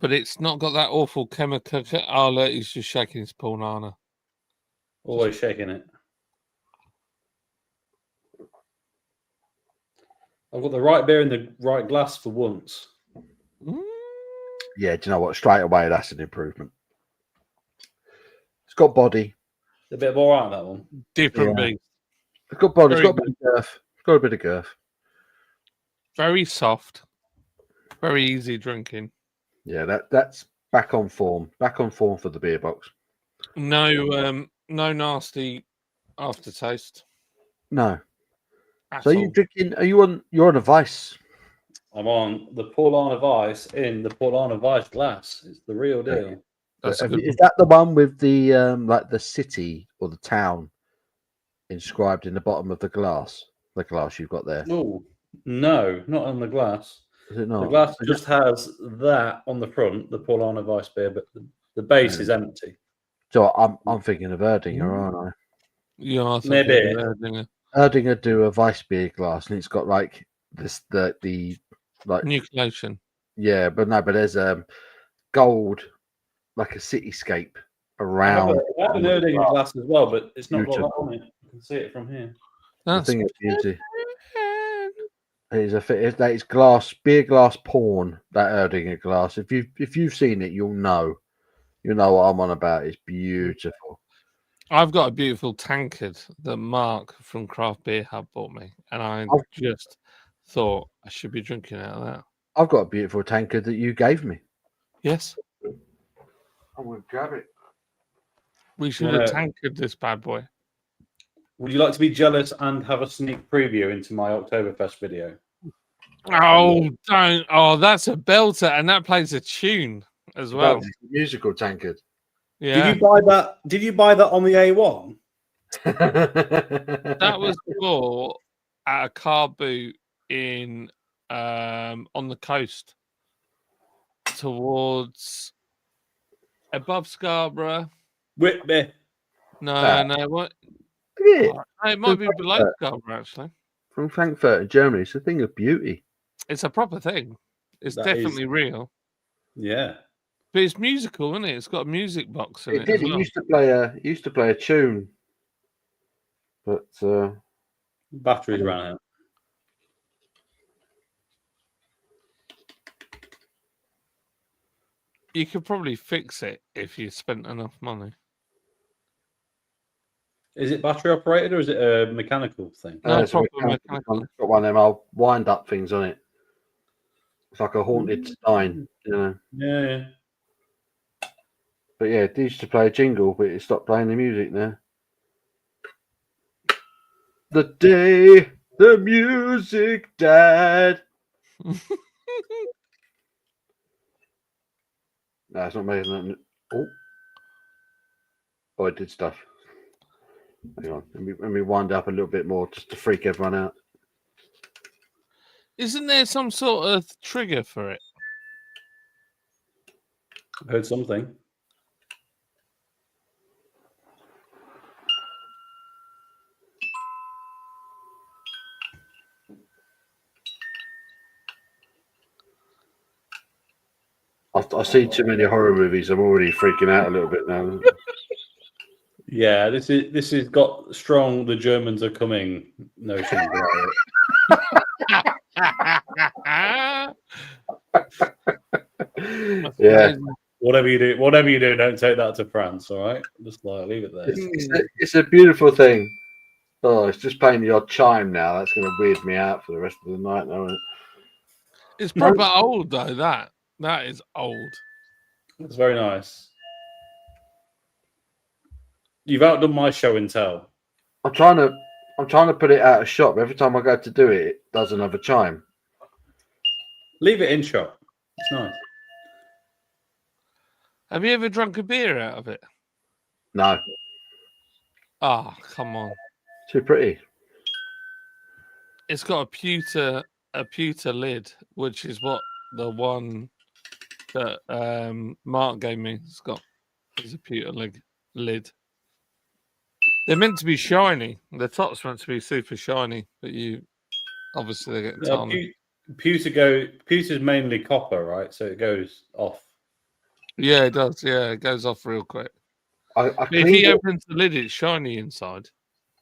but it's not got that awful chemical. Oh, look, he's just shaking his banana. Always shaking it. I've got the right beer in the right glass for once. Mm. Yeah, do you know what? Straight away, that's an improvement. It's got body. A bit of all right, that one. Different Yeah. beast. It's got body. Very It's got a bit of girth. It's got a bit of girth. Very soft. Very easy drinking. Yeah, that's back on form. Back on form for the beer box. No nasty aftertaste. No. At So all. you drinking? You're on a Vice. I'm on the Paulana Weiss in the Paulana Weiss glass. It's the real deal. That's a good Is that the one with the like the city or the town inscribed in the bottom of the glass? The glass you've got there. Oh, no, not on the glass. Is it The not? glass just has that on the front, the Paulana Weiss beer, but the base is empty. So I'm thinking of Erdinger, aren't I? Yeah, I think Maybe. Erdinger do a Vice beer glass, and it's got like this the like Nucleation. yeah, but there's gold like a cityscape around. I have an Erdinger glass as well, but it's not got that Beautiful. on it. You can see it from here. The That's thing of beauty. That is glass, beer glass porn. That Erdinger glass. If you've seen it, you'll know what I'm on about. It's beautiful. I've got a beautiful tankard that Mark from Craft Beer Hub bought me, and I just thought I should be drinking out of that. I've got a beautiful tankard that you gave me. Yes, I'm gonna grab it. we should have tankered this bad boy. Would you like to be jealous and have a sneak preview into my Oktoberfest video? Oh, don't! Oh, that's a belter, and that plays a tune as well. It's a musical tankard. Yeah, Did you buy that? Did you buy that on the A1? that was bought at a car boot in on the coast towards above Scarborough. Whitby. No, what? Yeah, Oh, it might be below Scarborough actually. from Frankfurt in Germany. It's a thing of beauty. It's a proper thing. It's That definitely real. Yeah. But it's musical, isn't it? It's got a music box in It it. did. As well. It used to play a tune, but Batteries ran out. You could probably fix it if you spent enough money. Is it battery operated or is it a mechanical thing? No, it's a proper mechanical. It's got one of them old wind up things on it. It's like a haunted stein, you know. Yeah. But yeah, it used to play a jingle, but it stopped playing the music now. The day the music died. No, it's not making that. Oh, it did stuff. Hang on, let me wind up a little bit more just to freak everyone out. Isn't there some sort of trigger for it? I've heard something. I see too many horror movies. I'm already freaking out a little bit now. Yeah, this is got strong. The Germans are coming. Notion. Yeah. Whatever you do, don't take that to France. All right, just leave it there. It's a beautiful thing. Oh, it's just playing the odd chime now. That's going to weird me out for the rest of the night now. Isn't it? It's proper old though. That is old. It's very nice. You've outdone my show and tell. I'm trying to put it out of shop. Every time I go to do it, it does another chime. Leave it in shop. It's nice. Have you ever drunk a beer out of it? No, Ah, come on. too pretty. It's got a pewter lid, which is what the one that Mark gave me. It's got is a pewter lid. They're meant to be shiny. The top's meant to be super shiny, but you obviously they get tarnished. Pewter's mainly copper, right? So it goes off. Yeah, it does. Yeah, it goes off real quick. I But if cleaned he it. opens the lid, it's shiny inside.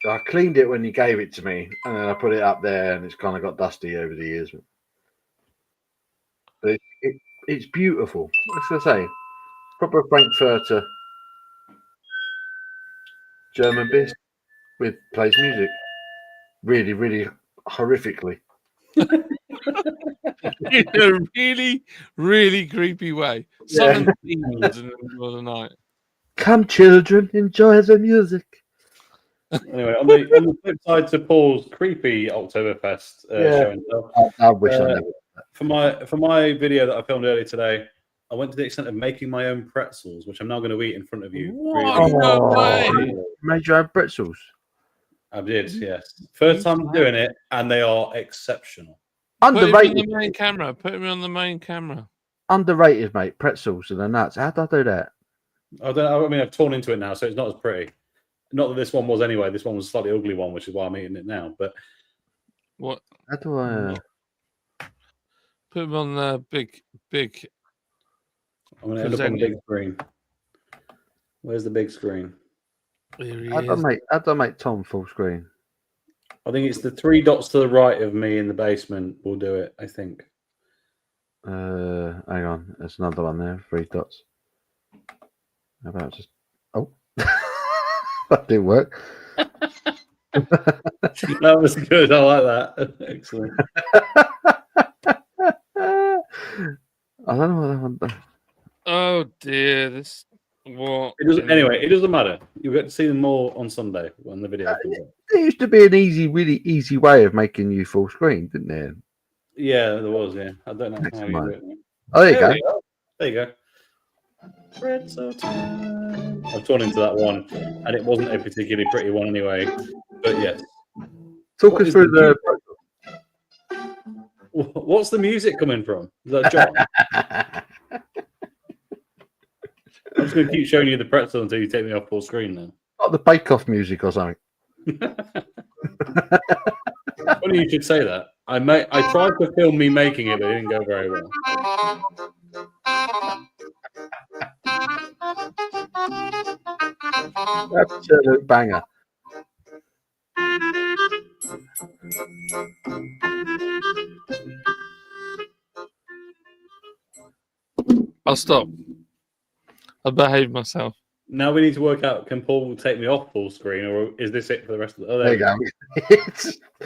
I cleaned it when you gave it to me, and then I put it up there, and it's kind of got dusty over the years. But it's beautiful. What's I say? Proper Frankfurter German beer with plays music. Really, really horrifically. In a really, really creepy way. Summon demons in the middle of the night. Come, children, enjoy the music. Anyway, on the flip side to Paul's creepy Oktoberfest show and stuff, I wish I never. for my video that I filmed earlier today, I went to the extent of making my own pretzels, which I'm now going to eat in front of you. What? No way. You made your own pretzels. I did, yes. First time doing it, and they are exceptional. Put him on Underrated. the main camera. Put him on the main camera. Underrated, mate. Pretzels and the nuts. How did I do that? I don't know. I mean, I've torn into it now, so it's not as pretty. Not that this one was anyway. This one was a slightly ugly one, which is why I'm eating it now. But What? How do I? Put him on the big. I'm going to end up on the big screen. Where's the big screen? Here he How is. do I make Tom full screen? I think it's the 3 dots to the right of me in the basement will do it, I think. Hang on. There's another one there. 3 dots. How about just? Oh, that didn't work. That was good. I like that. Excellent. I don't know what that one does. Oh dear, this what? Anyway, it doesn't matter. You'll get to see them more on Sunday when the video comes up. There used to be an really easy way of making you full screen, didn't there? Yeah, there was. Yeah, I don't know how you do it. Oh, there you go. We go. There you go. Pretzel time. I've torn into that one, and it wasn't a particularly pretty one anyway. But yes. Talk What us is through the the. What's the music coming from? Is that John? I'm just going to keep showing you the pretzel until you take me off full screen then. Not the Bake Off music or something. Funny you should say that. I tried to film me making it, but it didn't go very well. Absolute banger. I'll stop. I'll behave myself. Now we need to work out, can Paul take me off full screen, or is this it for the rest of the... There you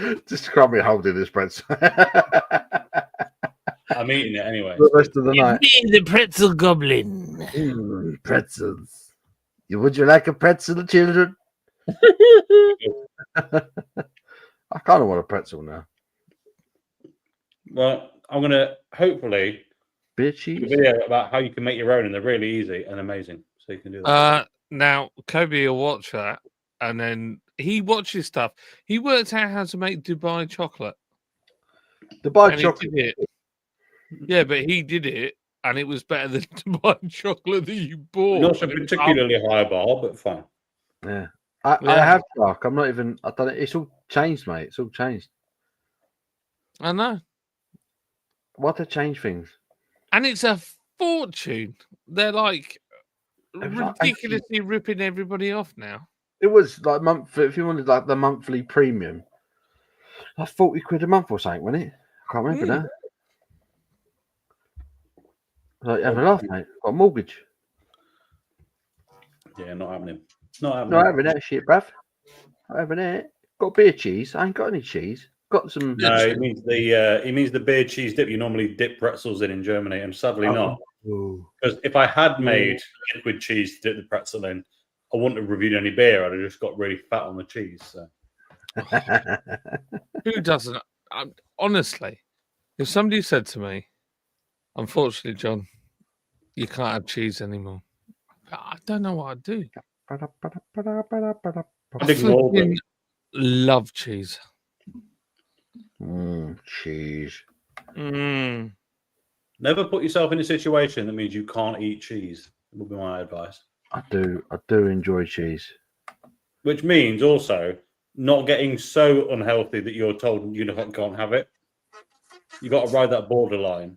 go. Just crummy holding this pretzel. I'm eating it anyway. The rest of the night. The pretzel goblin. Pretzels. Would you like a pretzel, children? I kind of want a pretzel now. Well, I'm going to hopefully Beer do a cheese. video about how you can make your own, and they're really easy and amazing. So you can do that. Now Kobe will watch that, and then he watches stuff. He worked out how to make Dubai chocolate. Dubai And he chocolate. did it. Yeah, but he did it, and it was better than Dubai chocolate that you bought. Not a particularly high bar, but fine. Yeah. I have dark. I'm not even. I don't. It's all changed, mate. It's all changed. I know, What to change things? and it's a fortune. They're like It was like ridiculously ripping everybody off now. It was like if you wanted like the monthly premium, like 40 quid a month or something, wasn't it? I can't remember now. Like, have a laugh, mate. Got a mortgage. Yeah, not happening. Not happening. Not having that shit, bruv. Not having it. Got beer cheese. I ain't got any cheese. Got some. No, it means the beer cheese dip you normally dip pretzels in Germany, and sadly not. Because if I had made liquid cheese to dip the pretzel in, I wouldn't have reviewed any beer. I'd have just got really fat on the cheese. So. Who doesn't? Honestly, if somebody said to me, "Unfortunately, John, you can't have cheese anymore," I don't know what I'd do. I I'd ignore them. flipping love cheese. Cheese. Mm. Never put yourself in a situation that means you can't eat cheese. Would be my advice. I do enjoy cheese. Which means also not getting so unhealthy that you're told you can't have it. You got to ride that borderline.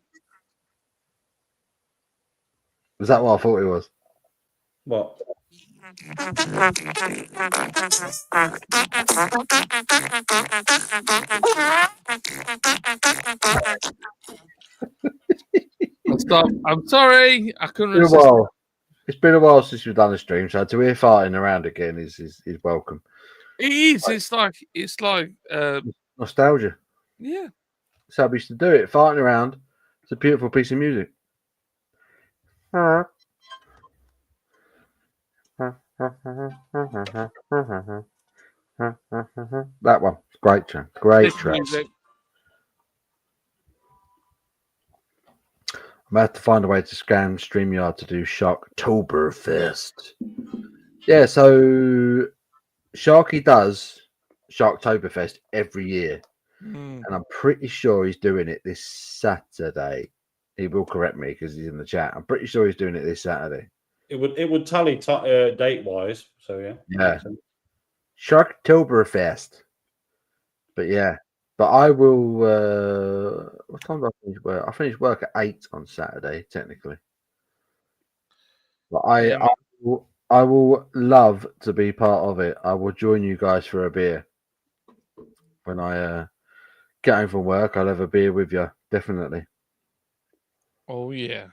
Is that what I thought it was? What? Stop. I'm sorry. I couldn't Been a resist. while. It's been a while since we've done a stream, so to hear farting around again is welcome. It is. It's like Nostalgia. yeah. That's how we used to do it. Farting around. It's a beautiful piece of music. That one. Great track. Great This track. music. I'm going to have to find a way to scan StreamYard to do Sharktoberfest. Yeah, so Sharky does Sharktoberfest every year. Mm. And I'm pretty sure he's doing it this Saturday. He will correct me because he's in the chat. I'm pretty sure he's doing it this Saturday. It would tally date wise. So yeah. Yeah. Sharktoberfest. But yeah. But I will what time do I finish work? I finish work at 8 on Saturday, technically. But I will love to be part of it. I will join you guys for a beer. When I get home from work, I'll have a beer with you, definitely. Oh yeah.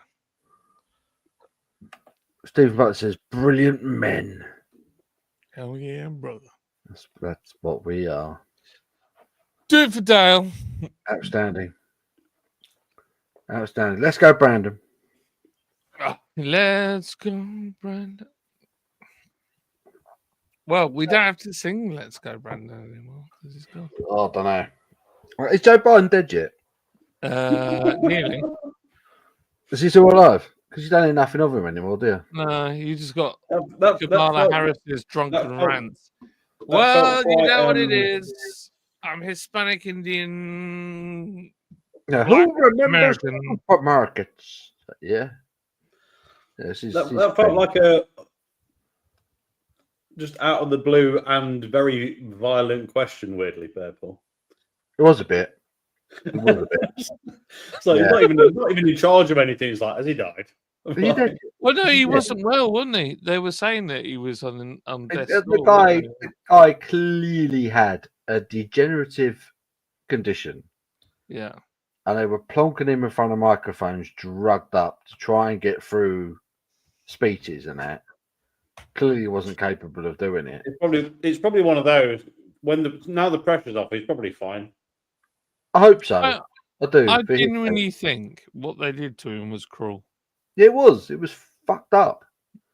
Stephen Butler says, "Brilliant men." Hell yeah, brother. That's what we are. Do it for Dale. Outstanding. Outstanding. Let's go, Brandon. Let's go, Brandon. Well, we don't have to sing "Let's Go, Brandon" anymore because he's gone. Oh, I don't know. Is Joe Biden dead yet? Nearly. Is he still alive? Because you don't hear nothing of him anymore, do you? No, you just got That Kamala felt- Harris's drunken that felt- rants. that Well, felt you quite, know what it is. I'm Hispanic Indian. Yeah. Black Who remembers American. supermarkets? Yeah. Yes, that felt like a just out of the blue and very violent question. Weirdly, Purple. It was a bit. It was a bit. So Yeah. he's not even in charge of anything. He's like, has he died? He did. Well, no, he Yeah. wasn't well, wasn't he? They were saying that he was on death's door. The guy clearly had a degenerative condition, Yeah. and they were plonking him in front of microphones, drugged up to try and get through speeches and that. Clearly, he wasn't capable of doing it. It's probably one of those now the pressure's off. He's probably fine. I hope so. I do. I for his sake. genuinely think what they did to him was cruel. It was. It was fucked up.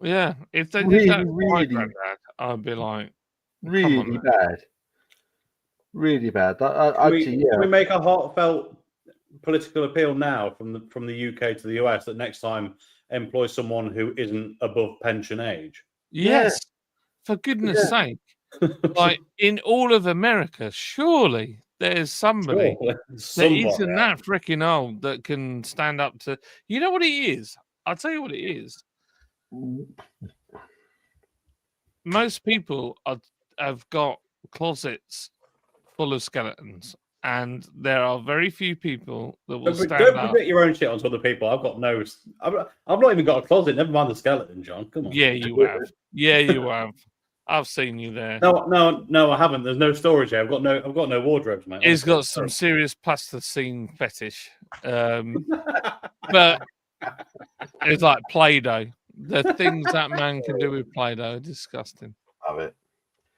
Yeah, if they did Really, that to my really- granddad, I'd be like, Really man. bad. Really bad. Can we make a heartfelt political appeal now from the UK to the US that next time employ someone who isn't above pension age? yes, for goodness sake. Like in all of America, surely there's somebody that isn't that freaking old that can stand up to. You know what it is? I'll tell you what it is. Most people have got closets full of skeletons, and there are very few people that will stand Don't up. project your own shit onto other people. I've not even got a closet. Never mind the skeleton, John. Come on. Yeah, you have. Yeah, you have. I've seen you there. No, I haven't. There's no storage here. I've got no wardrobes, mate. He's got some serious plasticine fetish, but it's like Play-Doh. The things that man can do with Play-Doh are disgusting. Love it.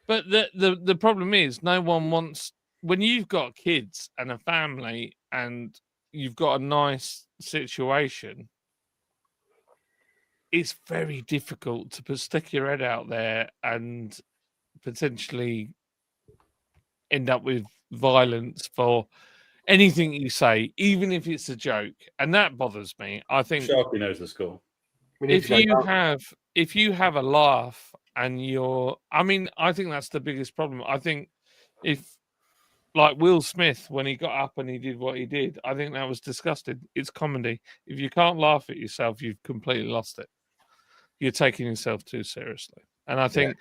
But the problem is, no one wants, when you've got kids and a family and you've got a nice situation, it's very difficult to stick your head out there and potentially end up with violence for anything you say, even if it's a joke. And that bothers me. I think Sharky knows the score. if you have if you have a laugh and I think that's the biggest problem. I think if, like Will Smith, when he got up and he did what he did, I think that was disgusting. It's comedy. If you can't laugh at yourself, you've completely lost it. You're taking yourself too seriously. And I think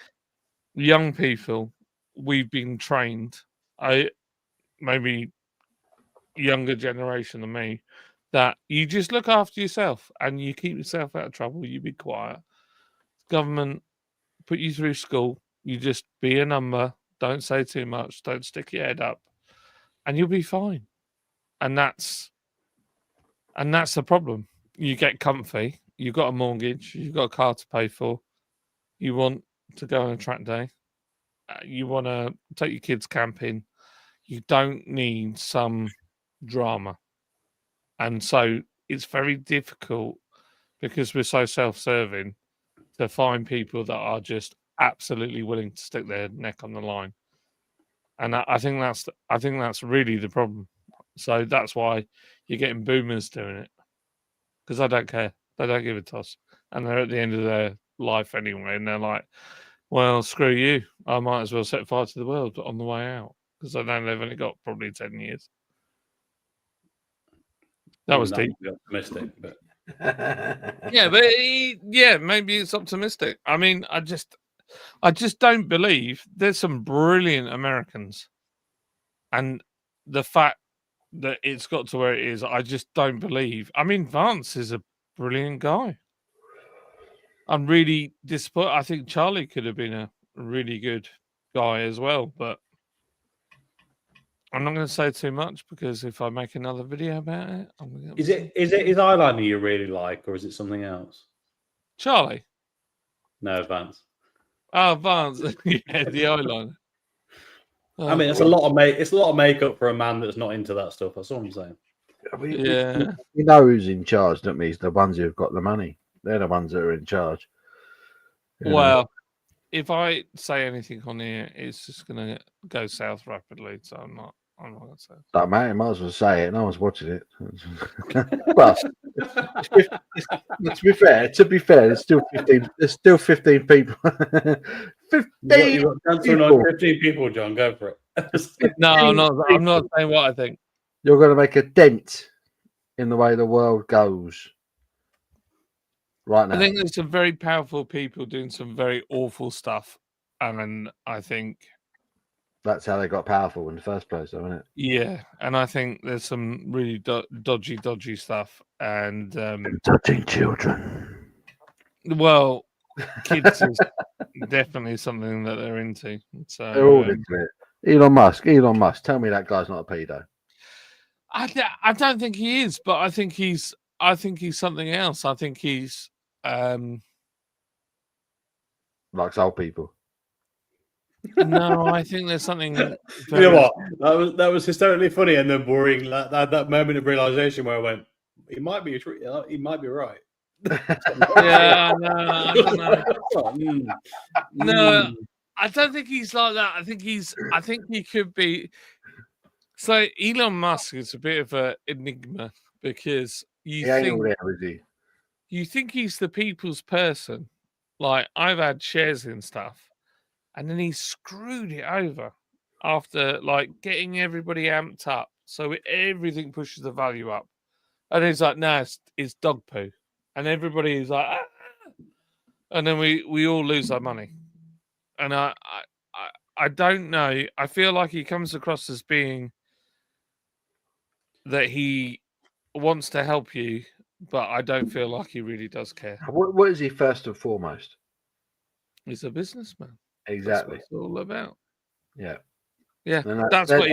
young people, we've been trained, maybe younger generation than me, that you just look after yourself and you keep yourself out of trouble. You be quiet. Government put you through school. You just be a number. Don't say too much. Don't stick your head up, and you'll be fine. And that's the problem. You get comfy. You've got a mortgage. You've got a car to pay for. You want to go on a track day. You want to take your kids camping. You don't need some drama. And so it's very difficult, because we're so self-serving, to find people that are just absolutely willing to stick their neck on the line. And I think that's really the problem. So that's why you're getting boomers doing it, because I don't care. They don't give a toss, and they're at the end of their life anyway, and they're like, well, screw you. I might as well set fire to the world on the way out, because I know they've only got probably 10 years. That was deep. Optimistic, but yeah, but maybe it's optimistic. I mean, I just don't believe there's some brilliant Americans, and the fact that it's got to where it is, I just don't believe. I mean, Vance is a brilliant guy. I'm really disappointed. I think Charlie could have been a really good guy as well, but I'm not going to say too much, because if I make another video about it, I'm going to get is it his eyeliner you really like, or is it something else? Charlie? No, Vance. Oh, Vance. Yeah, the eyeliner. I mean, it's a lot of makeup for a man that's not into that stuff. That's all I'm saying. Yeah. You know who's in charge, don't we? It's the ones who've got the money. They're the ones that are in charge. Well, if I say anything on here, it's just going to go south rapidly. So I'm not going to say it. Don't matter. Might as well say it. No one's watching it. Well, to be fair, there's still 15. There's still 15 people. 15. You've got people. 15 people, John. Go for it. No, I'm not saying what I think. You're going to make a dent in the way the world goes right now. I think there's some very powerful people doing some very awful stuff, and I think that's how they got powerful in the first place, though, isn't it? Yeah, and I think there's some really dodgy stuff, and touching children. Well, kids is definitely something that they're into. So they're all into it. Elon Musk. Tell me that guy's not a pedo. I don't think he is, but I think he's something else. I think he's likes old people. No, I think there's something. You know what? That was hysterically funny and then boring. That moment of realization where I went, he might be right. Yeah, no, I don't know. No, I don't think he's like that. I think he could be. So Elon Musk is a bit of an enigma, because you think he's the people's person. Like, I've had shares in stuff, and then he screwed it over after like getting everybody amped up, so everything pushes the value up. And he's like, "No, it's dog poo," and everybody is like, "Ah!" And then we all lose our money. And I don't know. I feel like he comes across as being that he wants to help you, but I don't feel like he really does care. What is he first and foremost? He's a businessman. Exactly. That's what it's all about. Yeah. Yeah. That's what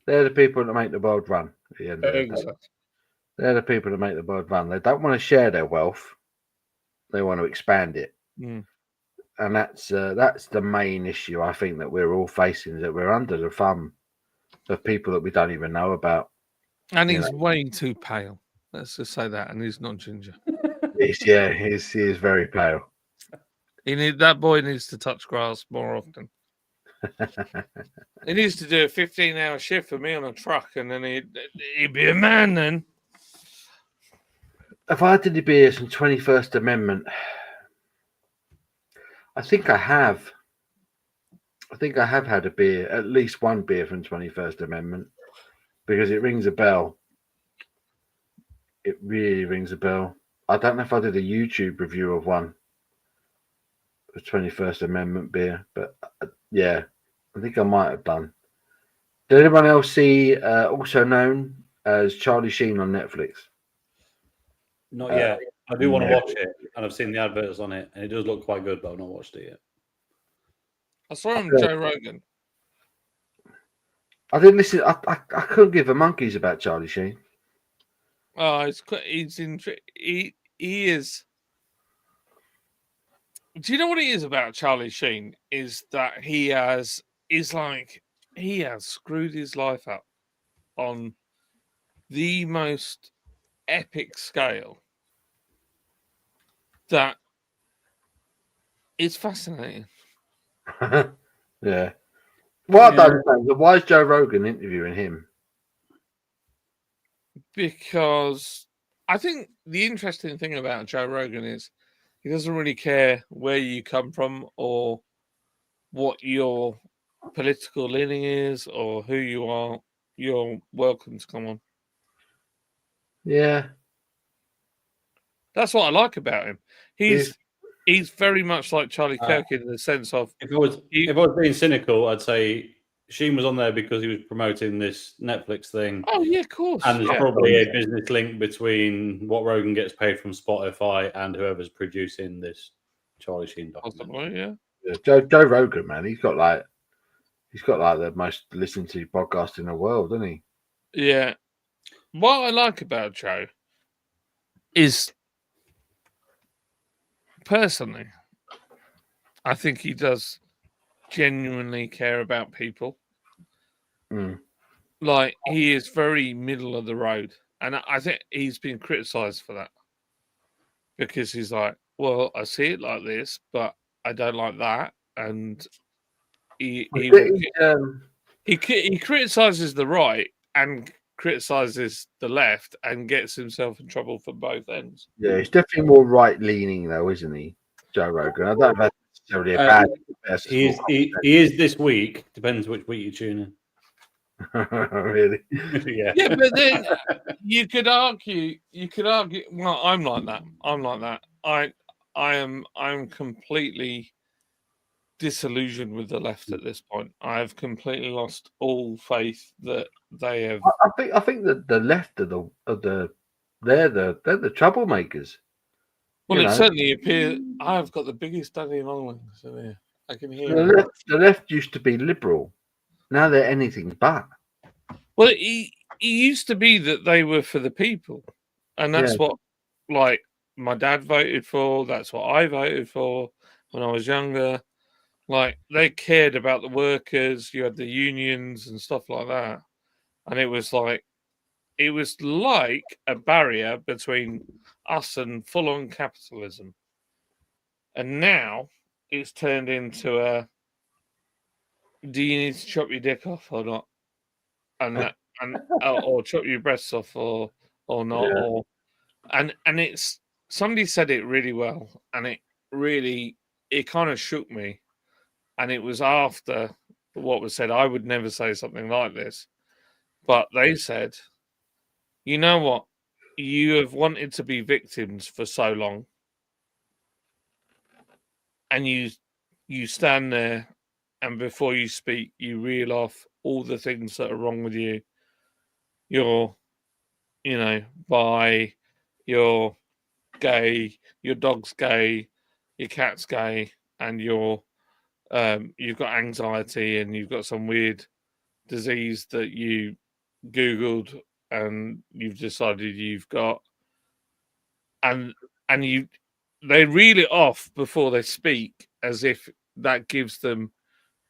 they're the people that make the world run at the end of the day. Exactly. They're the people that make the world run. They don't want to share their wealth. They want to expand it. Mm. And that's the main issue I think that we're all facing, is that we're under the thumb of people that we don't even know about. And he's way too pale. Let's just say that. And he's not ginger. He is very pale. That boy needs to touch grass more often. He needs to do a 15-hour shift for me on a truck, and then he'd be a man then. If I had to debate some 21st Amendment I think I have. I think I have had a beer, at least one beer from 21st Amendment, because it rings a bell. It really rings a bell. I don't know if I did a YouTube review of one, a 21st Amendment beer, but yeah, I think I might have done. Did anyone else see also known as Charlie Sheen on Netflix? Not yet. I do want to no. watch it, and I've seen the adverts on it, and it does look quite good, but I've not watched it yet. I saw him on Joe Rogan. I didn't listen. I couldn't give a monkeys about Charlie Sheen. Oh, he is. Do you know what it is about Charlie Sheen? Is that he has screwed his life up on the most epic scale. That it's fascinating. Yeah. What I don't understand is why is Joe Rogan interviewing him? Because I think the interesting thing about Joe Rogan is he doesn't really care where you come from or what your political leaning is or who you are. You're welcome to come on. Yeah. That's what I like about him. He's very much like Charlie Kirk in the sense of if I was being cynical, I'd say Sheen was on there because he was promoting this Netflix thing. Oh yeah, of course. And there's probably a business link between what Rogan gets paid from Spotify and whoever's producing this Charlie Sheen documentary. Yeah. Joe Rogan, man, he's got like the most listened to podcast in the world, doesn't he? Yeah. What I like about Joe is personally, I think he does genuinely care about people. Mm. Like he is very middle of the road, and I think he's been criticised for that because he's like, well, I see it like this, but I don't like that, and he criticises the right and criticises the left and gets himself in trouble for both ends. Yeah, he's definitely more right leaning though, isn't he, Joe Rogan? I don't know if that's necessarily a bad. He is this week. Depends which week you tune in. Really? Yeah. Yeah, but then you could argue. Well, I'm like that. I'm completely disillusioned with the left at this point. I have completely lost all faith that they have. I think that the left they're the troublemakers. Well, it certainly appears. I've got the biggest daddy long legs in here. I can hear the left used to be liberal. Now they're anything but. Well, it used to be that they were for the people, and that's what, like, my dad voted for. That's what I voted for when I was younger. Like, they cared about the workers. You had the unions and stuff like that, and it was like a barrier between us and full-on capitalism. And now it's turned into a: do you need to chop your dick off or not? Or chop your breasts off or not, and it's somebody said it really well, and it kind of shook me, and it was after what was said. I would never say something like this, but they said, you know what, you have wanted to be victims for so long, and you stand there, and before you speak, you reel off all the things that are wrong with you. You're bi, you're gay, your dog's gay, your cat's gay, and you've got anxiety and you've got some weird disease that you Googled and you've decided you've got, and they reel it off before they speak as if that gives them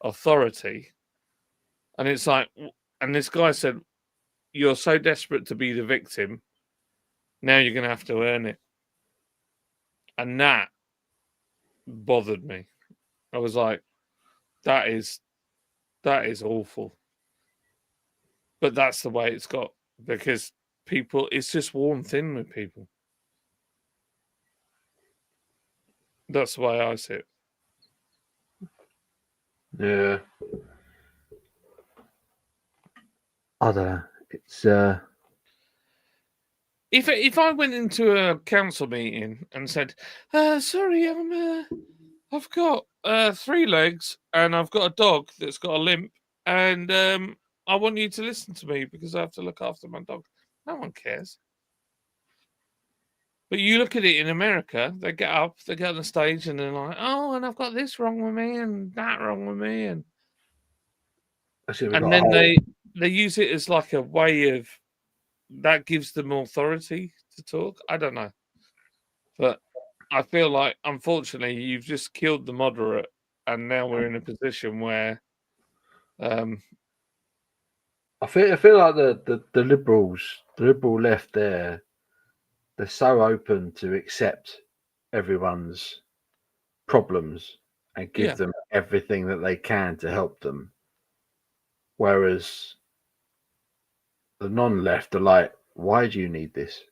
authority. And it's like, and this guy said, you're so desperate to be the victim, now you're going to have to earn it. And that bothered me. I was like, that is awful. But that's the way it's got, because people, it's just worn thin with people. That's the way I see it. Yeah. I don't know. It's If I went into a council meeting and said, "Sorry, I've got 3 legs and I've got a dog that's got a limp, and I want you to listen to me because I have to look after my dog," no one cares. But you look at it in America, they get up, they get on the stage, and they're like, "Oh, and I've got this wrong with me and that wrong with me," and then they use it as like a way of that gives them authority to talk. I don't know, but I feel like unfortunately you've just killed the moderate, and now we're in a position where, I feel like the liberals, the liberal left, they're so open to accept everyone's problems and give Yeah. them everything that they can to help them, whereas the non-left are like, why do you need this?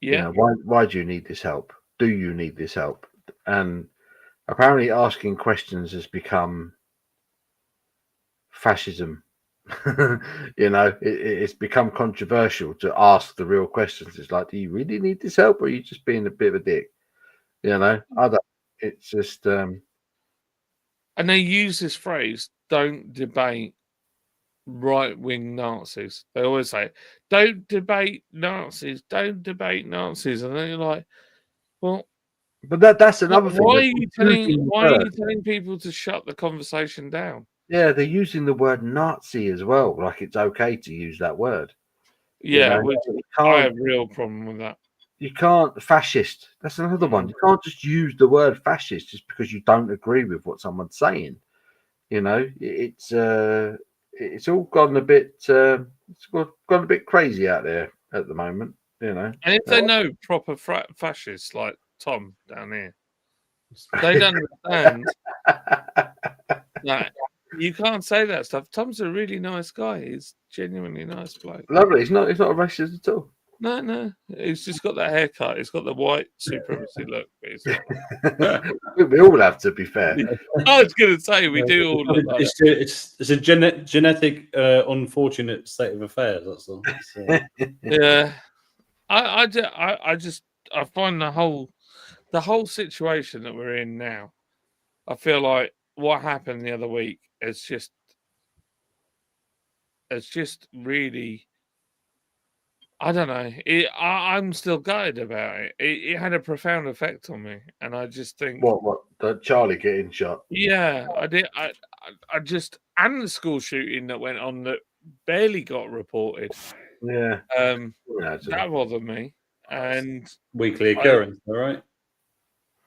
yeah, Why do you need this help? Do you need this help? And apparently asking questions has become fascism. It's become controversial to ask the real questions. It's like, do you really need this help, or are you just being a bit of a dick? It's just and they use this phrase, "Don't debate right-wing Nazis." They always say, "Don't debate Nazis, don't debate Nazis," and then you're like, well, but that's another thing. why are you telling people to shut the conversation down? Yeah, they're using the word Nazi as well, like it's okay to use that word. Yeah, which I have a real problem with that. You can't fascist. That's another one. You can't just use the word fascist just because you don't agree with what someone's saying. It's all gone a bit crazy out there at the moment. And if they know proper fascists like Tom down here, they'd understand that you can't say that stuff. Tom's a really nice guy. He's genuinely nice bloke. Lovely. He's not a racist at all. No. He's just got that haircut. He's got the white supremacy look. We all have, to be fair. I was going to say we do all look like it's a genetic, unfortunate state of affairs. That's all. Yeah, I find the whole situation that we're in now. I feel like what happened the other week is just really. I don't know. I'm still gutted about it. It had a profound effect on me, and I just think what the Charlie getting shot. Yeah, I did. I just and the school shooting that went on that barely got reported. Yeah, that bothered me. And weekly occurrence, all right.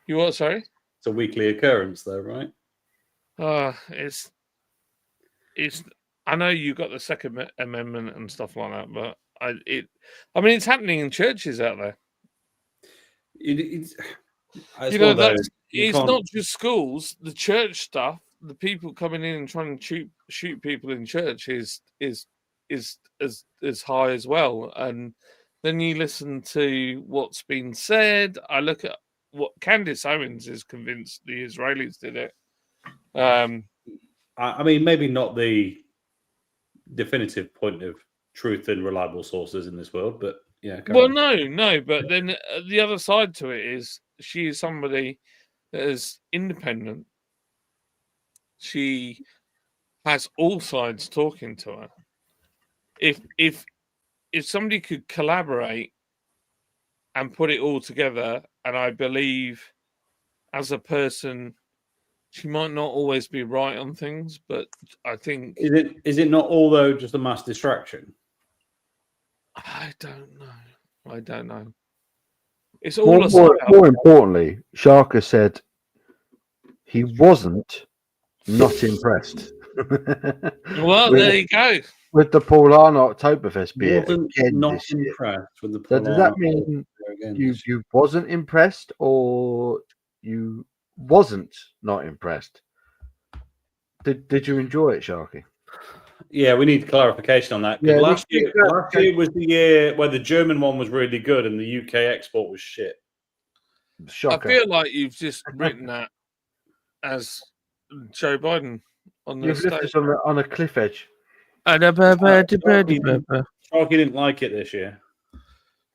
You what? Sorry, it's a weekly occurrence, though, right? It's. I know you got the Second Amendment and stuff like that, but I mean, it's happening in churches out there. It's not just schools. The church stuff, the people coming in and trying to shoot people in church is as high as well. And then you listen to what's been said. I look at what Candace Owens is convinced the Israelis did it. I mean, maybe not the definitive point of truth and reliable sources in this world, but yeah. No. But then the other side to it is she is somebody that is independent. She has all sides talking to her. If somebody could collaborate and put it all together, and I believe as a person, she might not always be right on things, but I think is it not all though just a mass distraction? I don't know. It's all more importantly, Sharka said he wasn't not impressed. Well, there you go. With the Paul Arnott Oktoberfest beer. Not impressed with the Paul Does that mean you wasn't impressed, or you wasn't not impressed? Did you enjoy it, Sharky? Yeah, we need clarification on that. Yeah, last year was the year where the German one was really good and the UK export was shit. Shocker. I feel like you've just written that as Joe Biden on the You've left stage. us on a cliff edge. Sharky didn't like it this year.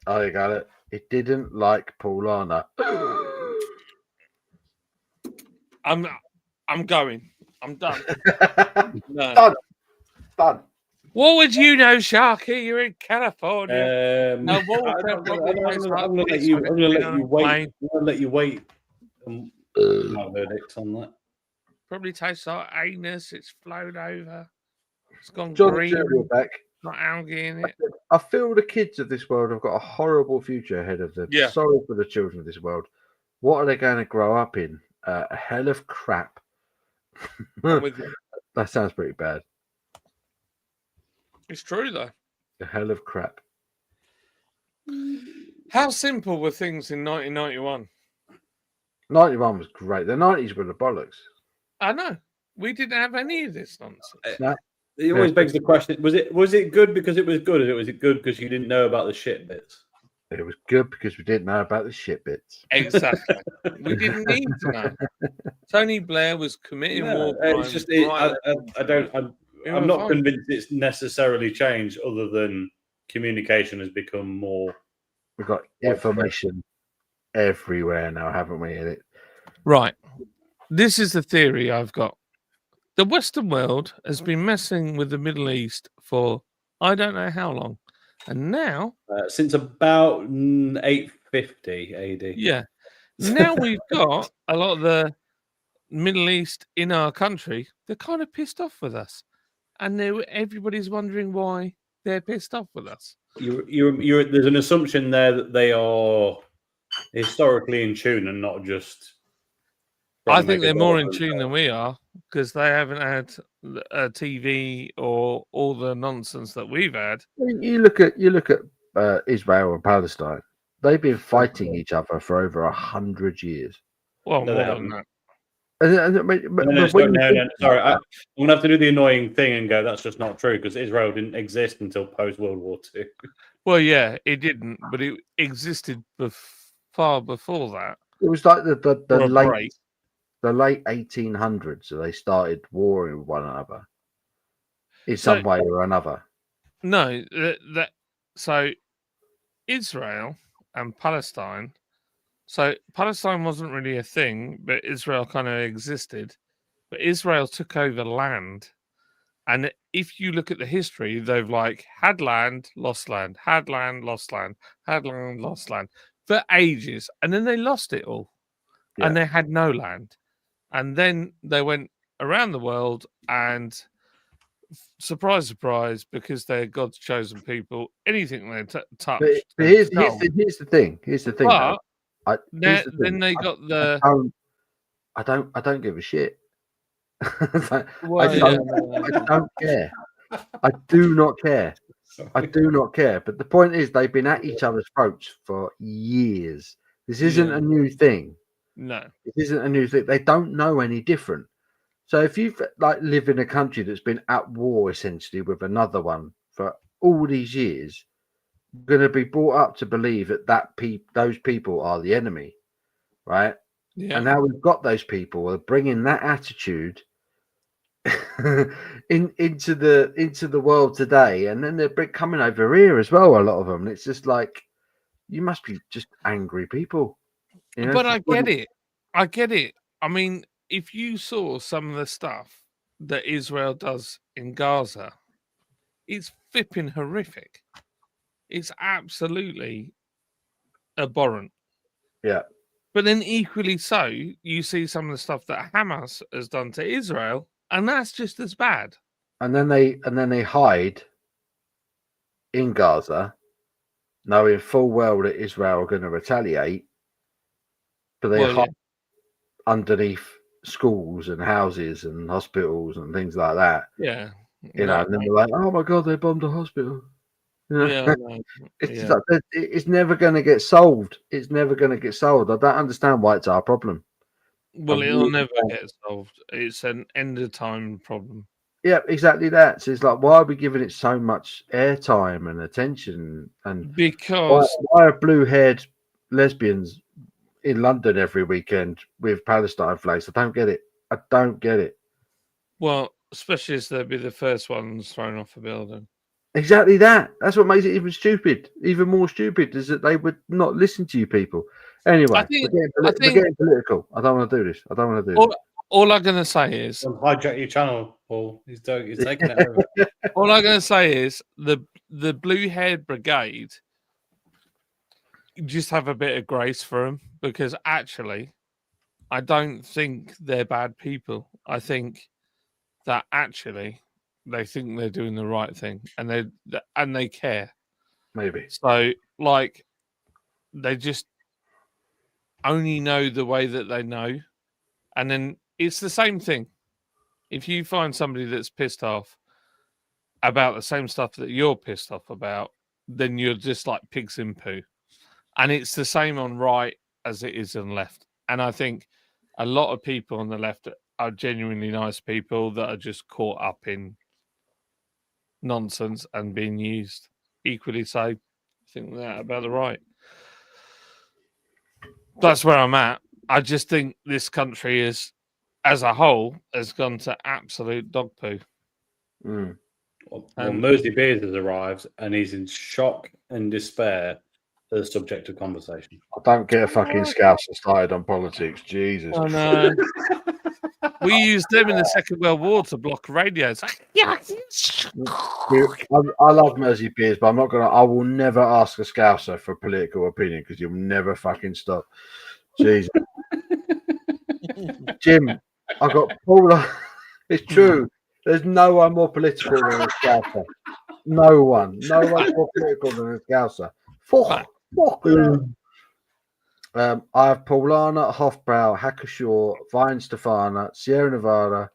Oh, you got it. It didn't like Paulana. I'm going. I'm done. No. Done. What would you know, Sharky? You're in California. I'm No, what going would that probably taste like? to let you. I'm going to let you wait. I'm going to let you wait. My verdict on that. Probably tastes like anus. It's flowed over. It's gone John green. Material back. Not algae in it. I feel the kids of this world have got a horrible future ahead of them. Yeah. Sorry for the children of this world. What are they going to grow up in? A hell of crap. I'm with you. That sounds pretty bad. It's true though. A hell of crap. How simple were things in 1991? 91 was great. The 90s were the bollocks. I know. We didn't have any of this nonsense. No. It always begs the question: was it good because it was good, or was it good because you didn't know about the shit bits? It was good because we didn't know about the shit bits. Exactly. We didn't need to know. Tony Blair was committing war crimes. It's just right I'm not convinced it's necessarily changed, other than communication has become more. We've got information everywhere now, haven't we? In it. Right. This is the theory I've got. The Western world has been messing with the Middle East for I don't know how long. And now... since about 850 AD. Yeah. Now we've got a lot of the Middle East in our country. They're kind of pissed off with us. And everybody's wondering why they're pissed off with us. There's an assumption there that they are historically in tune and not just... I think they're more in tune than we are, because they haven't had a TV or all the nonsense that we've had. You look at Israel and Palestine. They've been fighting each other for over 100 years. Well, no, more they than haven't. that. Sorry. I'm going to have to do the annoying thing and go, that's just not true, because Israel didn't exist until post-World War II. Well, yeah, it didn't, but it existed far before that. It was like the late 1800s, so they started warring with one another in some way or another. No, so Israel and Palestine. So Palestine wasn't really a thing, but Israel kind of existed. But Israel took over land, and if you look at the history, they've had land, lost land, had land, lost land, had land, lost land for ages, and then they lost it all, and they had no land. And then they went around the world and, surprise, surprise, because they're God's chosen people, anything they touched. But here's the thing. But then they got the... I don't give a shit. I don't care. I do not care. I do not care. But the point is, they've been at each other's throats for years. This isn't a new thing. No, it isn't a new thing. They don't know any different. So if you live in a country that's been at war essentially with another one for all these years, you're going to be brought up to believe that those people are the enemy, right? Yeah. And now we've got those people who are bringing that attitude into the world today, and then they're coming over here as well. A lot of them. It's just like, you must be just angry people. You know? But I get it. I mean, if you saw some of the stuff that Israel does in Gaza, it's flipping horrific. It's absolutely abhorrent. Yeah. But then equally so, you see some of the stuff that Hamas has done to Israel, and that's just as bad. And then they hide in Gaza, knowing full well that Israel are going to retaliate. But they hide underneath schools and houses and hospitals and things like that. Yeah. You know, and then they're like, oh my God, they bombed a hospital. You know? Yeah. It's like, it's never going to get solved. It's never going to get solved. I don't understand why it's our problem. Well, it'll never get solved. It's an end of time problem. Yeah, exactly that. So it's like, why are we giving it so much airtime and attention? And because why are blue-haired lesbians in London every weekend with Palestine flags? I don't get it. I don't get it. Well, especially as they'll be the first ones thrown off a building. Exactly that. That's what makes it even stupid. Even more stupid is that they would not listen to you people. Anyway, we're getting political. I don't want to do this. All I'm going to say is... Don't hijack your channel, Paul. He's taking it over. All I'm going to say is the blue-haired brigade, just have a bit of grace for them, because actually, I don't think they're bad people. I think that actually they think they're doing the right thing, and they care. Maybe. So, like, they just only know the way that they know, and then it's the same thing. If you find somebody that's pissed off about the same stuff that you're pissed off about, then you're just like pigs in poo. And it's the same on right as it is on left. And I think a lot of people on the left are genuinely nice people that are just caught up in nonsense and being used. Equally so, I think that about the right. That's where I'm at. I just think this country is, as a whole, has gone to absolute dog poo. Mm. Well, Mersey Beers has arrived and he's in shock and despair at the subject of conversation. I don't get a fucking Scouser started on politics. Jesus. Oh, no. We used them in the Second World War to block radios. I love Mersey Beers, but I will never ask a Scouser for a political opinion because you'll never fucking stop. Jesus. Jim, I got Paula. It's true. There's no one more political than a Scouser. No one more political than a Scouser. Fuck. I have Paulana, Hofbrau, Hackashaw, Vine Stefana, Sierra Nevada,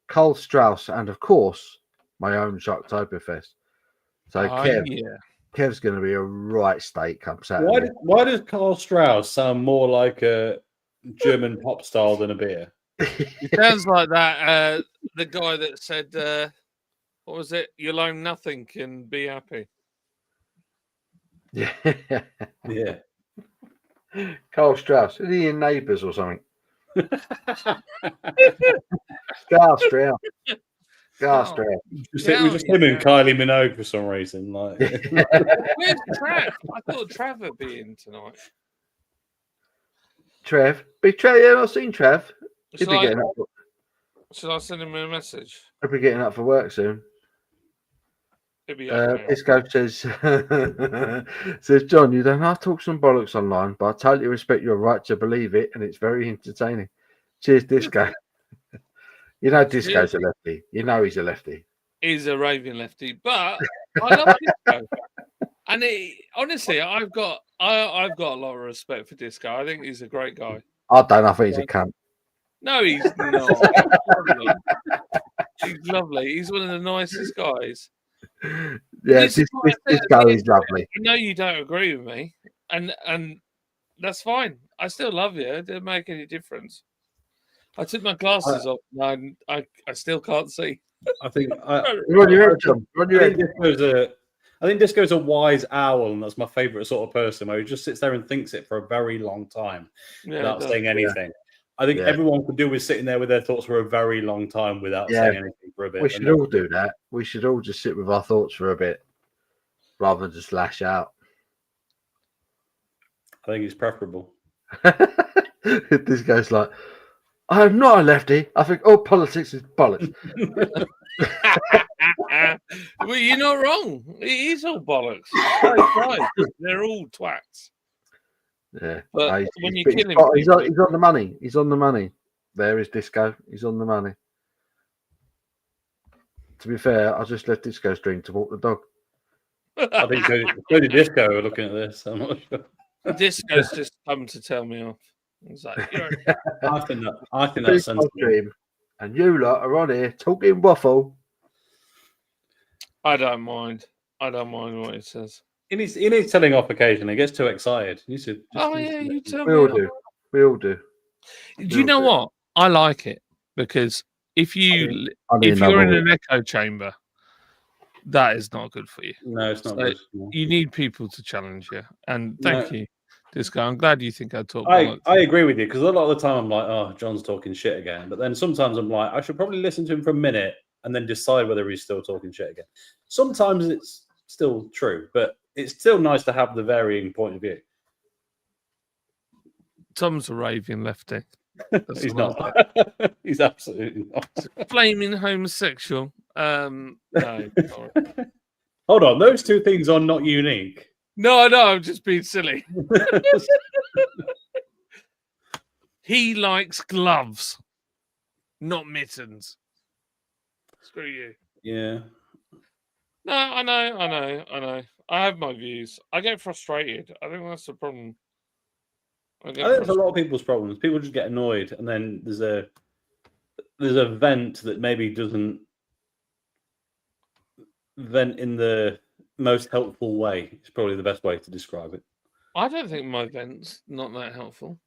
Cole Strauss, and of course, my own Shocktoberfest. So Kev's going to be a right state come Saturday. Why does Carl Strauss sound more like a German pop star than a beer? It sounds like that. The guy that said, "What was it? You'll own nothing and be happy." Yeah. Carl Strauss. Is he in Neighbours or something? Carl Strauss. It was just him and Kylie Minogue for some reason. Like, where's Trav? I thought Trav would be in tonight. Trev? Yeah, I've seen Trev. He'll be getting up. Should I send him a message? He'll be getting up for work soon. Disco says, John, you don't have to talk some bollocks online, but I totally respect your right to believe it, and it's very entertaining. Cheers, Disco. You know Disco's a lefty. You know he's a lefty. He's a raving lefty, but I love Disco. And honestly, I've got a lot of respect for Disco. I think he's a great guy. I don't know. I think he's a cunt. No, he's not. He's lovely. He's one of the nicest guys. Yeah, this guy is lovely. I know you don't agree with me, and that's fine. I still love you. It didn't make any difference. I took my glasses off, and I still can't see. I think I think Disco's a wise owl, and that's my favourite sort of person where he just sits there and thinks it for a very long time without saying anything. I think everyone could do with sitting there with their thoughts for a very long time without saying anything for a bit. We should all do that. We should all just sit with our thoughts for a bit rather than just lash out. I think it's preferable. This guy's like, I'm not a lefty. I think all politics is bollocks. Well, you're not wrong. It is all bollocks. They're all twats. Yeah, but when you kill him, he's on the money. He's on the money. There is Disco. He's on the money. To be fair, I just let Disco stream to walk the dog. I think so did Disco looking at this. I'm not sure. Disco's just come to tell me off. It's like, I think that's sensible. And you lot are on here talking waffle. I don't mind. What it says. He needs telling off occasionally. He gets too excited. You tell me. We all do. Do you know what? I like it because if you're in an echo chamber, that is not good for you. No, it's not good. You need people to challenge you. And thank you. this guy. I'm glad you think I talk I bollocks. agree with you because a lot of the time I'm like, oh, John's talking shit again. But then sometimes I'm like, I should probably listen to him for a minute and then decide whether he's still talking shit again. Sometimes it's still true, but it's still nice to have the varying point of view. Tom's a raving lefty. He's not. He's absolutely not. Flaming homosexual. No. Sorry. Hold on, those two things are not unique. No, I'm just being silly. He likes gloves, not mittens. Screw you. Yeah. No, I know. I have my views. I get frustrated. I think that's the problem. I think it's a lot of people's problems. People just get annoyed, and then there's a vent that maybe doesn't vent in the most helpful way. It's probably the best way to describe it. I don't think my vent's not that helpful.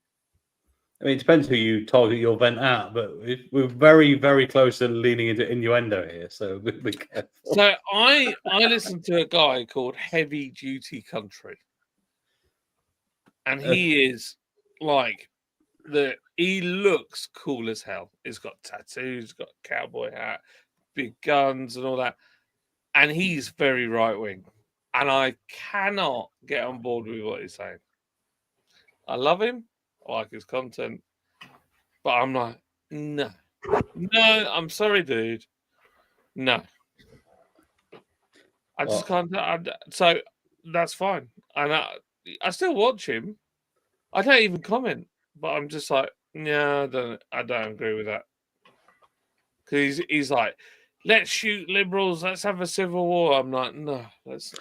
I mean, it depends who you target your vent at, but we're very, very close to leaning into innuendo here, so be careful. So I listen to a guy called Heavy Duty Country, and he is like he looks cool as hell. He's got tattoos, got a cowboy hat, big guns, and all that, and he's very right wing, and I cannot get on board with what he's saying. I love him. I like his content, but I'm like, no, I'm sorry, dude. No, I just can't. So that's fine, and I still watch him. I don't even comment, but I'm just like, yeah, I don't agree with that because he's like, let's shoot liberals, let's have a civil war. I'm like, no, it's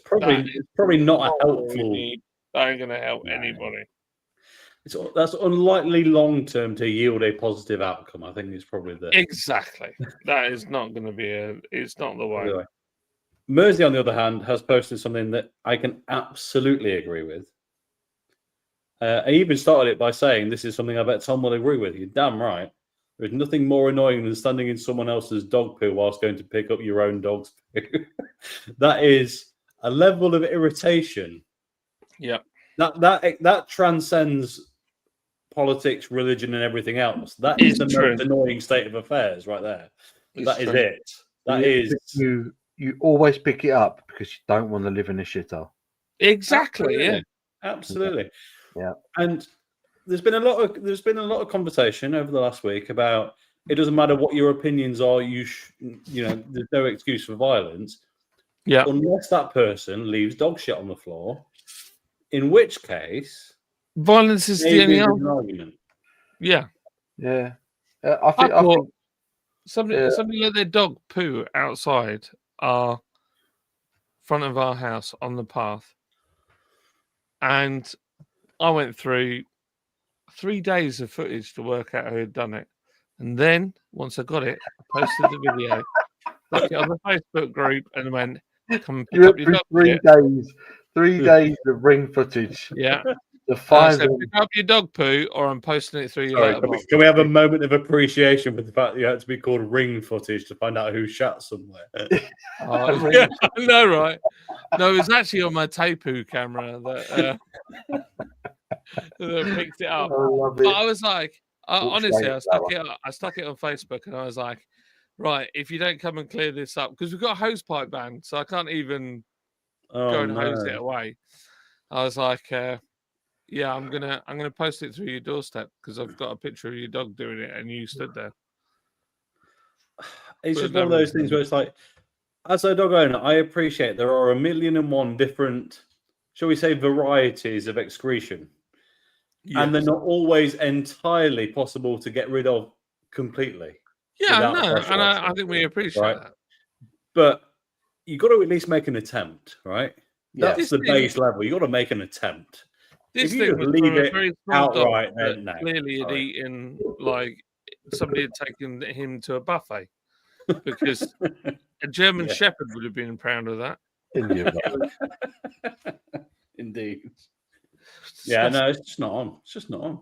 probably not a helpful. That ain't gonna help anybody. That's unlikely long term to yield a positive outcome. I think it's probably exactly that is not going to be it's not the way. Anyway, Mersey, on the other hand, has posted something that I can absolutely agree with. I even started it by saying, this is something I bet Tom will agree with. You're damn right. There's nothing more annoying than standing in someone else's dog poo whilst going to pick up your own dog's poo. That is a level of irritation. Yeah. That transcends politics, religion, and everything else. That is the most annoying state of affairs right there. That is it. That is... You always pick it up because you don't want to live in a shithole. Exactly. Absolutely. Yeah. Absolutely. Yeah. And there's been a lot of conversation over the last week about it doesn't matter what your opinions are. There's no excuse for violence. Yeah. Unless that person leaves dog shit on the floor, in which case violence is the only argument. Yeah. Yeah. I think somebody let their dog poo outside our front of our house on the path, and I went through 3 days of footage to work out who had done it, and then once I got it, I posted the video, stuck it on the Facebook group, and went, "Come and pick up your dog." 3 days of ring footage. Yeah. The five. So pick up your dog poo, or I'm posting it through your letterbox. Can we have a moment of appreciation for the fact that you had to be called ring footage to find out who shot somewhere? Yeah, I know, right? No, it was actually on my Tepu camera that picked it up. But I was like, honestly, I stuck it on Facebook, and I was like, right, if you don't come and clear this up, because we've got a hose pipe ban, so I can't even go and hose it away. I was like, yeah, I'm gonna post it through your doorstep because I've got a picture of your dog doing it and you stood there. It's just one of those things where it's like, as a dog owner, I appreciate there are 1,000,001 different, shall we say, varieties of excretion. Yes. And they're not always entirely possible to get rid of completely. Yeah, no, and I think we appreciate that. But you got to at least make an attempt, right? Yeah. That's the base level. You got to make an attempt. This if you thing just was leave from a it very small outright, dog then no. Clearly had eaten, like somebody had taken him to a buffet, because a German Shepherd would have been proud of that. Indeed. Yeah, no, it's just not on. It's just not on.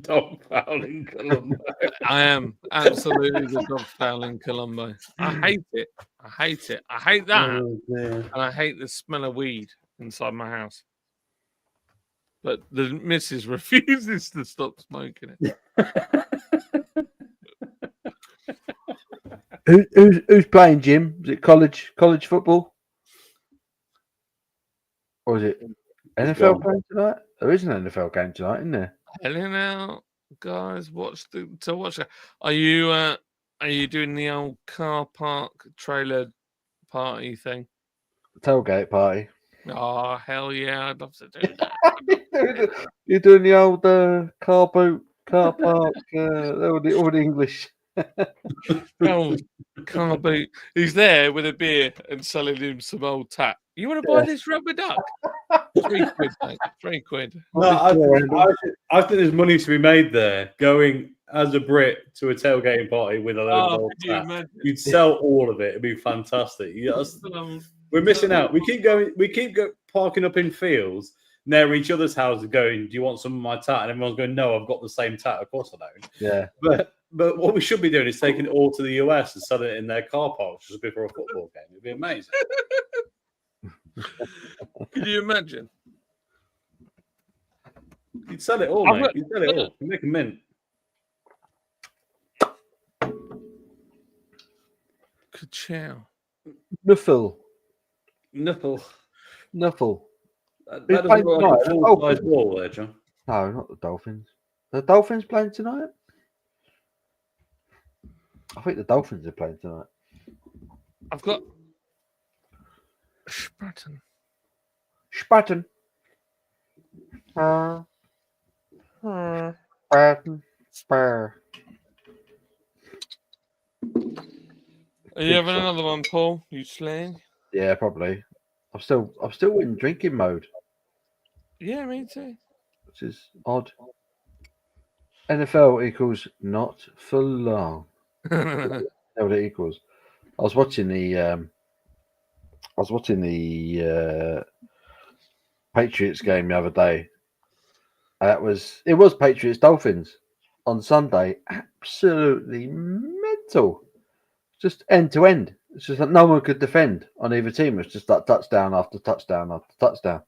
Dog foul in Colombo. I am absolutely the dog fowl in Colombo. I hate it. I hate it. I hate that. Oh, dear. And I hate the smell of weed inside my house. But the missus refuses to stop smoking it. Who's playing, Jim? Is it college football? Or is it NFL gone. game tonight? There is an NFL game tonight, isn't there? Hello now, guys. Watch. Are you doing the old car park trailer party thing? Tailgate party. Oh hell yeah! I'd love to do that. You're doing the old car park, all the English. Old car boot. He's there with a beer and selling him some old tat. You want to buy this rubber duck? £3, mate. £3. No, I think there's money to be made there. Going as a Brit to a tailgating party with a load of old tat. You'd sell all of it. It'd be fantastic. We're missing out. We keep parking up in fields near each other's houses, going, "Do you want some of my tat?" And everyone's going, "No, I've got the same tat." Of course I don't. Yeah. But what we should be doing is taking it all to the US and selling it in their car parks just before a football game. It'd be amazing. Can you imagine? You'd sell it all, mate. You'd sell it all. You'd make a mint. Ka-chow. Nuffle. Nuffle. Who's That doesn't playing look tonight? like a full-size ball there, John. No, not the Dolphins. The Dolphins playing tonight? I think the Dolphins are playing tonight. I've got Spatten. Spatten. Spur. Are you having another one, Paul? You slang? Yeah, probably. I'm still in drinking mode, Yeah, me too. which is odd. NFL equals not for long. That's what it equals. I was watching the Patriots game the other day. It was Patriots Dolphins on Sunday. Absolutely mental. Just end to end. It's just like no one could defend on either team. It's just like touchdown after touchdown after touchdown.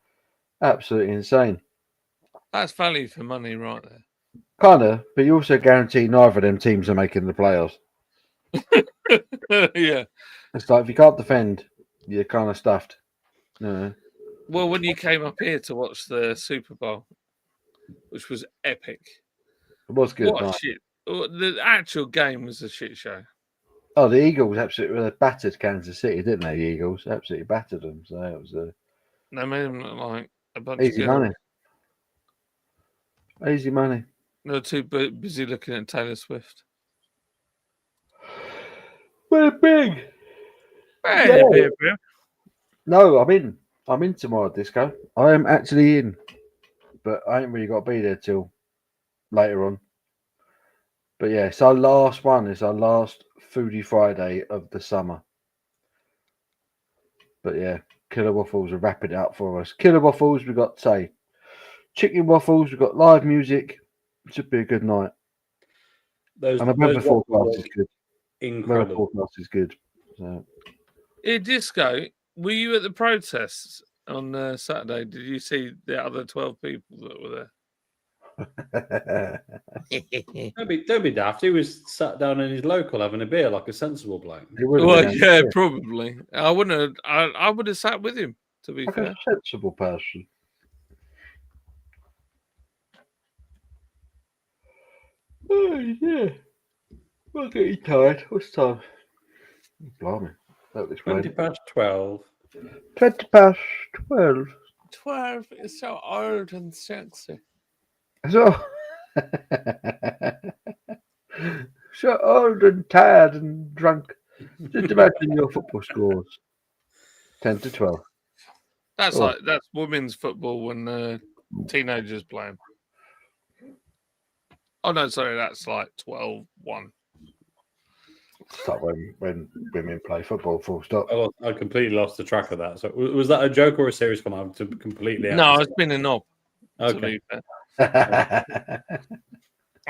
Absolutely insane. That's value for money right there. Kind of, but you also guarantee neither of them teams are making the playoffs. Yeah. It's like if you can't defend, you're kind of stuffed. No. Well, when you came up here to watch the Super Bowl, which was epic. It was good. What a shit. The actual game was a shit show. Oh, the Eagles absolutely battered Kansas City, didn't they? The Eagles absolutely battered them. So it was They made them look like a bunch easy of money. Easy money. They were too busy looking at Taylor Swift. Well, big. Hey, Yeah. No, I'm in tomorrow, Disco. I am actually in, but I ain't really got to be there till later on. But yeah, it's our last one. It's our last Foodie Friday of the summer. But yeah, Killer Waffles are wrapping it up for us. Killer Waffles, we've got, say, chicken waffles, we've got live music. It should be a good night. And the weather forecast is good. Incredible. Weather forecast is good. So. Hey, Disco, were you at the protests on Saturday? Did you see the other 12 people that were there? Don't be daft. He was sat down in his local having a beer like a sensible bloke. Well, yeah, probably. I wouldn't have. I would have sat with him. To be like fair, a sensible person. Oh yeah. I'm getting tired. What's time? Blimey. That was 20 past 12. 20 past 12. 12 is so old and sexy. So, so old and tired and drunk. Just imagine your football scores. 10 to 12. That's that's women's football when teenagers play 'em. Oh no, sorry, that's like 12-1. It's like when women play football, full stop. I completely lost the track of that. So was that a joke or a serious comment? To completely No, it's been a knob. Okay. I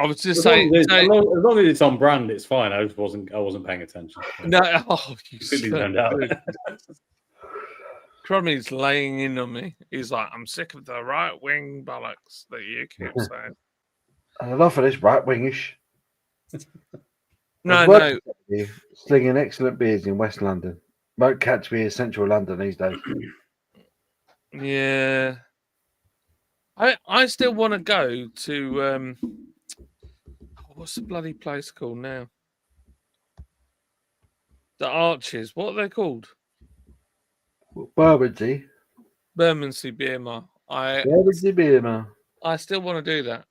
was just As long saying. as, as long as it's on brand, it's fine. I wasn't paying attention. No, oh, you Completely son zoned of out. a- Crummy's laying in on me. He's like, I'm sick of the right wing bollocks that you keep saying. Enough of this right wingish. No. Slinging excellent beers in West London. Won't catch me in Central London these days. Yeah. I still want to go to what's the bloody place called now? The Arches. What are they called? Bermondsey. Bermondsey Beer Mile. Bermondsey beer, man. I still want to do that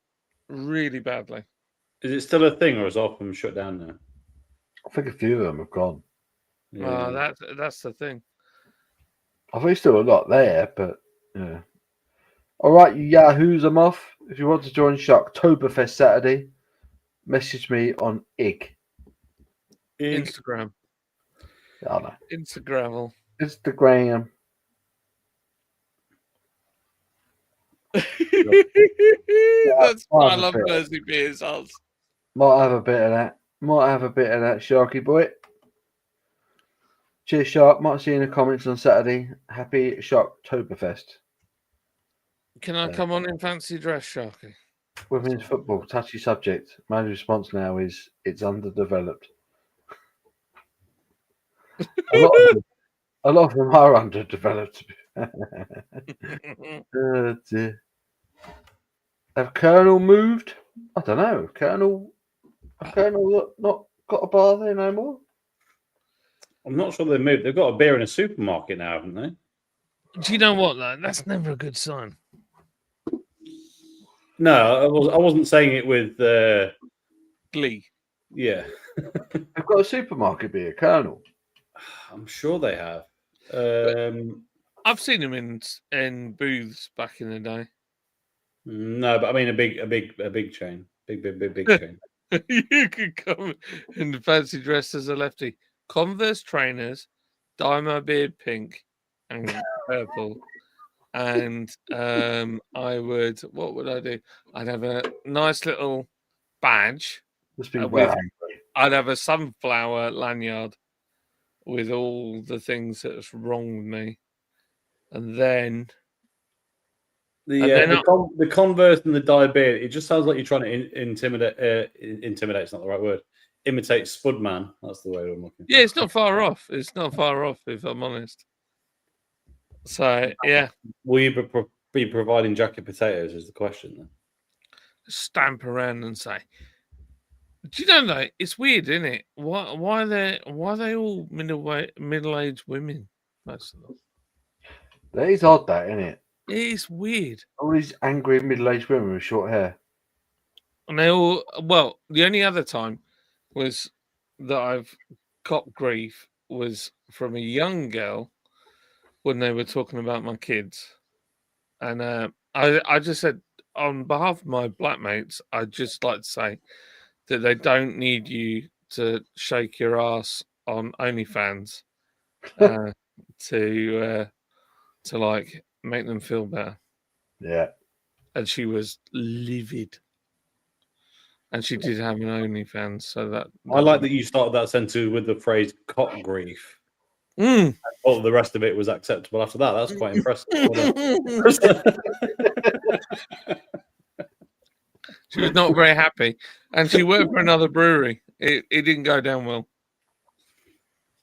really badly. Is it still a thing, or is all of them shut down now? I think a few of them have gone. Yeah. That's the thing. I think still a lot there, but yeah. All right, you yahoos, I'm off. If you want to join Sharktoberfest Saturday, message me on IG. Instagram. I know. Instagram. Instagram. That's why I love Mersey beers. Might have a bit of that. Sharky boy. Cheers, Shark. Might see you in the comments on Saturday. Happy Sharktoberfest. Can I come on in fancy dress, Sharky? Women's football, touchy subject. My response now is it's underdeveloped. A lot of them are underdeveloped. Dear. Have Colonel moved? I don't know. Colonel not got a bar there no more? I'm not sure they moved. They've got a beer in a supermarket now, haven't they? Do you know what? That's never a good sign. No, I wasn't saying it with Glee. Yeah. They've got a supermarket beer, Colonel. I'm sure they have. I've seen them in booths back in the day. No, but I mean a big chain. Big chain. You could come in the fancy dress as a lefty. Converse trainers, dye my beard pink and purple. And what would I do? I'd have a nice little badge. I'd have a sunflower lanyard with all the things that's wrong with me. And then the Converse and the dye beard, it just sounds like you're trying to intimidate. Intimidate's not the right word. Imitate Spudman. That's the way I'm looking. Yeah, it's not far off. It's not far off, if I'm honest. So yeah, will you be providing jacket potatoes? Is the question then? Stamp around and say, do you know though? It's weird, isn't it? Why are they all middle-aged women? Most of them. That is odd, that, isn't it? It is weird. All these angry middle-aged women with short hair. And they all, well, the only other time was that I've copped grief was from a young girl when they were talking about my kids. And I just said, on behalf of my black mates, I'd just like to say that they don't need you to shake your ass on OnlyFans to like make them feel better. Yeah. And she was livid. And she did have an OnlyFans, so that I like that you started that sentence with the phrase "cock grief." Mm. All the rest of it was acceptable after that. That's quite impressive. She was not very happy, and she worked for another brewery. It didn't go down well.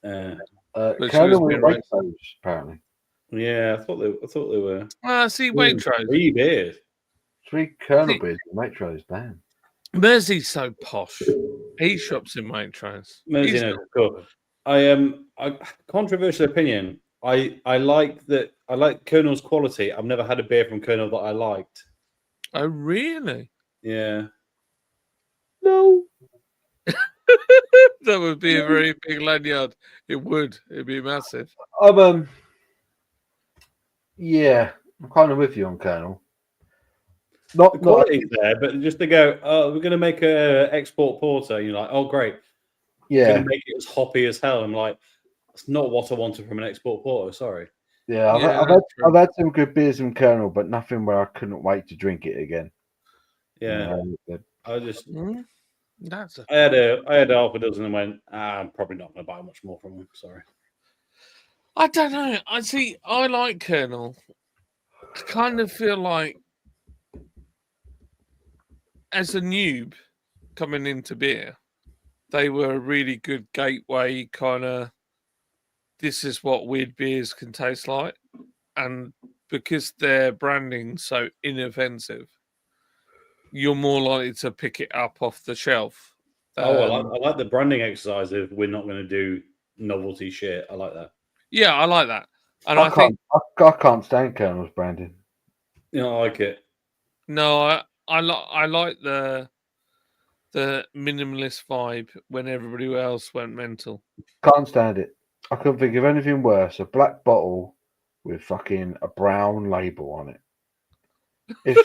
Colonel with Waitrose, apparently. Yeah, I thought they were. See, Waitrose. 3 beers. 3 Colonel beers in Waitrose, damn. Mersey's so posh. He shops in Waitrose. Mersey knows, cool. Controversial opinion. I like that. I like Colonel's quality. I've never had a beer from Colonel that I liked. Oh, really? Yeah. No. That would be a very big lanyard. It would. It'd be massive. Yeah, I'm kind of with you on Colonel. The quality's there, but just to go, oh, we're going to make a export porter. You're like, oh, great. Yeah. Going to make it as hoppy as hell. I'm like, that's not what I wanted from an export porter. Sorry. Yeah, I've had some good beers from Colonel, but nothing where I couldn't wait to drink it again. Yeah, No, I just That's a I had half a dozen and went, I'm probably not going to buy much more from them. Sorry. I don't know. I see. I like Colonel. I kind of feel like, as a noob coming into beer, they were a really good gateway kind of. This is what weird beers can taste like, and because their branding's so inoffensive, you're more likely to pick it up off the shelf. I like the branding exercise. If we're not going to do novelty shit, I like that. Yeah, I like that, and I think can't stand Colonel's branding. You know, I like it. no, I like the minimalist vibe when everybody else went mental. Can't stand it. I couldn't think of anything worse. A black bottle with fucking a brown label on it. If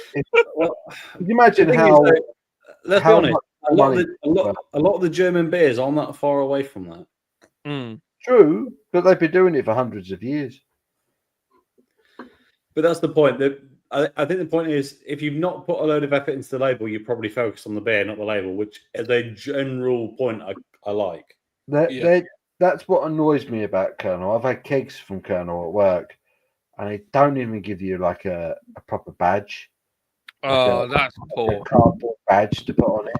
Well, can you imagine the thing how? is, though, let's be how honest. much A lot, of money? the, a lot of the German beers aren't that far away from that. Mm. True, but they've been doing it for hundreds of years. But that's the point. I think the point is, if you've not put a load of effort into the label, you probably focus on the beer, not the label, which is a general point I like. That's what annoys me about Colonel. I've had kegs from Colonel at work, and they don't even give you like a proper badge. Oh, that's A poor. cardboard badge to put on it.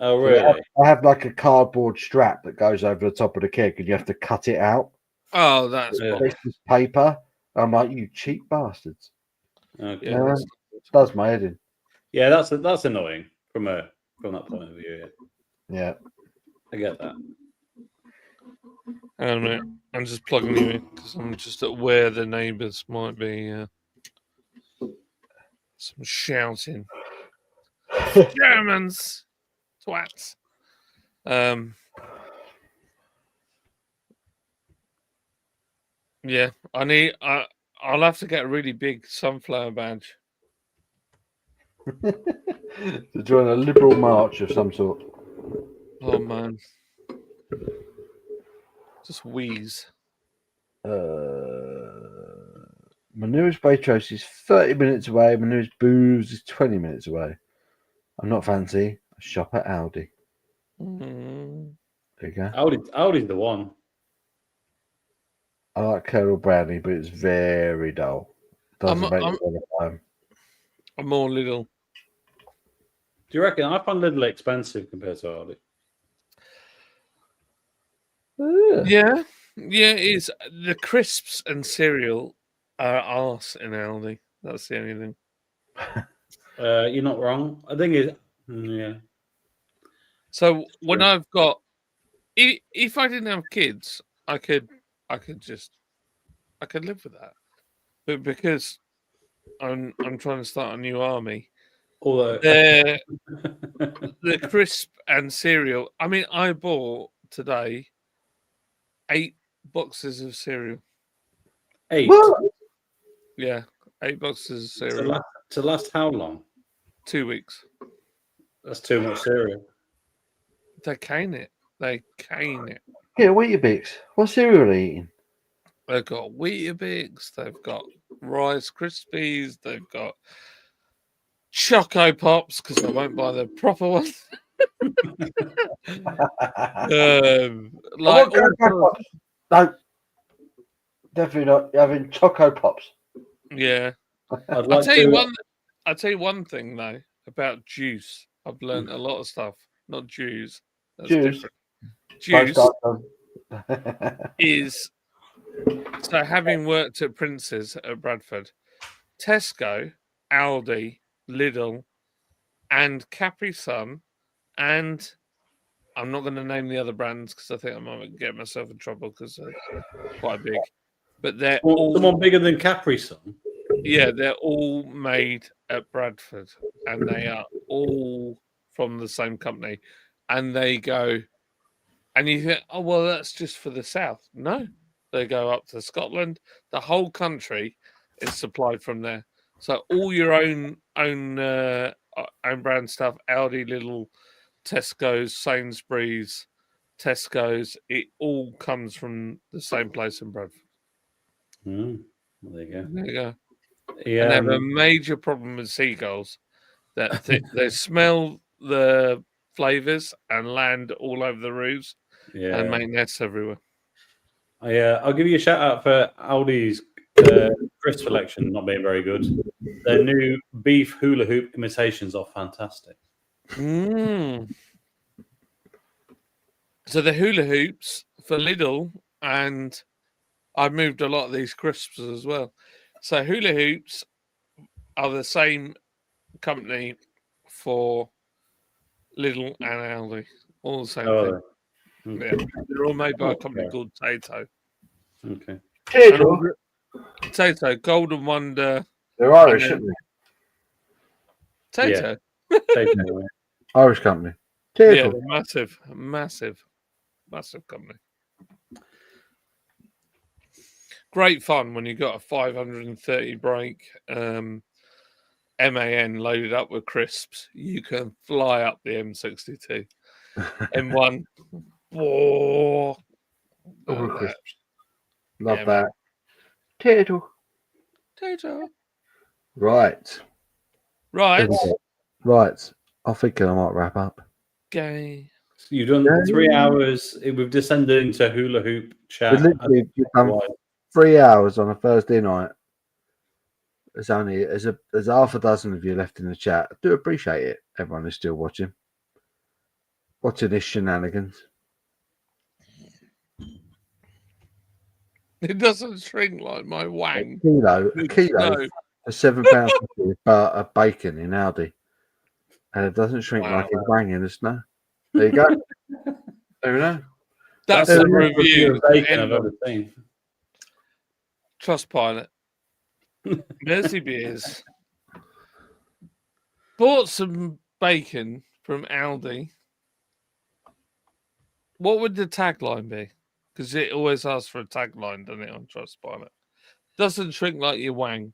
Oh, So really? I have like a cardboard strap that goes over the top of the keg, and you have to cut it out. Oh, that's Yeah. poor. This is paper. I'm like, you cheap bastards. Okay. Yeah, Does my head in. Yeah, that's annoying from that point of view. Yeah. I get that. hang on a minute. I'm just plugging you in because I'm just aware the neighbours might be some shouting. Germans, twats. Yeah, I'll have to get a really big sunflower badge. To join a liberal march of some sort. Oh man, just wheeze. My nearest Waitrose is 30 minutes away. My nearest Booze is 20 minutes away. I'm not fancy. I shop at Aldi. Mm. There you go. Audi's the one. I like Colonel Brandy, but it's very dull. Doesn't make I'm- me want to buy 'em. I'm more little. Do you reckon? I find Lidl expensive compared to Aldi. Yeah. Yeah, it is. The crisps and cereal are arse in Aldi. That's the only thing. You're not wrong. I think it's yeah. So when True. I've got, if I didn't have kids, I could live with that. But because I'm trying to start a new army, Although the crisp and cereal. I mean, I bought today 8 boxes of cereal. 8 What? Yeah, 8 boxes of cereal. to last how long? 2 weeks. That's too much cereal. They cane it. They cane it. Yeah, Weetabix. What cereal are you eating? They've got Weetabix. They've got Rice Krispies. They've got Choco Pops because I won't buy the proper ones. Like No, definitely not. You're having Choco Pops. yeah. I'd I'll like tell to. you one. I'll tell you one thing though about juice. I've learned a lot of stuff. Not Jews. That's Juice. different. Juice Both is so having worked at Prince's at Bradford, Tesco, Aldi, Lidl, and Capri Sun, and I'm not going to name the other brands because I think I might get myself in trouble because they're quite big. But they're all Someone bigger than Capri Sun. yeah, they're all made at Bradford, and they are all from the same company. And they go, and you think, oh well, that's just for the south. No, they go up to Scotland. The whole country is supplied from there. So all your own brand stuff, Aldi, Lidl, Tesco's, Sainsbury's, Tesco's, it all comes from the same place in Bradford. Well, there you go. There you go. Yeah, And they have a major problem with seagulls. that they smell the flavors and land all over the roofs and make nests everywhere. I'll give you a shout out for Aldi's crisp selection not being very good. Their new beef hula hoop imitations are fantastic. Mm. So the hula hoops for Lidl, and I moved a lot of these crisps as well. So hula hoops are the same company for Lidl and Aldi, all the same thing. Okay. Yeah, they're all made by a company called Tato. Okay. Tato, Golden Wonder. They're Irish, aren't they? Tato. Tato. Irish company. Yeah, they're massive company. Great fun when you got a 530 brake MAN loaded up with crisps. You can fly up the M62. M1. Whoa. Love that. Tato. Right. I think I might wrap up. Okay. So you've done 3 hours. We've descended into hula hoop chat. We've done 3 hours on a Thursday night. There's half a dozen of you left in the chat. I do appreciate it. Everyone is still watching this shenanigans. It doesn't shrink like my wang. A kilo for £7 of bacon in Aldi, and it doesn't shrink like his wang in the snow. There you go. There we go. That's a review of bacon I've ever seen. Trustpilot. Mersey Beers bought some bacon from Aldi. What would the tagline be? Because it always asks for a tagline, doesn't it, on Trustpilot? Doesn't shrink like your wang.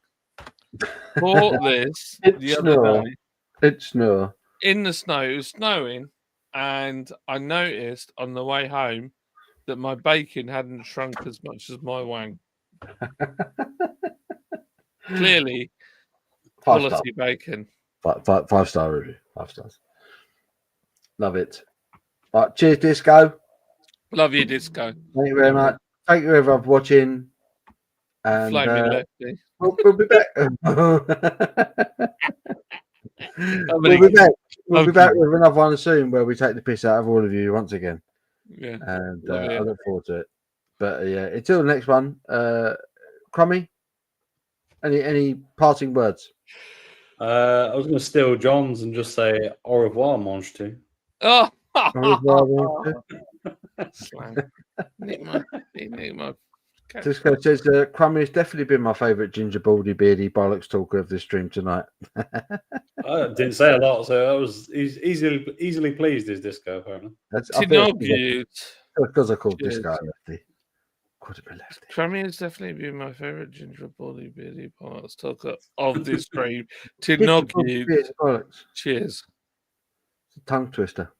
Bought this the other day. It's snow. In the snow. It was snowing, and I noticed on the way home that my bacon hadn't shrunk as much as my wang. Clearly, quality bacon. 5-star review. 5 stars. Love it. Right, cheers, Disco. Love you, Disco. Thank you very much. Thank you, everyone, for watching. And Flaming lefty. we'll be back. We'll be back with another one soon where we take the piss out of all of you once again. Yeah. And I look forward to it. But yeah, until the next one, Crummy, any parting words? I was going to steal John's and just say au revoir, mange tu. Oh, Disco says Crummy has definitely been my favourite ginger baldy beardy bollocks talker of this stream tonight. I didn't say a lot, so I was easily pleased. Is Disco apparently? Because I called Disco lefty. Could have been lefty. Crummy has definitely been my favourite ginger baldy beardy bollocks talker of this stream. To knock you. Cheers. It's a tongue twister.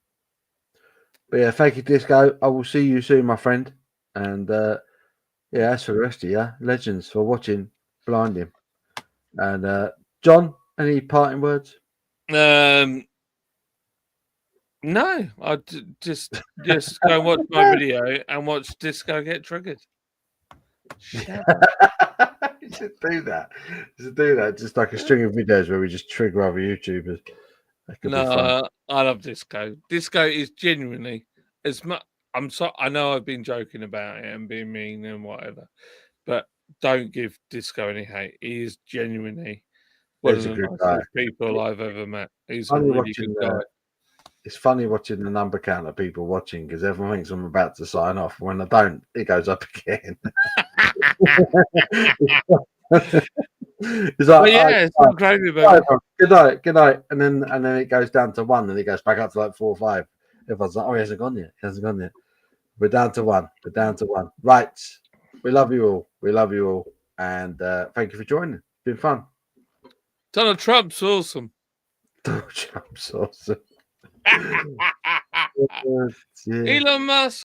But yeah, thank you, Disco. I will see you soon, my friend. And yeah, as for the rest of you, legends for watching Blind Him. And John, any parting words? No, I just go and watch my video and watch Disco get triggered. You should do that. Just like a string of videos where we just trigger other YouTubers. No, I love Disco. Disco is genuinely as much. I know I've been joking about it and being mean and whatever, but don't give Disco any hate. He is genuinely one of the nicest people I've ever met. He's a really good guy. It's funny watching the number count of people watching because everyone thinks I'm about to sign off. When I don't, it goes up again. It's like, it's not crazy about it. Good night, and then it goes down to 1, and it goes back up to like 4 or 5. Everyone's like, oh, he hasn't gone yet. We're down to 1. Right. We love you all. And thank you for joining. It's been fun. Donald Trump's awesome. Elon Musk.